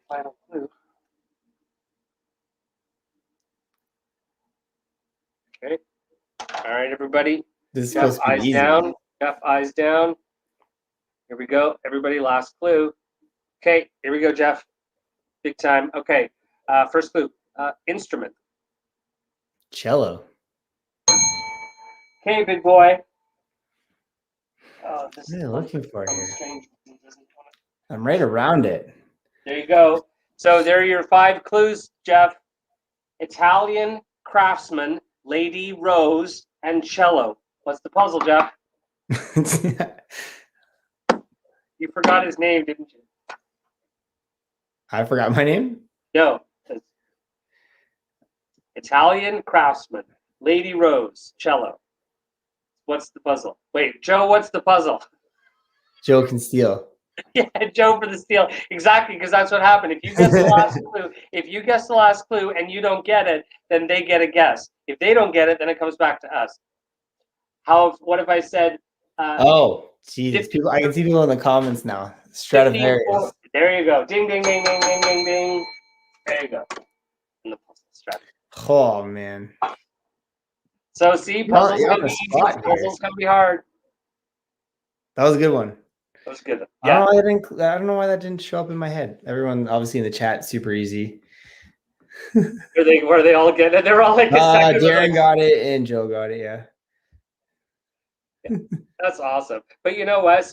Final clue. Okay. All right, everybody. This is Jeff, supposed to be eyes easy. down. Jeff, eyes down. Here we go. Everybody, last clue. Okay, here we go, Jeff. Big time. Okay. First clue. Instrument. Cello. Okay, big boy. What are you looking for here? I'm right around it. There you go. So there are your 5 clues, Jeff. Italian, craftsman, lady, rose, and cello. What's the puzzle, Jeff? You forgot his name, didn't you? I forgot my name? No. Italian, craftsman, lady, rose, cello. What's the puzzle? Wait, Joe, what's the puzzle? Joe can steal. Yeah, Joe for the steal. Exactly, because that's what happened. If you guess the last clue, and you don't get it, then they get a guess. If they don't get it, then it comes back to us. What if I said? Oh, Jesus! I can see people in the comments now Stradivarius. There you go. Ding, ding, ding, ding, ding, ding, ding. There you go. And the puzzle Stradivarius. Oh man. So see, puzzles You're can on the be easy. spot here. Puzzles can be hard. That was a good one. That was good. I don't know why that didn't show up in my head. Everyone obviously in the chat, super easy. Were they all getting it? They were all like a second. Darren got it and Joe got it, yeah. That's awesome. But you know what?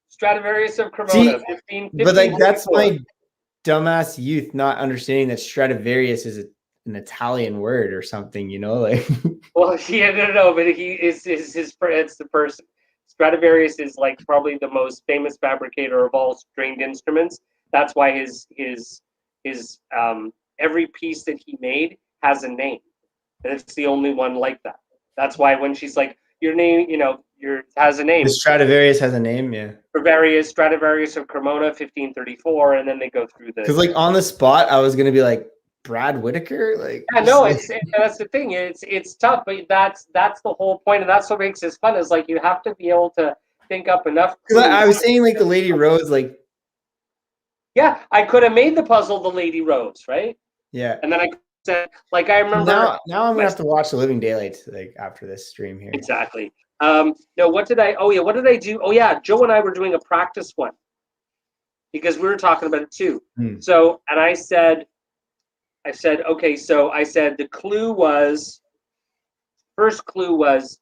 Stradivarius of Cremona, See, 15, but like that's 1544. my dumbass youth not understanding that Stradivarius is an Italian word or something, like. Well, yeah, no, but it's the person. Stradivarius is like probably the most famous fabricator of all stringed instruments. That's why his every piece that he made has a name, and it's the only one like that. That's why when she's like, your name, has a name. The Stradivarius has a name, yeah. Stradivarius of Cremona, 1534, and then they go through the. Because like on the spot, I was gonna be like Brad Whitaker, like. Yeah, no, that's the thing. It's tough, but that's the whole point, and that's what makes this fun. Is like you have to be able to think up enough. Because I was saying like the Lady Rose, like. Yeah, I could have made the puzzle the Lady Rose, right? Yeah. And then I said, like I remember. Now I'm gonna have to watch The Living Daylights like after this stream here. Exactly. No, what did I? Oh yeah, what did I do? Oh yeah, Joe and I were doing a practice one because we were talking about it too. So, and I said, okay, so I said the clue was, first clue was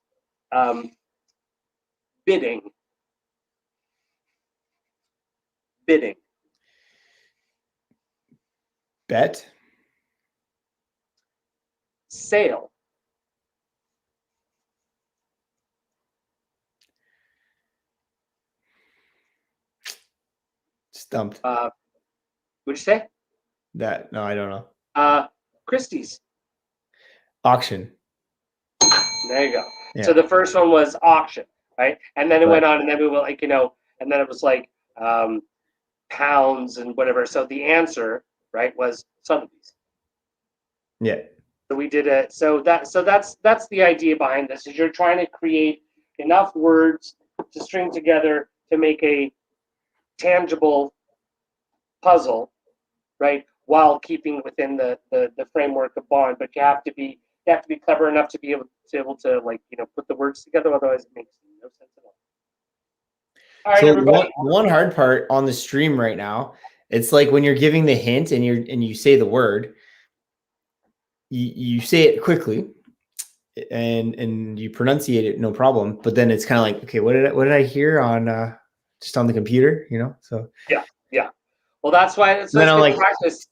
bidding. Bet. Sale. Stumped. What'd you say? That no, I don't know. Christie's. Auction. There you go. Yeah. So the first one was auction, right? And then it went on, and then we were like, and then it was like pounds and whatever. So the answer, right, was Sotheby's. Yeah. So we did it. So that's the idea behind this. Is you're trying to create enough words to string together to make a tangible puzzle, right? While keeping within the framework of Bond, but you have to be clever enough to be able to like put the words together. Otherwise, it makes no sense at all. All right, so everybody. One hard part on the stream right now, it's like when you're giving the hint and you say the word, you say it quickly, and you pronunciate it no problem. But then it's kind of like, okay, what did I hear on just on the computer, So yeah. Well, that's why it's then I'm like, practice.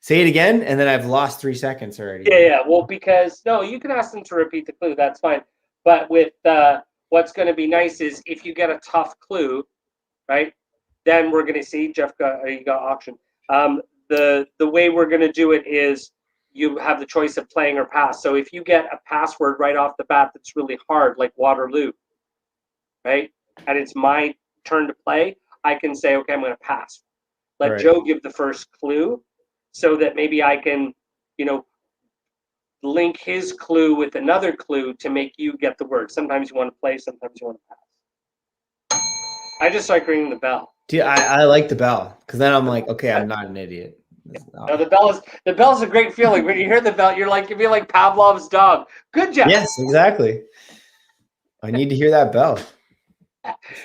Say it again, and then I've lost 3 seconds already. Yeah. Well, because no, you can ask them to repeat the clue. That's fine. But with what's going to be nice is if you get a tough clue, right? Then we're going to see you got auction. The way we're going to do it is you have the choice of playing or pass. So if you get a password right off the bat that's really hard, like Waterloo, right? And it's my turn to play, I can say, okay, I'm going to pass. Let Joe give the first clue so that maybe I can, link his clue with another clue to make you get the word. Sometimes you want to play, sometimes you want to pass. I just like ringing the bell. Dude, I like the bell because then I'm like, okay, I'm not an idiot. No, the bell's a great feeling. When you hear the bell, you feel like Pavlov's dog. Good job. Yes, exactly. I need to hear that bell.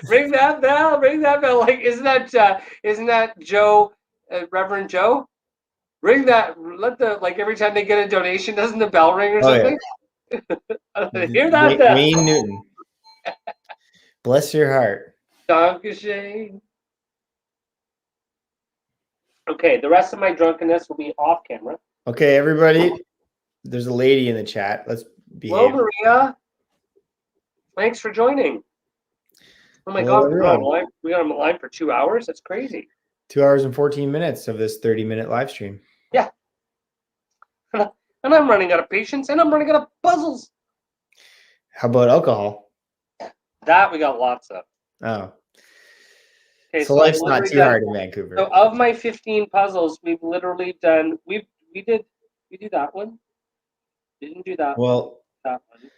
Ring that bell. Like, isn't that Joe, Reverend Joe? Ring that. Every time they get a donation, doesn't the bell ring or something? Yeah. Hear that bell. Wayne Newton. Bless your heart. Dankeschön. Okay, the rest of my drunkenness will be off camera. Okay, everybody. There's a lady in the chat. Let's behave. Hello, Maria. Thanks for joining. Oh my God, we got on live for 2 hours. That's crazy. 2 hours and 14 minutes of this 30-minute live stream. Yeah. And I'm running out of patience, and I'm running out of puzzles. How about alcohol? That we got lots of. Oh. Okay, so life's not too hard in Vancouver. So of my 15 puzzles, we've literally done. We did that one. Didn't do that. Well, that one.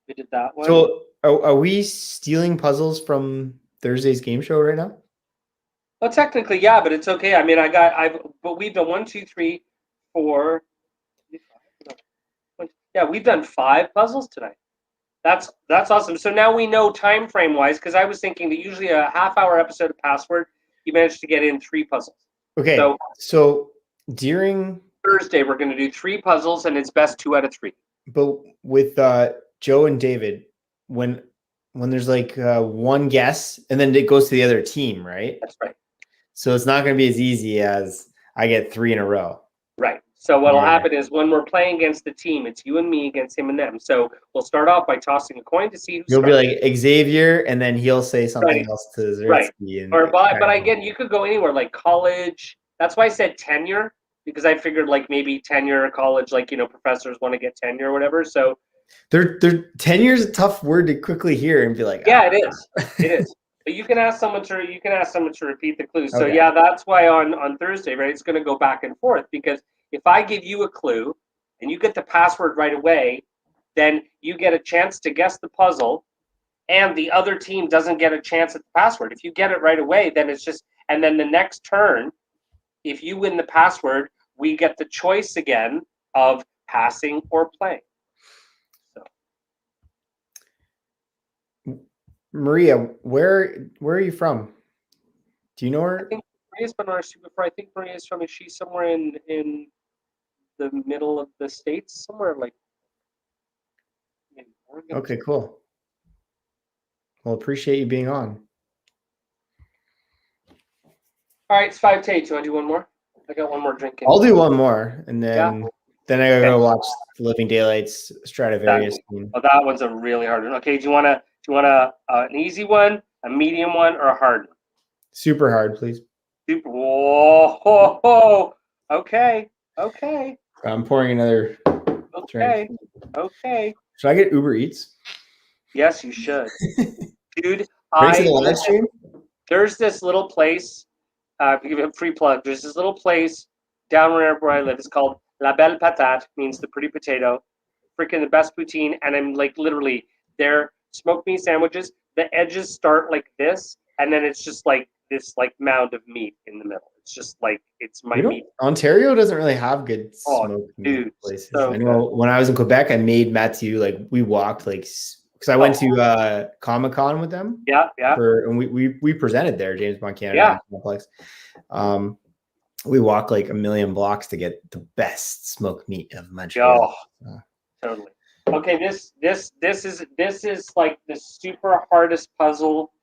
We did that one. So are we stealing puzzles from Thursday's game show right now? Well, technically, yeah, but it's okay. I mean, but we've done 1, 2, 3, 4. Yeah, we've done 5 puzzles tonight. That's awesome. So now we know time frame wise, because I was thinking that usually a half-hour episode of Password, you managed to get in 3 puzzles. Okay, so during Thursday, we're going to do 3 puzzles, and it's best 2 out of 3. But with Joe and David, when there's like one guess and then it goes to the other team, right? That's right. So it's not going to be as easy as I get 3 in a row. Right. So what'll happen is when we're playing against the team, it's you and me against him and them. So we'll start off by tossing a coin to see who's You'll be like Xavier, and then he'll say something else to Zersky. Right. But again, you could go anywhere, like college. That's why I said tenure, because I figured like maybe tenure at college, like, professors want to get tenure or whatever. So tenure is a tough word to quickly hear and be like, yeah, it is. It is. But you can ask someone to repeat the clues. So yeah, that's why on Thursday, right, it's going to go back and forth, because if I give you a clue and you get the password right away, then you get a chance to guess the puzzle, and the other team doesn't get a chance at the password. If you get it right away, then it's just, and then the next turn, if you win the password, we get the choice again of passing or playing. So, Maria, where are you from? Do you know her? I think Maria's been on our super before. I think Maria's from, she's somewhere in the middle of the States, somewhere like in Oregon. Okay, cool. Well, appreciate you being on. All right, it's 5 to 8. Do you want to do one more? I got one more drink. I'll do one more, and then I gotta go watch The Living Daylights Stradivarius. That one's a really hard one. Okay, do you want an easy one, a medium one, or a hard one? Super hard, please. Super. Whoa. Okay. I'm pouring another drink. Okay. Should I get Uber Eats? Yes, you should. Dude, there's this little place, to give you a free plug, there's this little place down where I live. It's called La Belle Patate, means the pretty potato. Freaking the best poutine, and I'm like literally, their smoked meat sandwiches, the edges start like this, and then it's just like this like mound of meat in the middle. It's just like, it's my meat. Ontario doesn't really have good smoked meat places. So I know when I was in Quebec, I made Mathieu, like we walked like, because I went to Comic-Con with them. Yeah. And we presented there, James Bond Canada Complex. We walked like a million blocks to get the best smoked meat of Montreal. Totally. Okay, this is like the super hardest puzzle.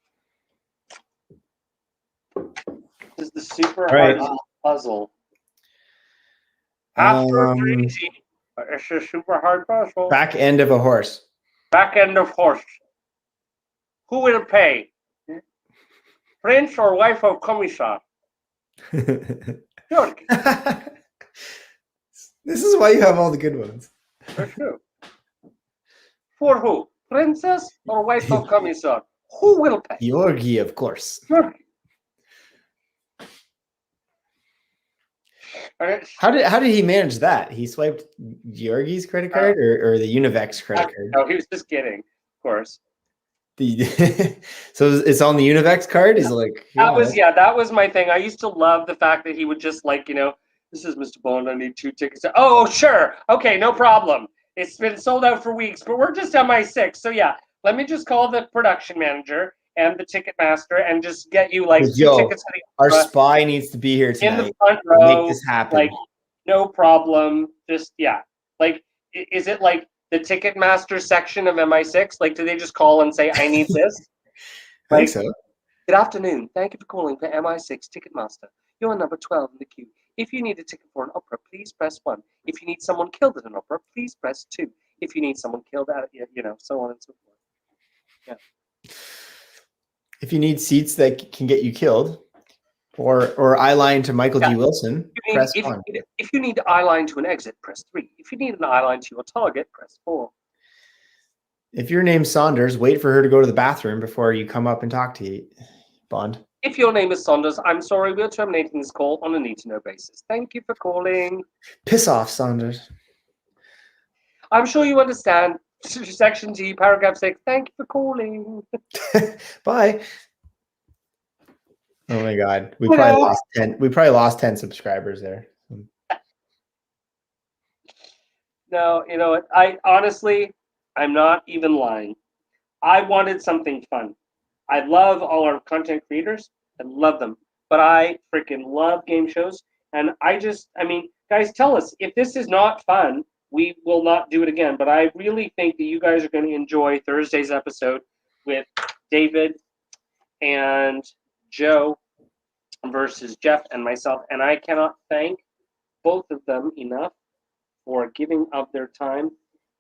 This is the super hardest puzzle. After easy, it's a super hard puzzle. Back end of a horse. Back end of horse. Who will pay? Prince or wife of commissar? This is why you have all the good ones. For sure. For who? Princess or wife of commissar? Who will pay? Georgi, of course. How did he manage that? He swiped Georgi's credit card or the Univex credit card? No, he was just kidding, of course. So it's on the Univex card? He's like, that was my thing. I used to love the fact that he would just like, this is Mr. Bond, I need 2 tickets. Oh, sure. Okay, no problem. It's been sold out for weeks, but we're just MI6. So yeah, let me just call the production manager and the ticket master and just get you like 2 tickets. Our spy needs to be here tonight. In the front row. Make this happen. Like, no problem. Just, Like, is it like the Ticketmaster section of MI6? Like, do they just call and say, I need this? I think so. Good afternoon. Thank you for calling for MI6 Ticketmaster. You're number 12 in the queue. If you need a ticket for an opera, please press 1. If you need someone killed at an opera, please press 2. If you need someone killed at it, so on and so forth. Yeah. If you need seats that can get you killed, or eye line to Michael G. Wilson, press 1. If you need eye line to an exit, press 3. If you need an eye line to your target, press 4. If your name's Saunders, wait for her to go to the bathroom before you come up and talk to you, Bond. If your name is Saunders, I'm sorry, we're terminating this call on a need-to-know basis. Thank you for calling. Piss off, Saunders. I'm sure you understand. Section G, paragraph 6. Thank you for calling. Bye. Oh my God. We probably lost 10. We probably lost 10 subscribers there. No, you know what? I honestly, I'm not even lying. I wanted something fun. I love all our content creators. I love them. But I freaking love game shows. And I mean, guys, tell us if this is not fun, we will not do it again. But I really think that you guys are going to enjoy Thursday's episode with David and Joe versus Jeff and myself. And I cannot thank both of them enough for giving up their time.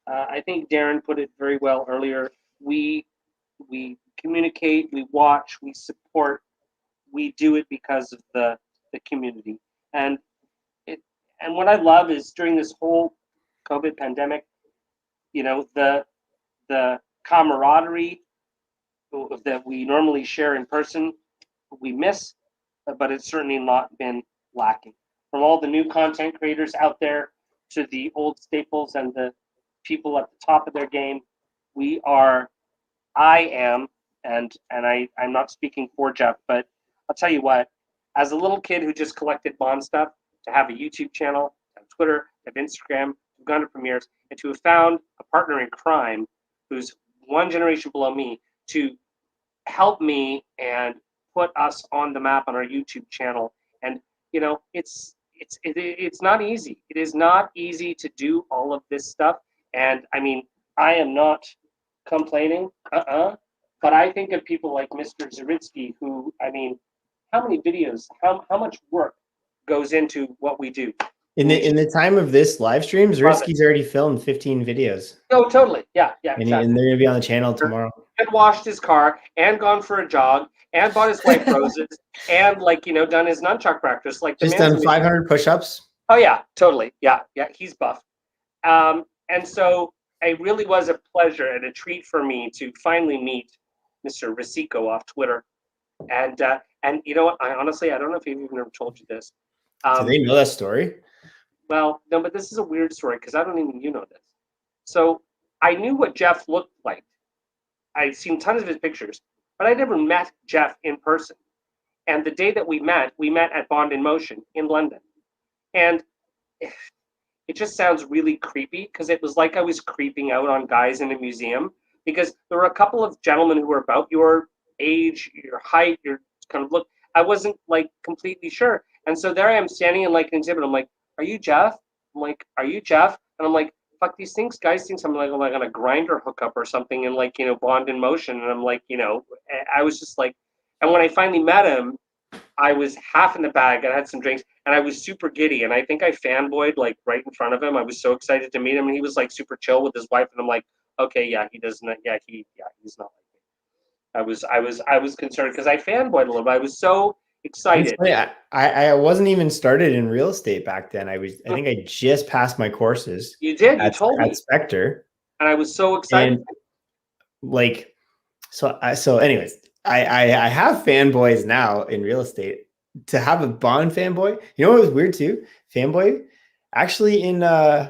I think Darren put it very well earlier. We communicate, we watch, we support, we do it because of the community. And and what I love is during this whole COVID pandemic, you know, the camaraderie that we normally share in person, we miss, but it's certainly not been lacking. From all the new content creators out there to the old staples and the people at the top of their game, I am, and I'm not speaking for Jeff, but I'll tell you what, as a little kid who just collected Bond stuff, to have a YouTube channel, have Twitter, have Instagram, have gone to premieres, and to have found a partner in crime who's one generation below me to help me and put us on the map on our YouTube channel. And you know, it's not easy. It is not easy to do all of this stuff. And I mean, I am not complaining, but I think of people like Mr. Zaritsky, who, I mean, how many videos, how much work goes into what we do? In the time of this live stream, Zaritsky's already filmed 15 videos. Oh, totally. Yeah, And, exactly. and they're gonna be on the channel tomorrow. And washed his car, and gone for a jog, and bought his wife roses, and like, you know, done his nunchuck practice. Like just done 500 push-ups. Oh yeah, totally. Yeah, he's buff. And so it really was a pleasure and a treat for me to finally meet Mr. Risico off Twitter. And you know what? I don't know if he's even ever told you this. Do they know that story? Well, no, but this is a weird story because I don't even know this. So I knew what Jeff looked like. I'd seen tons of his pictures, but I never met Jeff in person. And the day that we met at Bond in Motion in London. And it just sounds really creepy because it was like I was creeping out on guys in a museum, because there were a couple of gentlemen who were about your age, your height, your kind of look. I wasn't like completely sure. And so there I am standing in like an exhibit. I'm like, are you Jeff? I'm like, are you Jeff? And I'm like, fuck these things. Guys think I'm like on a grinder hookup or something and like, you know, Bond in Motion. And I'm like, you know, I was just like, and when I finally met him, I was half in the bag. I had some drinks and I was super giddy. And I think I fanboyed like right in front of him. I was so excited to meet him, and he was like super chill with his wife. And I'm like, okay, yeah, he doesn't. Yeah, he's not like me. I was concerned because I fanboyed a little bit. I was so excited. I wasn't even started in real estate back then. I think I just passed my courses. You did. You told me at Spectre, and I was so excited. And like, so anyways, I have fanboys now in real estate. To have a Bond fanboy, you know what was weird too? Fanboy, actually in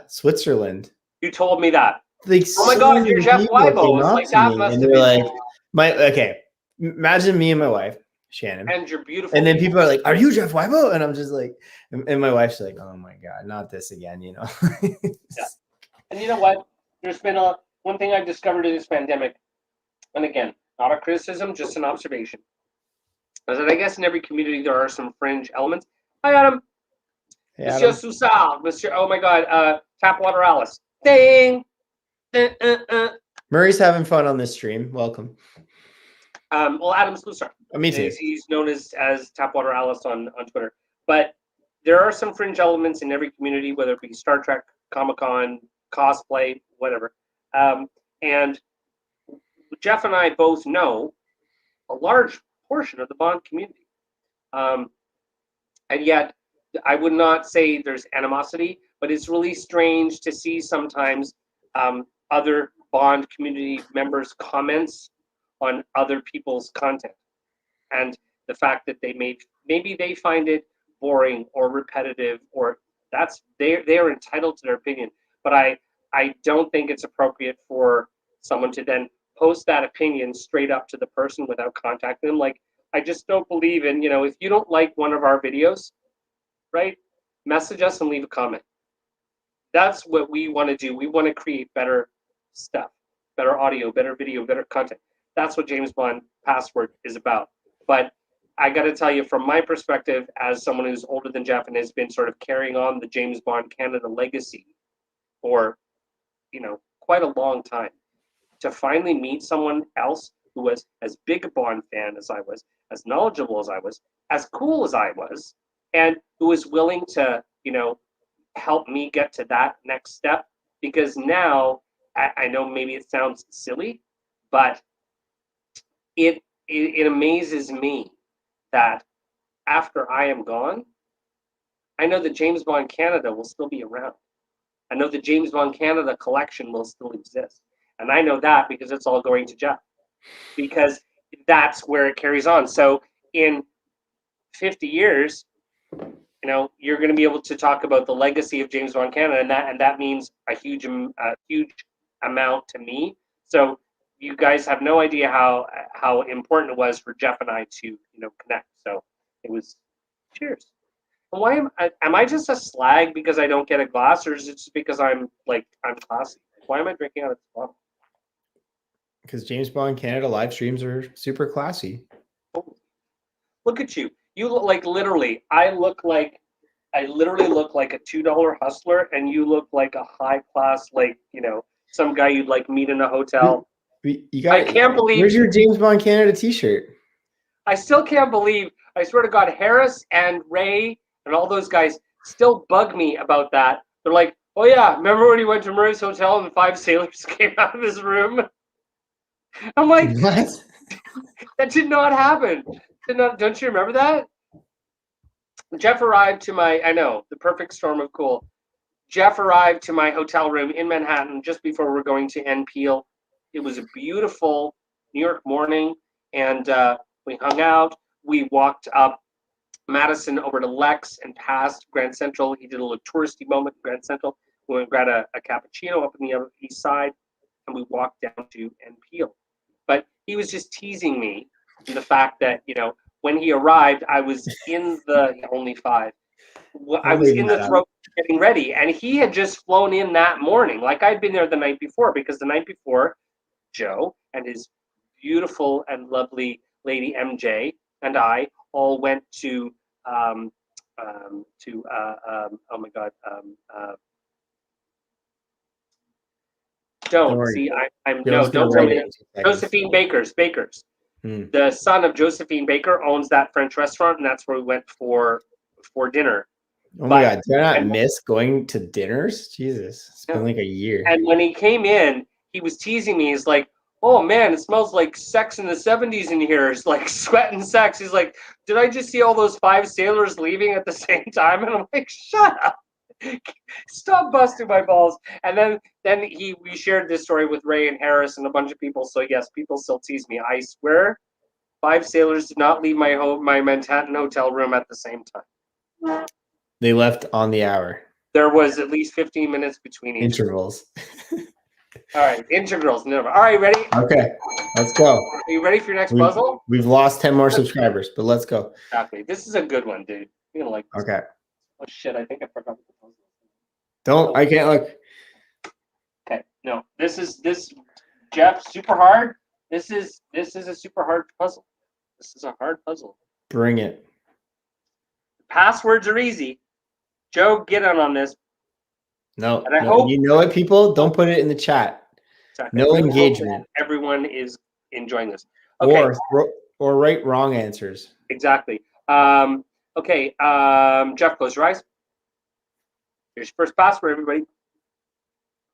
Switzerland. You told me that. Like, oh my God, you're Jeff Wybo. It's like that must have been like, imagine me and my wife, Shannon. And you're beautiful. And then people are like, are you Jeff Wybo? And I'm just like, and my wife's like, oh my God, not this again, you know? Yeah. And you know what? There's been one thing I've discovered in this pandemic, and again, not a criticism, just an observation, is that I guess in every community there are some fringe elements. Hi, Adam. Hey, Monsieur Sousal. Monsieur, oh my God, Tapwater Alice. Ding! Murray's having fun on this stream. Welcome. Well, Adam Slusar. Me too. He's known as Tapwater Alice on Twitter. But there are some fringe elements in every community, whether it be Star Trek, Comic-Con, cosplay, whatever. And Jeff and I both know a large portion of the Bond community. And yet, I would not say there's animosity, but it's really strange to see sometimes other Bond community members' comments on other people's content, and the fact that maybe they find it boring or repetitive, or they are entitled to their opinion. But I don't think it's appropriate for someone to then post that opinion straight up to the person without contacting them. Like I just don't believe in, if you don't like one of our videos, right, message us and leave a comment. That's what we want to do. We want to create better stuff, better audio, better video, better content. That's what James Bond Password is about. But I got to tell you, from my perspective, as someone who's older than Jeff and has been sort of carrying on the James Bond Canada legacy for, quite a long time, to finally meet someone else who was as big a Bond fan as I was, as knowledgeable as I was, as cool as I was, and who was willing to, help me get to that next step. Because now, I know maybe it sounds silly, but it amazes me that after I am gone, I know that James Bond Canada will still be around. I know the James Bond Canada collection will still exist. And I know that because it's all going to Jeff. Because that's where it carries on. So in 50 years, you're going to be able to talk about the legacy of James Bond Canada, and that means a huge amount to me. So you guys have no idea how important it was for Jeff and I to connect. So it was cheers. And why am I just a slag because I don't get a glass, or is it just because I'm classy? Why am I drinking out of this bottle? Because James Bond Canada live streams are super classy. Oh, look at you. You look like literally. I literally look like a $2 hustler, and you look like a high class, some guy you'd meet in a hotel. I can't believe. Where's your James Bond Canada T-shirt? I still can't believe. I swear to God, Harris and Ray and all those guys still bug me about that. They're like, "Oh yeah, remember when he went to Murray's hotel and the 5 sailors came out of his room?" I'm like, what? That did not happen. Don't you remember that? Jeff arrived to the perfect storm of cool. Jeff arrived to my hotel room in Manhattan just before we're going to NPeel. It was a beautiful New York morning, and we hung out. We walked up Madison over to Lex and past Grand Central. He did a little touristy moment in Grand Central. We went and grabbed a cappuccino up in the east side, and we walked down to NPeel. But he was just teasing me the fact that, when he arrived, I was in the only 5. I was in the throat getting ready, and he had just flown in that morning. I'd been there the night before, because the night before, Joe and his beautiful and lovely lady MJ and I all went to oh my God, don't see. I'm no. Don't tell me. Josephine Baker's. The son of Josephine Baker owns that French restaurant, and that's where we went for dinner. Oh my God, do I not miss going to dinners? Jesus, it's been like a year. And when he came in, he was teasing me. He's like, "Oh man, it smells like sex in the 70s in here. It's like sweat and sex." He's like, "Did I just see all those 5 sailors leaving at the same time?" And I'm like, "Shut up. Stop busting my balls." And then we shared this story with Ray and Harris and a bunch of people. So yes, people still tease me. I swear, 5 sailors did not leave my Manhattan hotel room at the same time. They left on the hour. There was at least 15 minutes between each. Intervals. All right, integrals. Never. All right, ready? Okay, let's go. Are you ready for your next puzzle? We've lost 10 more subscribers, but let's go. Exactly. This is a good one, dude. You're gonna like this. Okay. Oh shit! I think I forgot the puzzle. Don't. I can't look. Okay. No. This Jeff. Super hard. This is a super hard puzzle. This is a hard puzzle. Bring it. Passwords are easy. Joe, get on this. No, you know it, people. Don't put it in the chat. Exactly. No engagement. Everyone is enjoying this. Okay. Or write wrong answers. Exactly. Okay. Jeff, close your eyes. Here's your first password, everybody.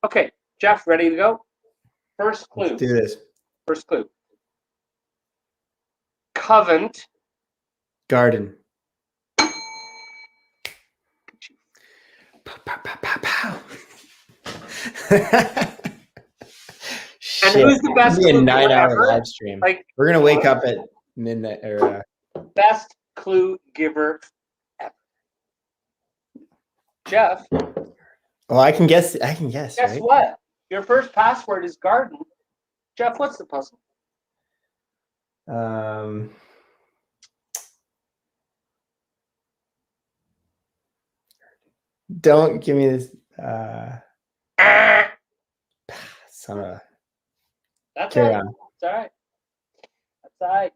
Okay, Jeff, ready to go? First clue. Let's do this. First clue. Covent Garden. And who's the best? It'll be a 9-hour live stream. We're gonna wake up at midnight. Best clue giver ever. Jeff. Oh, I can guess. Guess right? What? Your first password is garden. Jeff, what's the puzzle? Don't give me this. Son of a. That's Carry all right. on. That's all right. That's all right.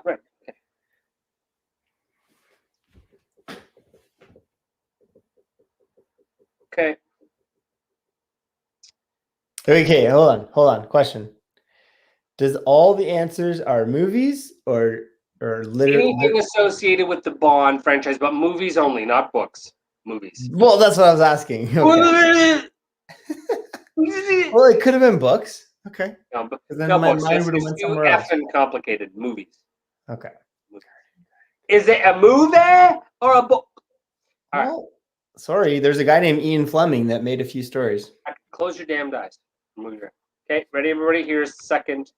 Right. Okay. Okay, hold on. Question: does all the answers are movies or literally? Anything associated with the Bond franchise, but movies only, not books. Movies. Well, that's what I was asking. Okay. Well, it could have been books. Okay. No, Because then no my books. mind would have It's went too somewhere else. effing complicated. Movies. Okay. Is it a movie or a book? All right. Well, sorry. There's a guy named Ian Fleming that made a few stories. Close your damned eyes. Okay, ready, everybody? Here's second.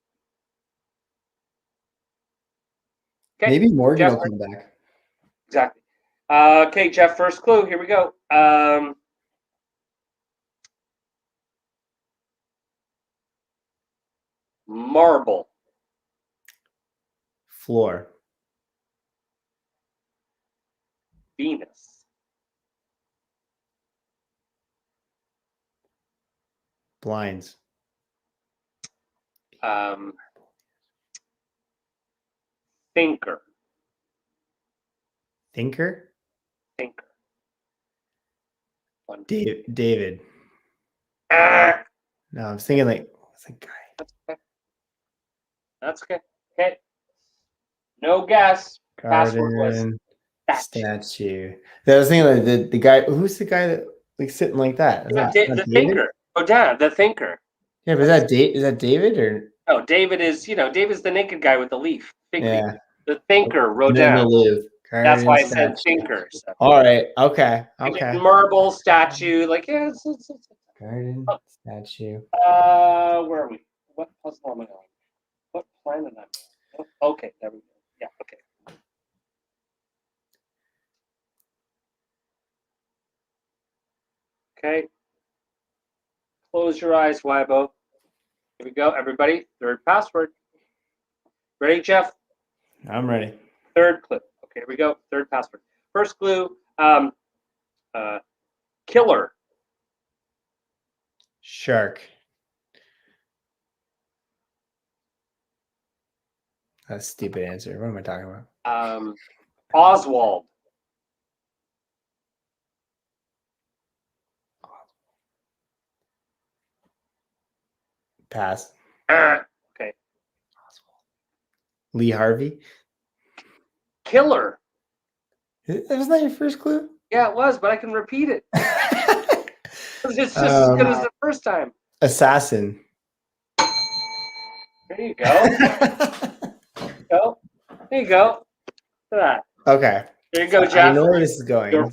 Okay. Maybe Morgan Jeff, will come back. exactly. Okay, Jeff, first clue. Here we go. Marble. Floor. Venus. Blinds. Thinker. Thinker. Thinker. David. Ah, No, I was thinking like what's that guy? that's okay. Okay. No guess. Password was Garden. Statue. I was thinking like the guy. Who's the guy that like sitting like that? Is that the David? thinker. Oh, damn, the thinker. Yeah, but is that David or? No, David is, David's the naked guy with the leaf. Fig leaf. Yeah. The thinker, No, Rodin. That's why I said statue. thinker. So. All right. Okay. Okay. Marble statue, like it's Garden statue. where are we? What puzzle am I on? What planet am I on? Oh, okay, there we go. Yeah, okay. Okay. Close your eyes, Wybo. Here we go, everybody. Third password. Ready, Jeff? I'm ready. Third clue. Okay, here we go. Third password. First clue. Killer. Shark. That's a stupid answer. What am I talking about? Oswald. Pass. Okay. Lee Harvey. Killer. Was that your first clue? Yeah, it was, but I can repeat it. It's just as good as the first time. Assassin. There you go. There you go. Look at that. Okay. There you go, Jeff. I know where this is going. Your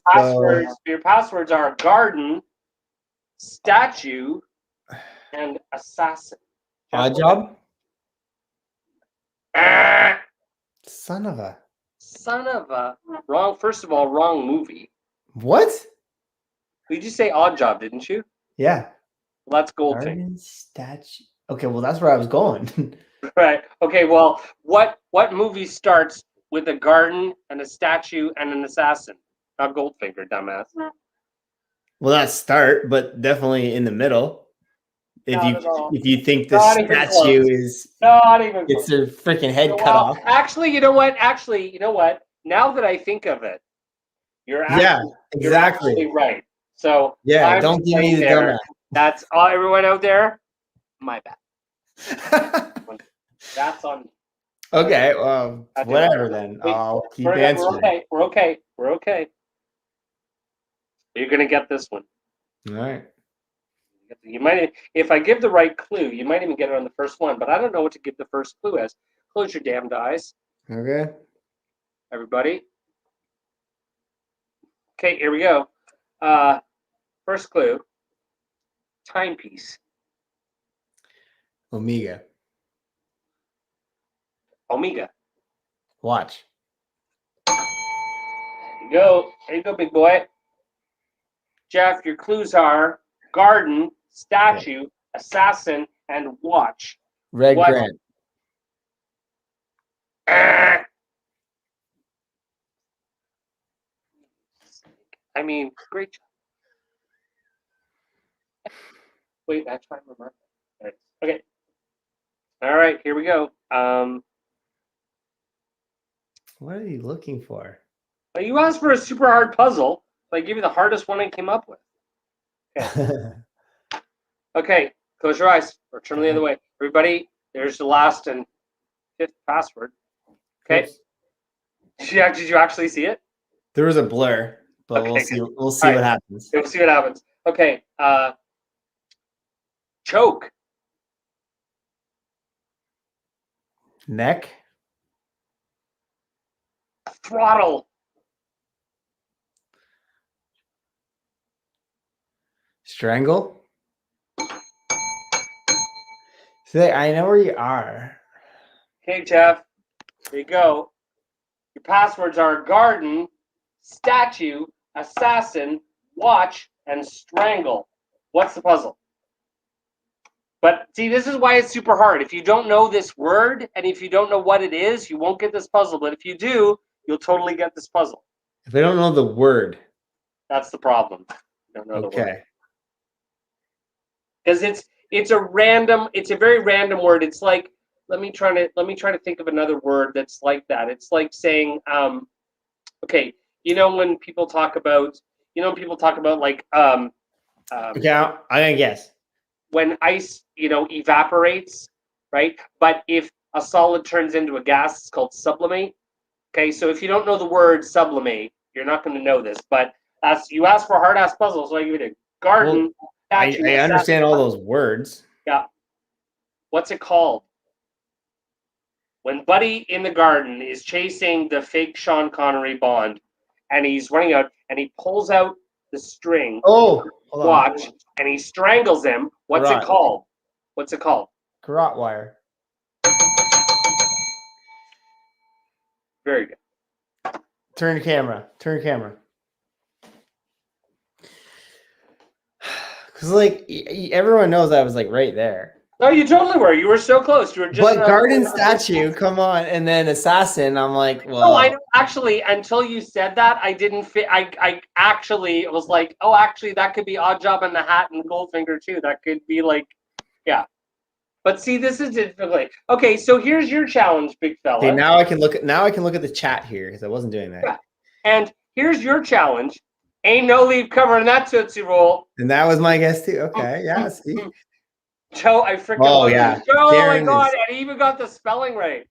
passwords are garden, statue, and assassin. Odd job? Son of a. Wrong. First of all, wrong movie. What? Did you say odd job, didn't you? Yeah. Well, that's Goldfinger. Garden statue. Okay, well that's where I was going. Right. Okay, well, what movie starts with a garden and a statue and an assassin? Not Goldfinger, dumbass. Well, that's start, but definitely in the middle. If you think the statue is not even it's their freaking head cut off. Actually, you know what? Now that I think of it, you're actually right. So yeah, don't give me the dumbass. That's all, everyone out there. My bad. That's on. Okay, well, whatever then. I'll keep answering. We're okay. You're gonna get this one. All right. You might, if I give the right clue, you might even get it on the first one. But I don't know what to give the first clue as. Close your damned eyes. Okay. Everybody. Okay, here we go. First clue. Timepiece. Omega. Watch. There you go, big boy. Jeff, your clues are garden, statue, assassin, and watch. Red Grant. I mean, great job. Wait, I tried to remember. Okay. All right, here we go. What are you looking for? You asked for a super hard puzzle, so I give you the hardest one I came up with. Okay. Okay, close your eyes or turn the other way. Everybody, there's the last and fifth password. Okay. Oops. Did you actually see it? There was a blur, but Okay, we'll see. good. We'll see All what right. happens. We'll see what happens. Okay. Choke. Neck. Throttle. Strangle. See, I know where you are. Okay, Jeff. There you go. Your passwords are garden, statue, assassin, watch, and strangle. What's the puzzle? But see, this is why it's super hard. If you don't know this word and if you don't know what it is, you won't get this puzzle. But if you do, you'll totally get this puzzle. If I don't know the word, that's the problem. You don't know the word. Okay. Because it's a very random word. It's like let me try to think of another word that's like that. It's like saying okay, when people talk about like Okay, I'm gonna guess. when ice, evaporates, right? But if a solid turns into a gas, it's called sublimate. Okay, so if you don't know the word sublimate, you're not going to know this. But as you ask for hard ass puzzles, so I give you a garden. Well, I understand all those words. Yeah. What's it called? When Buddy in the garden is chasing the fake Sean Connery Bond, and he's running out, and he pulls out the string. Oh, hold watch, on. and he strangles him. What's it called? What's it called? Garrote wire. Very good. Turn camera. Because like everyone knows I was like right there. No, you totally were. You were so close. You were just. But garden statue, come on, and then assassin. I'm like, well. No, I actually until you said that, I didn't fit. I actually was like, oh, actually, that could be Odd Job in the Hat and Goldfinger too. That could be like, yeah. But see, this is difficult. Okay, so here's your challenge, big fella. Okay, now I can look at the chat here because I wasn't doing that. Yeah. And here's your challenge. Ain't no leaf covering that Tootsie Roll. And that was my guess too. Okay, yeah. See. Joe, I freaking love you. Joe, oh my God, and he even got the spelling right.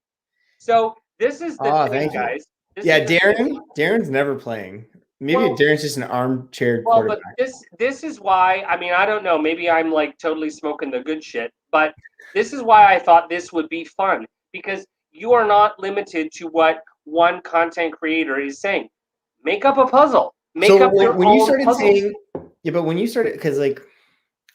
So this is the thing, guys. Darren's never playing. Maybe Darren's just an armchair quarterback. But this is why, I mean, I don't know, maybe I'm like totally smoking the good shit, but this is why I thought this would be fun, because you are not limited to what one content creator is saying. Make up a puzzle. Make up your when own you started puzzle. saying, but when you started, because like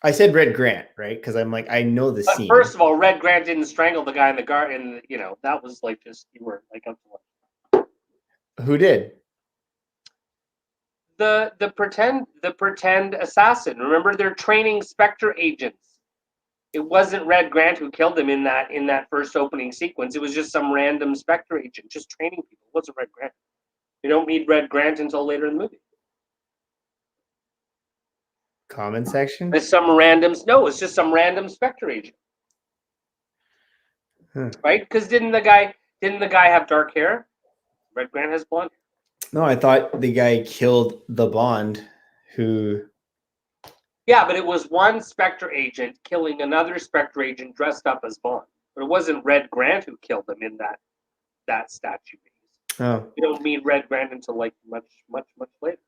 I said Red Grant, right? Because I'm like, I know the scene. First of all, Red Grant didn't strangle the guy in the garden. That was like just, you were like up to what? Who did? The pretend assassin. Remember, they're training Spectre agents. It wasn't Red Grant who killed them in that first opening sequence. It was just some random Spectre agent just training people. It wasn't Red Grant. You don't meet Red Grant until later in the movie. Comment section? It's just some random Spectre agent. Right? Because didn't the guy have dark hair? Red Grant has blonde hair. No, I thought the guy killed the Bond who. Yeah, but it was one Spectre agent killing another Spectre agent dressed up as Bond. But it wasn't Red Grant who killed him in that statue piece. Oh. You don't meet Red Grant until like much later.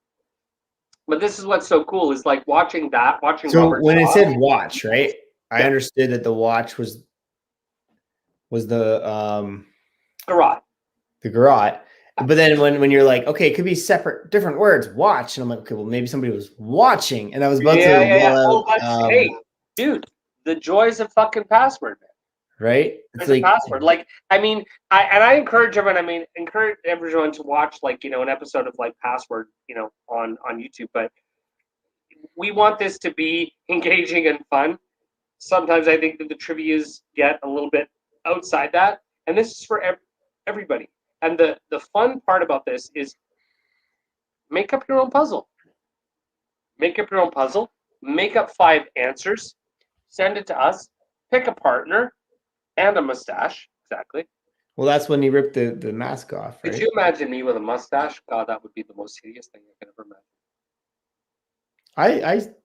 But this is what's so cool is like watching. So Robert when Shaw, it said watch, right? I understood that the watch was the garrote. The garrote. But then when you're like, okay, it could be different words, watch, and I'm like, okay, well maybe somebody was watching, and I was about to yell out, hey, dude, the joys of fucking password, man. Right? It's like password. Like, I mean, I encourage everyone to watch like, an episode of like Password, on YouTube. But we want this to be engaging and fun. Sometimes I think that the trivias get a little bit outside that, and this is for everybody. And the fun part about this is make up your own puzzle. make up your own puzzle, make up 5 answers, send it to us, pick a partner and a mustache. Exactly. Well, that's when he ripped the mask off, right? Could you imagine me with a mustache? God, that would be the most hideous thing I could ever imagine.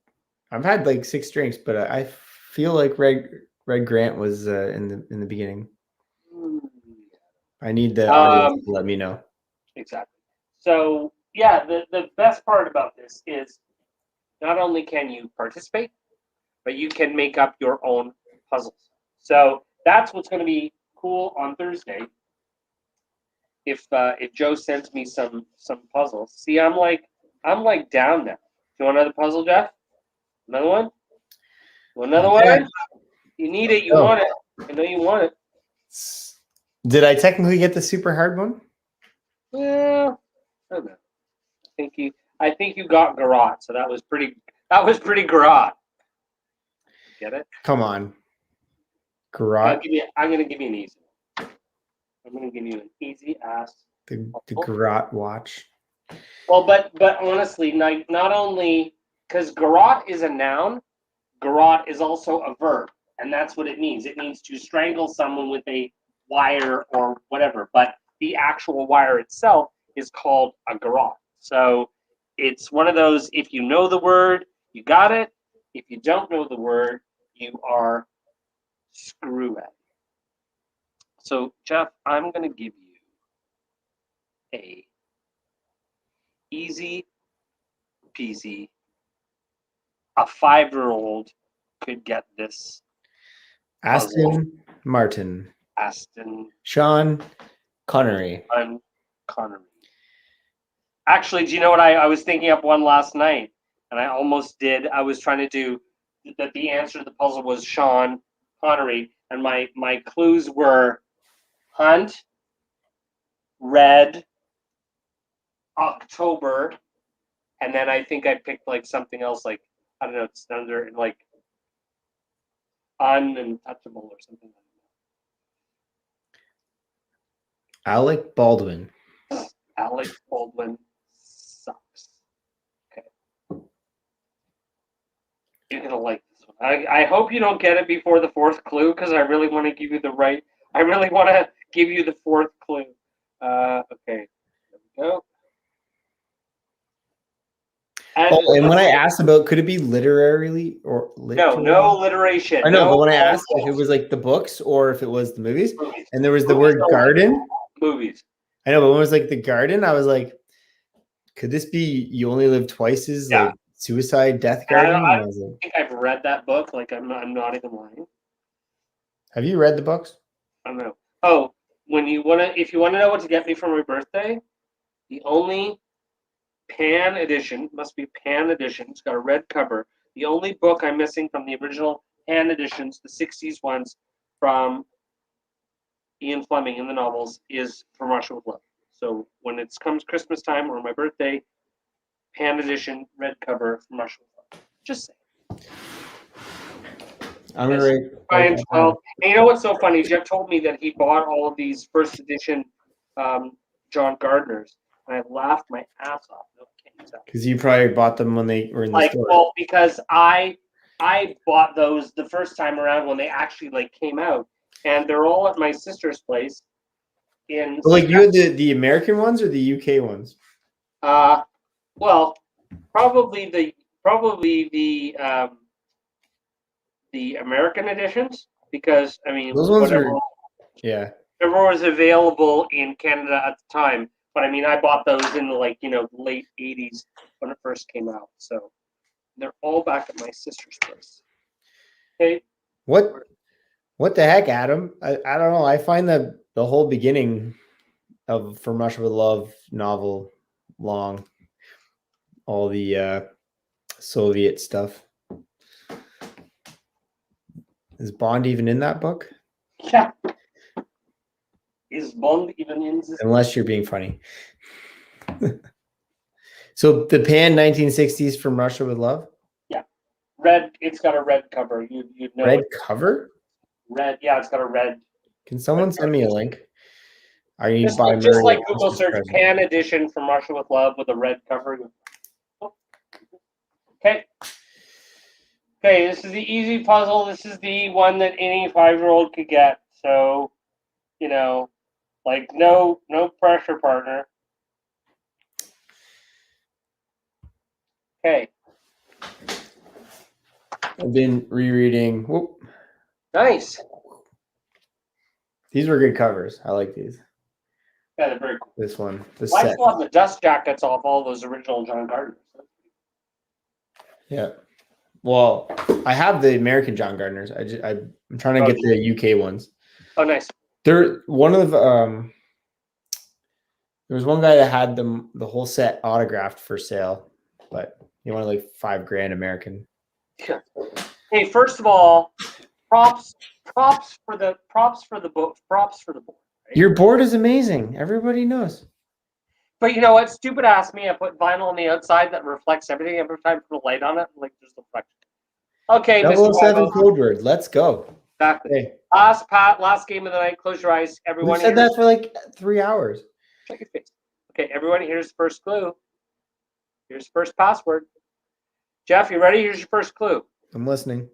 I've had like 6 drinks, but I feel like Red Grant was in the beginning. I need the audience to let me know. Exactly. So yeah, the best part about this is not only can you participate, but you can make up your own puzzles. So that's what's going to be cool on Thursday. If Joe sends me some puzzles, see, I'm like down now. Do you want another puzzle, Jeff? Another one? Another one? You need it. You want it. I know you want it. Did I technically get the super hard one? Well, I don't know. I think you got garrote, so that was pretty garrote. Get it? Come on. Garrote. I'm gonna give you an easy one. I'm gonna give you an easy ass. The garrote watch. Well, but honestly, not only because garrote is a noun, garrote is also a verb, and that's what it means. It means to strangle someone with a wire or whatever, but the actual wire itself is called a garrote. So it's one of those, if you know the word, you got it. If you don't know the word, you are screwed. So, Jeff, I'm going to give you a easy peasy. A 5-year-old could get this. Aston Martin. Sean Connery. Connery. Actually, do you know what I was thinking up one last night, and I almost did. I was trying to do that. The answer to the puzzle was Sean Connery, and my clues were Hunt, Red, October, and then I think I picked like something else, like I don't know, it's under like Untouchable or something like that. Alec Baldwin. Alec Baldwin sucks. Okay. You're gonna like this one. I hope you don't get it before the 4th clue, because I really want to give you the right. I really want to give you the 4th clue. Okay. There we go. And when I asked about, could it be literarily or no alliteration. I know, no, but when I asked if it was like the books or if it was the movies, and there was the word garden. Movies. I know, but when it was like the garden, I was like, could this be You Only Live Twice's like suicide death garden? I think I've read that book. Like I'm not even lying. Have you read the books? I don't know. Oh, if you want to know what to get me for my birthday, the only Pan edition, must be Pan edition. It's got a red cover. The only book I'm missing from the original Pan editions, the 60s ones from Ian Fleming in the novels, is From Russia with Love. So when it comes Christmas time or my birthday, Pan edition, red cover, From Russia with Love. Just saying. I'm right. And you know what's so funny? Jeff told me that he bought all of these first edition John Gardners, and I laughed my ass off. Because you probably bought them when they were in the store. Well, because I bought those the first time around when they actually came out, and they're all at my sister's place. You had the American ones or the UK ones? Well, probably the American editions, because I mean those ones whatever was available in Canada at the time. But I mean, I bought those in the late 80s when it first came out. So they're all back at my sister's place. Okay. What the heck, Adam? I don't know. I find that the whole beginning of From Russia with Love novel long. All the Soviet stuff. Is Bond even in that book? Yeah. Is Bond even in this? Unless you're being funny. So the Pan 1960s From Russia with Love? Yeah. Red. It's got a red cover. You'd know. Red cover? Red. Yeah, it's got a red. Can someone send me a link? I need just like Google search Pan edition From Russia with Love with a red cover. Okay. Okay, this is the easy puzzle. This is the one that any 5-year-old could get. So, like no pressure, partner. Okay. I've been rereading. Whoop. Nice. These were good covers. I like these. Yeah, they're very cool. This one. This I set. still have the dust jackets off all those original John Gardners. Yeah. Well, I have the American John Gardners. I'm trying to get the UK ones. Oh, nice. There was one guy that had the whole set autographed for sale, but he wanted like $5,000 American. Yeah. Hey, first of all, props for the board. Right? Your board is amazing. Everybody knows. But you know what? Stupid ass me. I put vinyl on the outside that reflects everything every time I put a light on it. Like there's reflection. Okay, Mr. 007 Wybo. code word. Let's go. Exactly. Hey. Last game of the night. Close your eyes, everyone. We said that for like 3 hours. Check your face. Okay, everyone. Here's the first clue. Here's the first password. Jeff, you ready? Here's your first clue. I'm listening.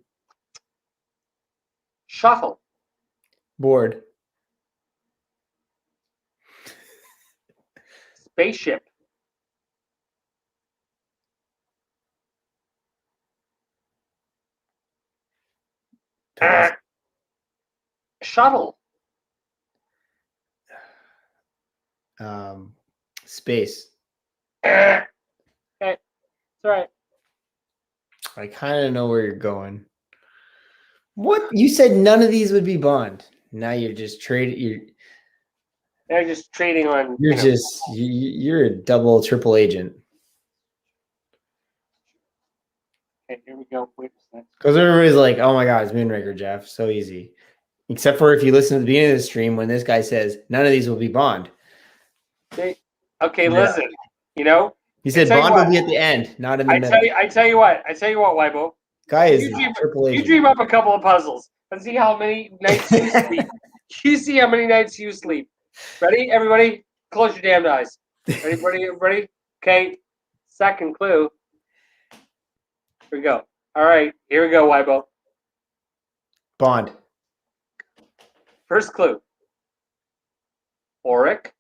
Shuttle. Board. Spaceship. Shuttle. Space. Okay, it's all right. I kind of know where you're going. What? You said none of these would be Bond. Now you're just trading. They're just trading on. You're a double, triple agent. Okay, here we go. Because everybody's like, "Oh my God, it's Moonraker, Jeff. So easy." Except for if you listen to the beginning of the stream when this guy says none of these will be Bond. Okay, listen. He said Bond will be at the end, not in the middle. I tell you what, Wybo. Guy is triple agent. You dream up a couple of puzzles and see how many nights you sleep. You see how many nights you sleep. Ready, everybody? Close your damn eyes. Ready? Okay. Second clue. Here we go. All right. Here we go, Wybo. Bond. First clue. Auric.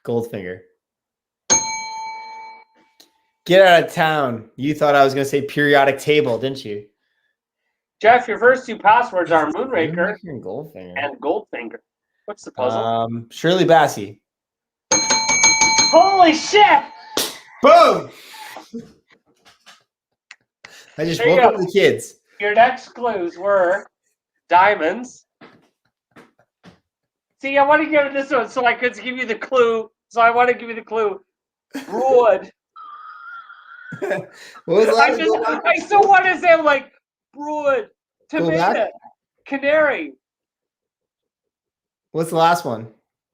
Goldfinger. Get out of town. You thought I was going to say periodic table, didn't you? Jeff, your first two passwords are Moonraker and Goldfinger. And Goldfinger. What's the puzzle? Shirley Bassey. Holy shit! Boom! I just woke up the kids. Your next clues were diamonds. See, I want to give it this one so I could give you the clue. Broad. I still want to say like broad, tomato, canary. What's the last one?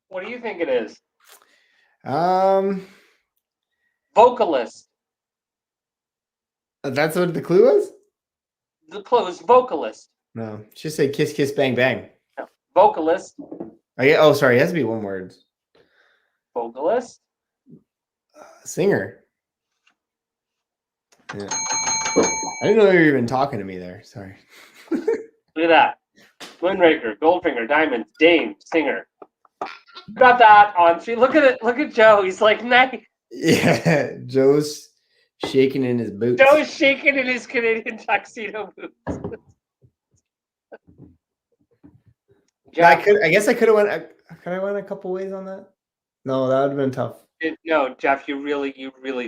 What do you think it is? Vocalist. That's what the clue was? The clue is vocalist. No, just say kiss, kiss, bang, bang. No. Vocalist. Oh, sorry. It has to be one word. Vocalist. Singer. Yeah. I didn't know you were even talking to me there. Sorry. Look at that. Moonraker, Goldfinger, Diamond, Dame, Singer. Got that on three. Look at it. Look at Joe. He's like, nice. Yeah, Joe's shaking in his boots. Joe's shaking in his Canadian tuxedo boots. I guess I could have went. Could I went a couple ways on that? No, that would have been tough. No, Jeff, you really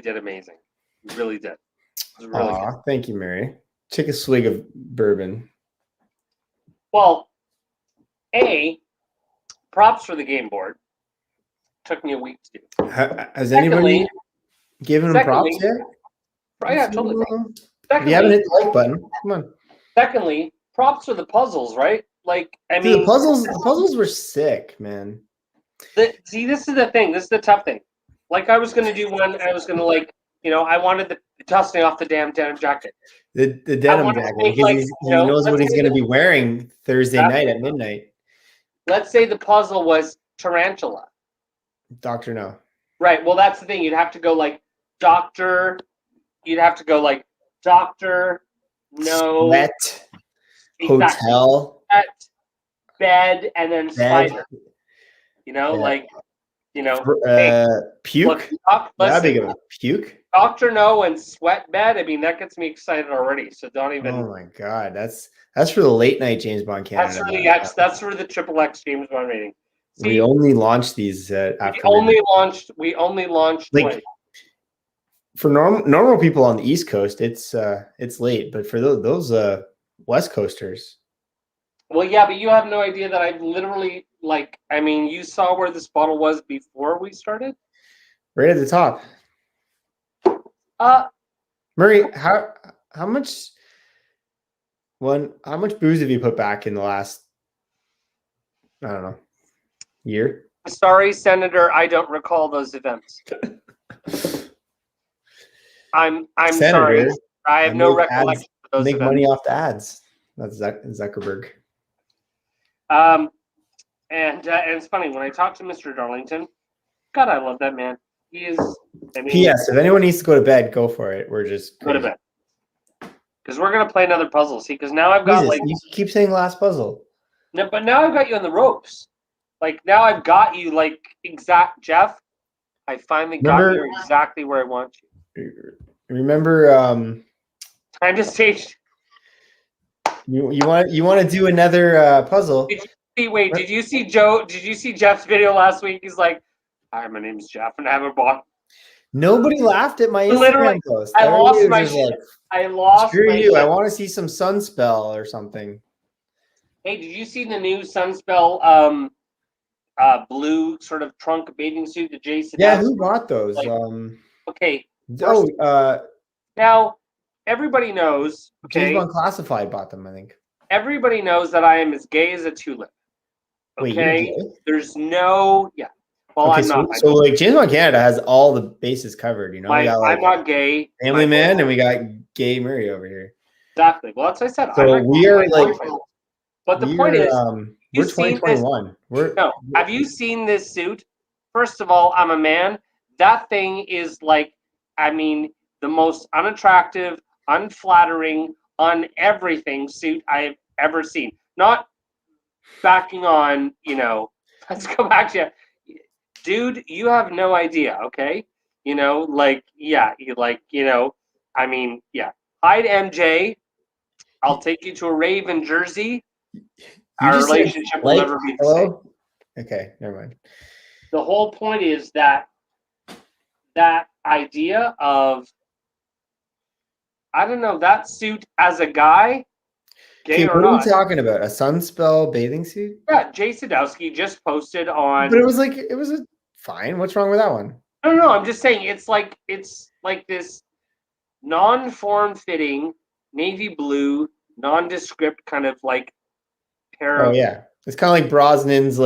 did amazing. You really did. It was really good. Thank you, Mary. Take a swig of bourbon. Well, props for the game board. Took me a week to do. Has anybody given him props yet? Yeah, totally. You haven't hit the like button. Come on. Secondly, props for the puzzles, right? Like, I mean, the puzzles were sick, man. See, this is the thing. This is the tough thing. Like, I was going to do one. I was going to I wanted the dusting off the damn denim jacket. The denim jacket, because he knows what he's going to be wearing Thursday night at midnight. Let's say the puzzle was tarantula. Doctor No. Right. Well, that's the thing. You'd have to go like doctor. You'd have to go like doctor, no. Sweat, Exactly. hotel, Bed, and then bed, spider. Like, puke. Look, That'd be listen, good. Puke. doctor, no, and sweat bed. I mean, that gets me excited already. So don't even. Oh my god, that's for the late night James Bond Canada. That's for the X. That's for the XXX James Bond rating. See, we only launched these after. We only launched like late. For normal people on the East Coast, it's late, but for those West Coasters. Well, yeah, but you have no idea that I've literally you saw where this bottle was before we started? Right at the top. Murray, how much booze have you put back in the last, I don't know, year? Sorry, Senator, I don't recall those events. I'm Senator, sorry. I have no recollection of those events. Make events. money off the ads. That's Zuckerberg. And it's funny when I talk to Mr. Darlington. God, I love that man. He is. P.S. If anyone needs to go to bed, go for it. We're just go to bed because we're gonna play another puzzle. See, because now I've got you keep saying last puzzle. No, but now I've got you on the ropes. Like now I've got you exact Jeff. I finally got you exactly where I want you. Remember? Time to stage. You want to do another puzzle? Did you see Joe? Did you see Jeff's video last week? He's like, "Hi, my name's Jeff, and I have a bot." Nobody laughed at my Instagram post. I lost my shit. I lost Screw my you! shit. I want to see some Sunspell or something. Hey, did you see the new Sunspell blue sort of trunk bathing suit that Jason? Yeah, who bought those? Okay. Now everybody knows. Okay. James Bond Classified bought them, I think. Everybody knows that I am as gay as a tulip. Okay. Wait, there's no Well, okay, I'm not. So like James Bond Canada has all the bases covered. We got I'm not gay. Family Man, and we got Gay Murray over here. Exactly. Well, that's what I said. So we are But the point is, we're 2021. Have you seen this suit? First of all, I'm a man. That thing is the most unattractive, unflattering, on everything suit I've ever seen. Not backing on, let's go back to you. Dude, you have no idea, okay? Hide MJ. I'll take you to a rave in Jersey. Our relationship will never be the same. Okay, never mind. The whole point is that idea of, I don't know, that suit as a guy, gay or not. What are you talking about? A Sunspell bathing suit? Yeah, Jay Sadowski just posted on. But it was fine. What's wrong with that one? No. I'm just saying it's like this non-form-fitting navy blue, nondescript kind of pair of. Oh yeah, it's kind of like Brosnan's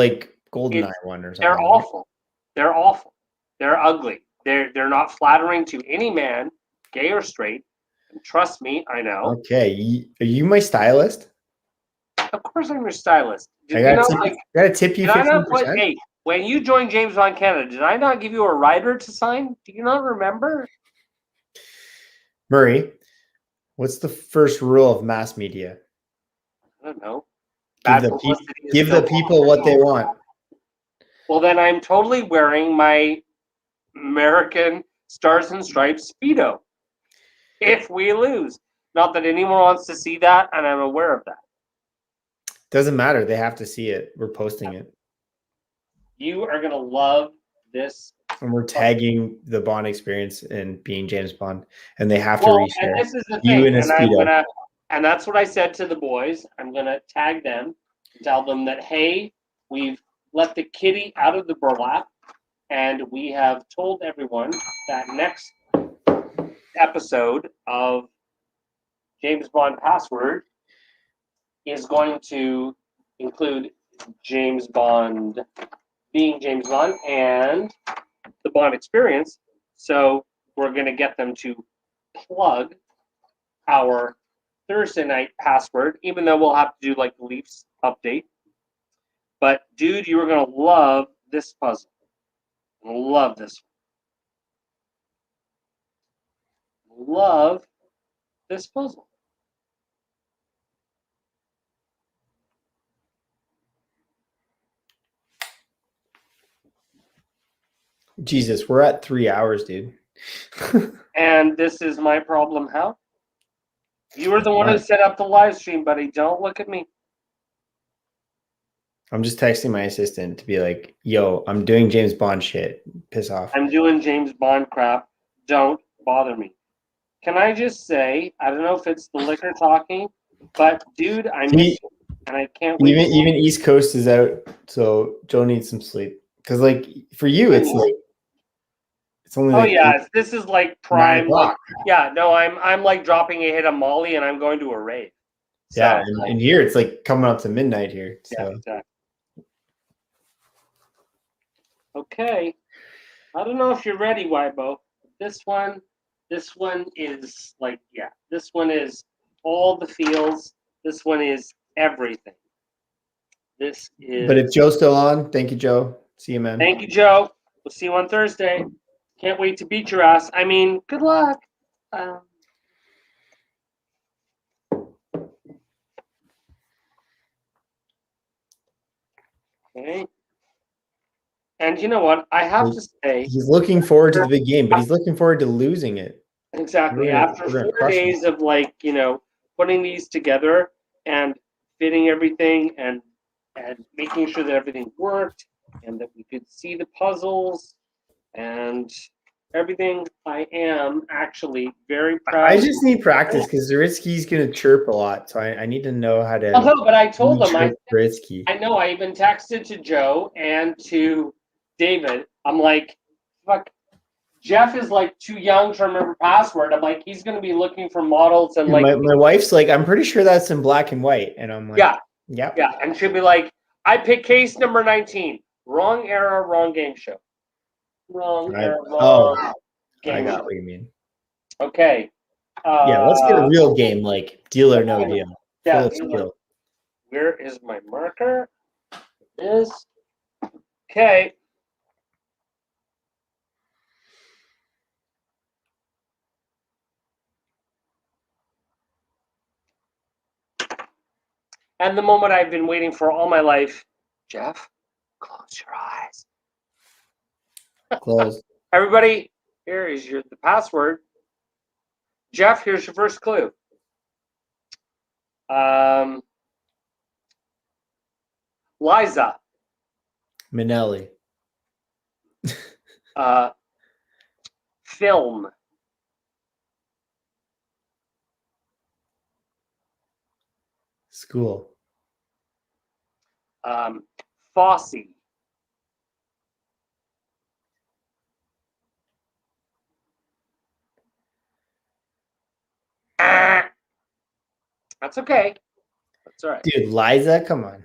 GoldenEye one or something. They're awful. They're awful. They're ugly. They're not flattering to any man, gay or straight. And trust me, I know. Okay, are you my stylist? Of course, I'm your stylist. I gotta tip you 15%. Hey, when you joined James Bond Canada, did I not give you a rider to sign? Do you not remember? Murray, what's the first rule of mass media? I don't know. Give the people what they want. Well, then I'm totally wearing my American Stars and Stripes Speedo. If we lose. Not that anyone wants to see that, and I'm aware of that. Doesn't matter. They have to see it. We're posting it. You are going to love this. And we're tagging the Bond experience and being James Bond. And they have to reshare. And this is the thing. And that's what I said to the boys. I'm going to tag them and tell them that, hey, we've let the kitty out of the burlap. And we have told everyone that next episode of James Bond Password is going to include James Bond being James Bond and the Bond experience. So we're going to get them to plug our Thursday night password, even though we'll have to do the Leafs update. But dude, you are going to love this puzzle. Love this one. Love this puzzle. Jesus, we're at 3 hours, dude. And this is my problem. How? You were the one who set up the live stream, buddy. Don't look at me. I'm just texting my assistant to be like, yo, I'm doing James Bond shit. Piss off. I'm doing James Bond crap. Don't bother me. Can I just say, I don't know if it's the liquor talking, but dude, I miss you, and I can't wait. Even East Coast is out, so Joe needs some sleep. Because like for you, it's like it's only. Oh yeah, this is like prime. Like, yeah, no, I'm like dropping a hit of Molly, and I'm going to a rave. So, yeah, and here it's like coming up to midnight here. So. Yeah, exactly. Okay, I don't know if you're ready, Wybo. This one is like, yeah, this one is all the feels. This one is everything. This is. But if Joe's still on, thank you, Joe. See you, man. Thank you, Joe. We'll see you on Thursday. Can't wait to beat your ass. I mean, good luck. Okay. And you know what? I have to say, he's looking forward to the big game, but he's looking forward to losing it. Exactly. After 4 days of like, putting these together and fitting everything and making sure that everything worked and that we could see the puzzles and everything, I am actually very proud. I just need practice because Zaritsky's going to chirp a lot, so I need to know how to. Oh, but I told him. Zaritsky. I know. I even texted to Joe and to David. I'm like, fuck. Jeff is like too young to remember password. I'm like, he's going to be looking for models and like. My wife's like, I'm pretty sure that's in black and white, and I'm like, yeah, and she'll be like, I picked case number 19. Wrong era, wrong game show. Wrong era, wrong game I got show. what you mean. Okay. Yeah, let's get a real game, like deal or no deal. Yeah. Full of skill. Where is my marker? It is. Okay. And the moment I've been waiting for all my life, Jeff, close your eyes. Close. Everybody, here is the password. Jeff, here's your first clue. Liza. Minnelli. Film. School. Fosse. That's okay. That's all right. Dude, Liza, come on.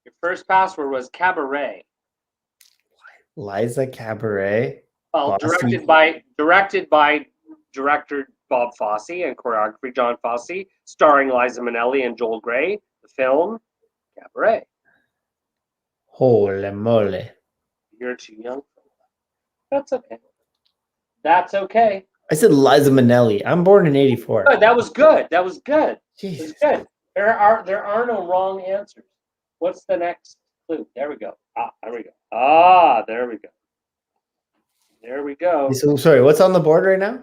Your first password was Cabaret. Liza Cabaret. Well, directed by director Bob Fosse and choreography John Fosse, starring Liza Minnelli and Joel Grey. The film Cabaret. Holy moly! You're too young for that. That's okay. That's okay. I said Liza Minnelli. I'm born in '84. Good. That was good. That was good. Jeez. It was good. There are no wrong answers. What's the next clue? There we go. There we go. There we go. There we go. So, sorry, what's on the board right now?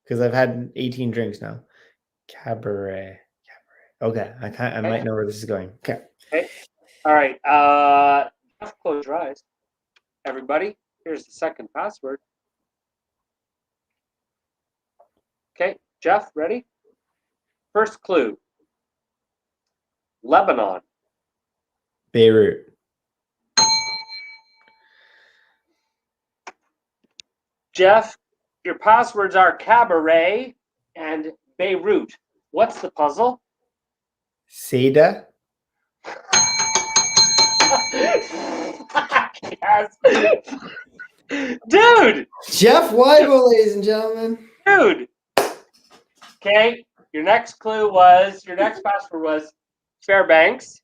Because I've had 18 drinks now. Cabaret. Okay, I might know where this is going. Okay. All right. Close your eyes. Everybody, here's the second password. Okay, Jeff, ready? First clue. Lebanon. Beirut. Jeff, your passwords are Cabaret and Beirut. What's the puzzle? Seda. Yes. Dude! Jeff Wybo, ladies and gentlemen. Dude! Okay, your next password was Fairbanks,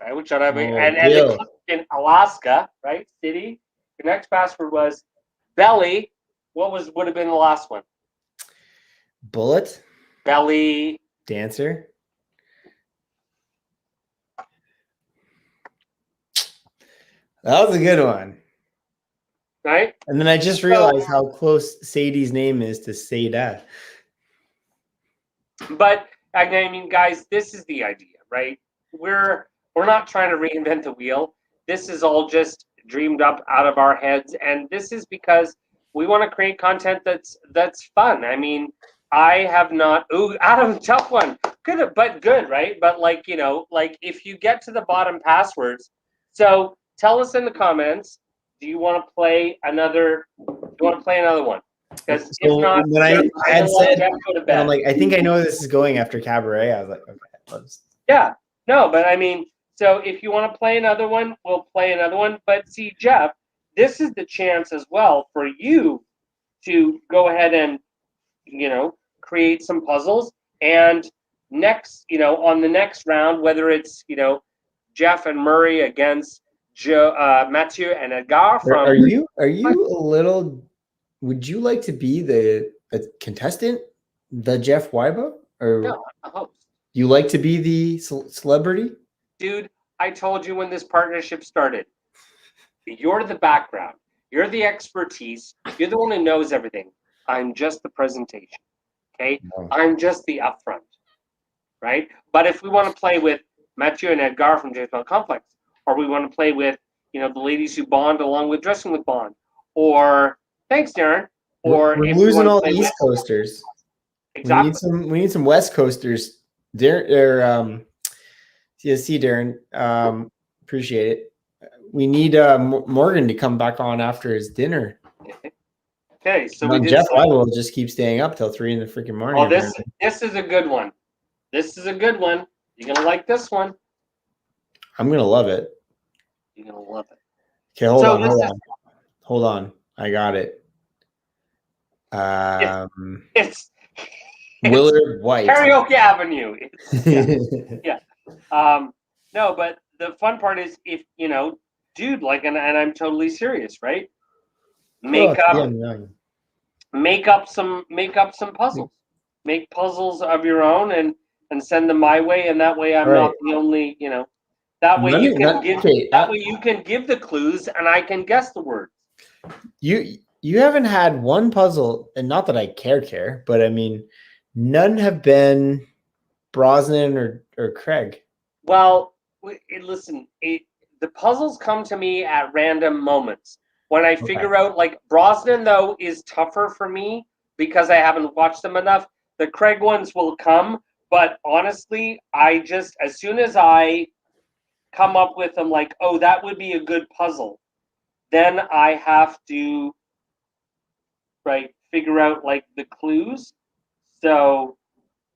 right? Which and in Alaska, right? City. Your next password was Belly, what would have been the last one? Bullet. Belly. Dancer. That was a good one. Right? And then I just realized how close Sadie's name is to Seda. But I mean, guys, this is the idea, right? We're not trying to reinvent the wheel. This is all just dreamed up out of our heads, and this is because we want to create content that's fun. I mean, I have not. Ooh, Adam, tough one. Good, but good, right? But like like if you get to the bottom passwords, so tell us in the comments. Do you want to play another? Do you want to play another one? Because if not, when I had said, I'm like, I think I know where this is going after Cabaret. I was like, okay. Yeah, no, but I mean, so if you want to play another one, we'll play another one. But see, Jeff, this is the chance as well for you to go ahead and create some puzzles. And next, on the next round, whether it's Jeff and Murray against Mathieu and Edgar from. Are you a little? Would you like to be the contestant, the Jeff Wybo, or No, I'm a host. You like to be the celebrity? Dude, I told you when this partnership started. You're the background. You're the expertise. You're the one who knows everything. I'm just the presentation. Okay? No. I'm just the upfront. Right? But if we want to play with Mathieu and Edgar from James Bond Complex, or we want to play with, the ladies who bond along with Dressing with Bond, or thanks, Darren. Or we're if losing all the East Coasters. Exactly. We need some West Coasters. Darren, see, Darren, appreciate it. We need Morgan to come back on after his dinner. Okay, so Jeff Wybo will just keep staying up till 3 in the freaking morning. Oh, this is a good one. This is a good one. You're gonna like this one. I'm gonna love it. You're gonna love it. Okay, hold on. I got it. It's Willard White. Karaoke Avenue. Yeah. No, but the fun part is if dude, like, and I'm totally serious, right? Make up some puzzles. Make puzzles of your own and send them my way, and that way I'm not the only, that way you can give the clues and I can guess the words. You haven't had one puzzle, and not that I care, but I mean, none have been Brosnan or Craig. Well, listen, the puzzles come to me at random moments. When I figure out, like, Brosnan, though, is tougher for me because I haven't watched them enough. The Craig ones will come, but honestly, as soon as I come up with them, like, oh, that would be a good puzzle, then I have to, figure out, like, the clues. So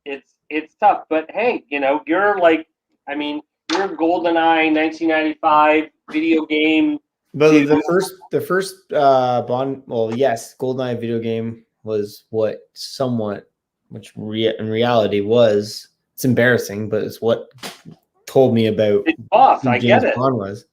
it's tough. But, hey, you're, like, I mean, you're GoldenEye 1995 video game. But the first Bond, well, yes, GoldenEye video game was which in reality was, it's embarrassing, but it's what told me about who James Bond was.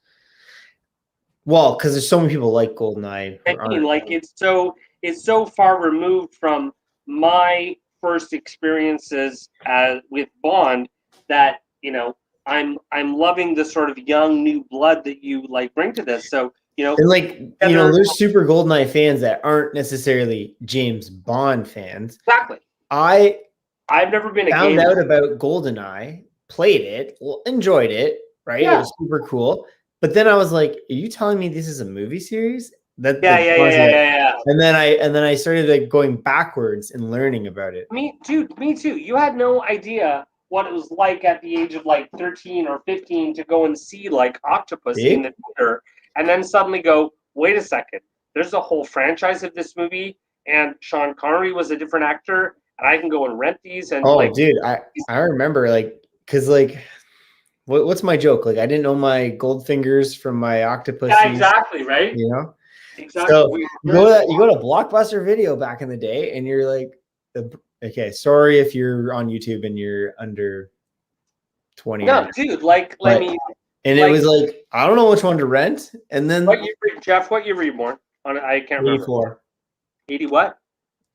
Well, because there's so many people like GoldenEye. I mean, like, it's so far removed from my first experiences with Bond that I'm loving the sort of young new blood that you bring to this. So and there's super GoldenEye fans that aren't necessarily James Bond fans. Exactly. I've never been found out about GoldenEye, played it, enjoyed it, right? Yeah. It was super cool. But then I was like, "Are you telling me this is a movie series?" Yeah. And then I started going backwards and learning about it. Me too. You had no idea what it was like at the age of 13 or 15 to go and see Octopus in the theater, and then suddenly go, wait a second, there's a whole franchise of this movie, and Sean Connery was a different actor, and I can go and rent these. And dude, I remember because what's my joke? I didn't know my gold fingers from my octopus. Yeah, exactly, right? Exactly. So you go to Blockbuster Video back in the day, and you're like, okay, sorry if you're on YouTube and you're under 20. No, dude, let me. And it was I don't know which one to rent. And then what you read, Jeff? What you read more? I can't remember. 80 what?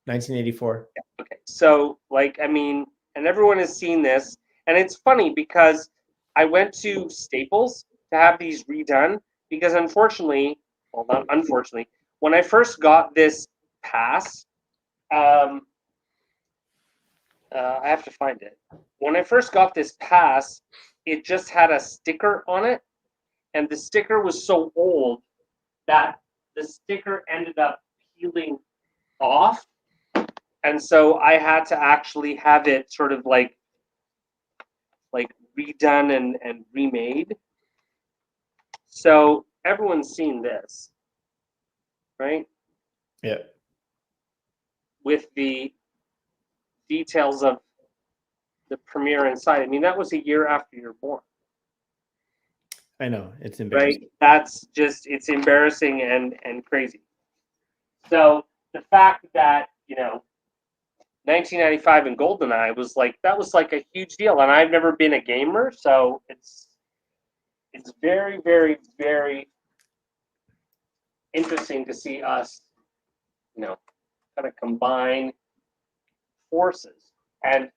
1984. Okay. So, and everyone has seen this. And it's funny because I went to Staples to have these redone because unfortunately, well, not unfortunately, when I first got this pass, I have to find it. When I first got this pass, it just had a sticker on it. And the sticker was so old that the sticker ended up peeling off. And so I had to actually have it sort of like redone and remade. So everyone's seen this, right? Yeah. With the details of the premiere inside. I mean, that was a year after you were born. I know. It's embarrassing. Right? That's just, it's embarrassing and crazy. So the fact that, 1995 and GoldenEye was that was like a huge deal. And I've never been a gamer, so it's very, very, very interesting to see us, kind of combine forces and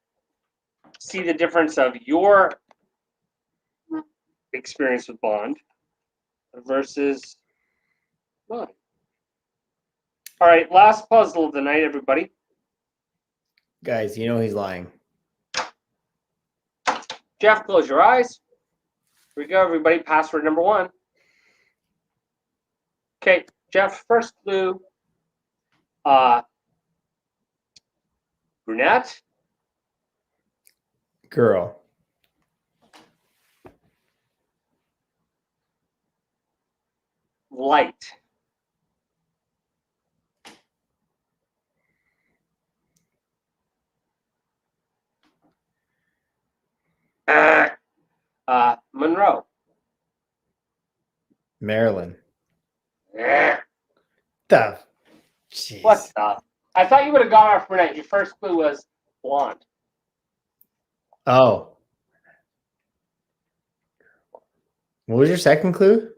see the difference of your experience with Bond versus mine. All right, last puzzle of the night, everybody. Guys, he's lying. Jeff, close your eyes. Here we go, everybody. Password number 1. Okay, Jeff, first clue. Brunette. Girl. Light. Monroe. Marilyn. Eh. The jeez. What the? I thought you would have got our brunette. Your first clue was blonde. Oh. What was your second clue?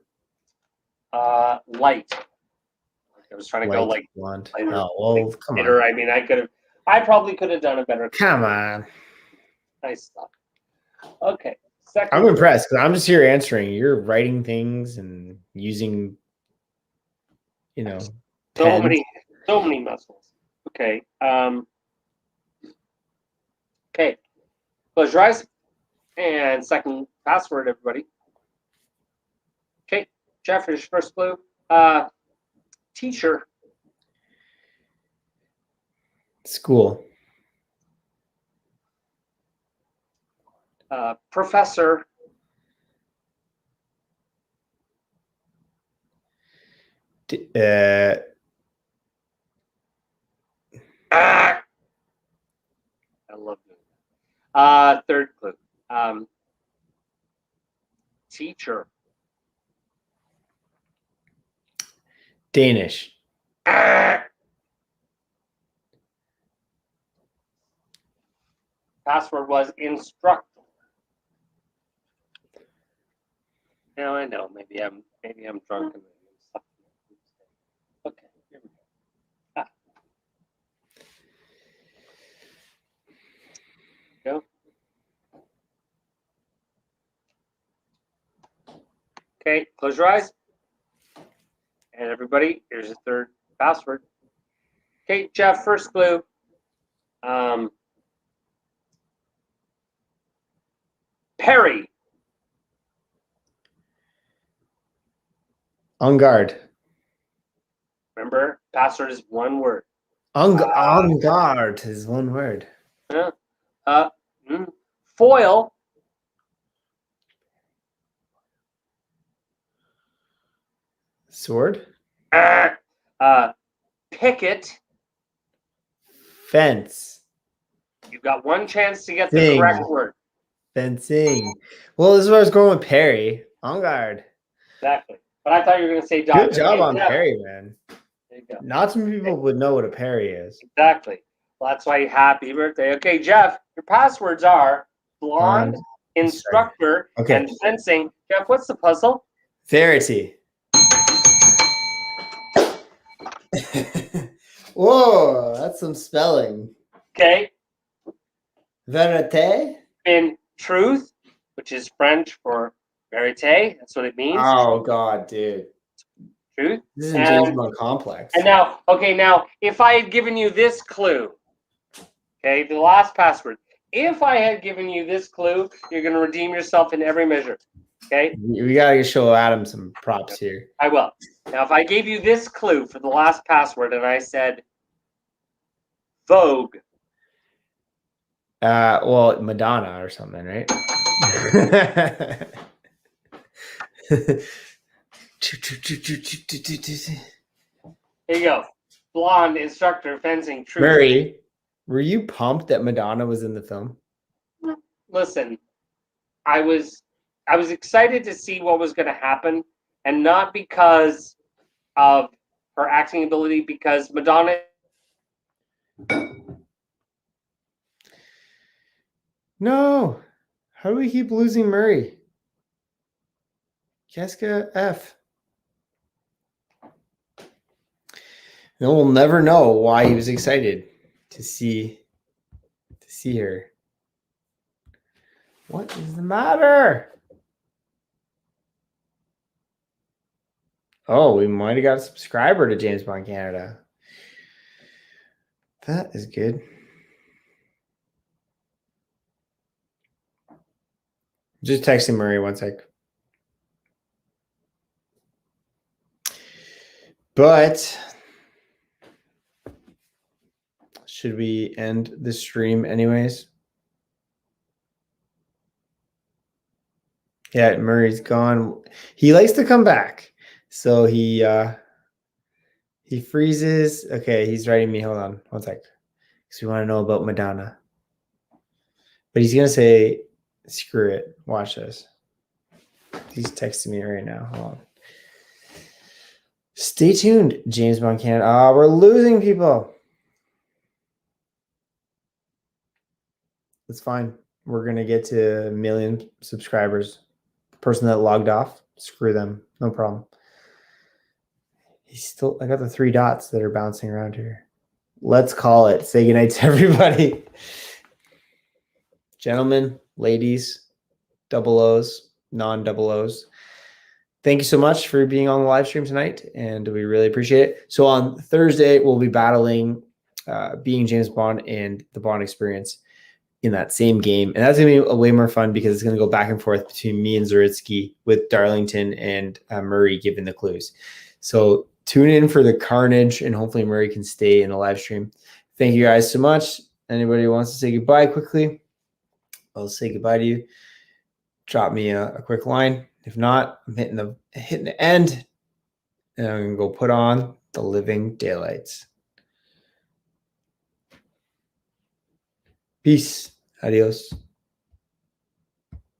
Light. I was trying to go blonde. lighter, Oh, well, come lighter. on. I mean, I probably could have done a better. Come on. Nice stuff. Okay. Second. I'm impressed because I'm just here answering. You're writing things and using, so pens. many muscles. Okay. Okay. Close your eyes. And second password, everybody. Okay. Jeff, here's your first clue. Teacher. School. Professor. I love it. Third clue. Teacher. Danish. Password was instructor. Now I know. Maybe I'm drunk. Okay, here we go. Okay, close your eyes. And everybody, here's the third password. Okay, Jeff, first clue. Perry. On guard. Remember, password is one word. On guard is one word. Foil. Sword. Picket. Fence. You've got one chance to get the correct word. Fencing. Well, this is where I was going with Perry. On guard. Exactly. But I thought you were going to say dodge. Good job on Perry, man. There you go. Not some people would know what a Perry is. Exactly. Well, that's why happy birthday. Okay, Jeff, your passwords are blonde, instructor, and fencing. Jeff, what's the puzzle? Verity. Whoa, that's some spelling. Okay. Verite? In truth, which is French for verite. That's what it means. Oh, God, dude. Truth. This is in James Bond Complex. And now, if I had given you this clue, okay, the last password, if I had given you this clue, you're going to redeem yourself in every measure. Okay? We got to show Adam some props here. I will. Now, if I gave you this clue for the last password and I said Vogue. Well, Madonna or something, right? Here you go. Blonde instructor fencing. Truth. Murray, were you pumped that Madonna was in the film? Listen, I was excited to see what was going to happen, and not because of her acting ability, because Madonna. No. How do we keep losing Murray? Jessica F. No, we'll never know why he was excited to see her. What is the matter? Oh, we might have got a subscriber to James Bond Canada. That is good. Just texting Murray 1 sec. But should we end the stream anyways? Yeah, Murray's gone. He likes to come back. So he freezes. Okay, he's writing me. Hold on 1 sec. Because we want to know about Madonna. But he's gonna say, screw it. Watch this. He's texting me right now. Hold on. Stay tuned, James Bond Canada. We're losing people. It's fine. We're gonna get to 1 million subscribers. The person that logged off, screw them. No problem. I got the 3 dots that are bouncing around here. Let's call it. Say goodnight to everybody. Gentlemen, ladies, double O's, non-double O's. Thank you so much for being on the live stream tonight, and we really appreciate it. So on Thursday, we'll be battling being James Bond and the Bond experience in that same game. And that's going to be way more fun because it's going to go back and forth between me and Zaritsky with Darlington and Murray giving the clues. So tune in for the carnage, and hopefully Murray can stay in the live stream. Thank you guys so much. Anybody who wants to say goodbye quickly, I'll say goodbye to you. Drop me a quick line. If not, I'm hitting the end, and I'm gonna go put on the living daylights. Peace. Adios.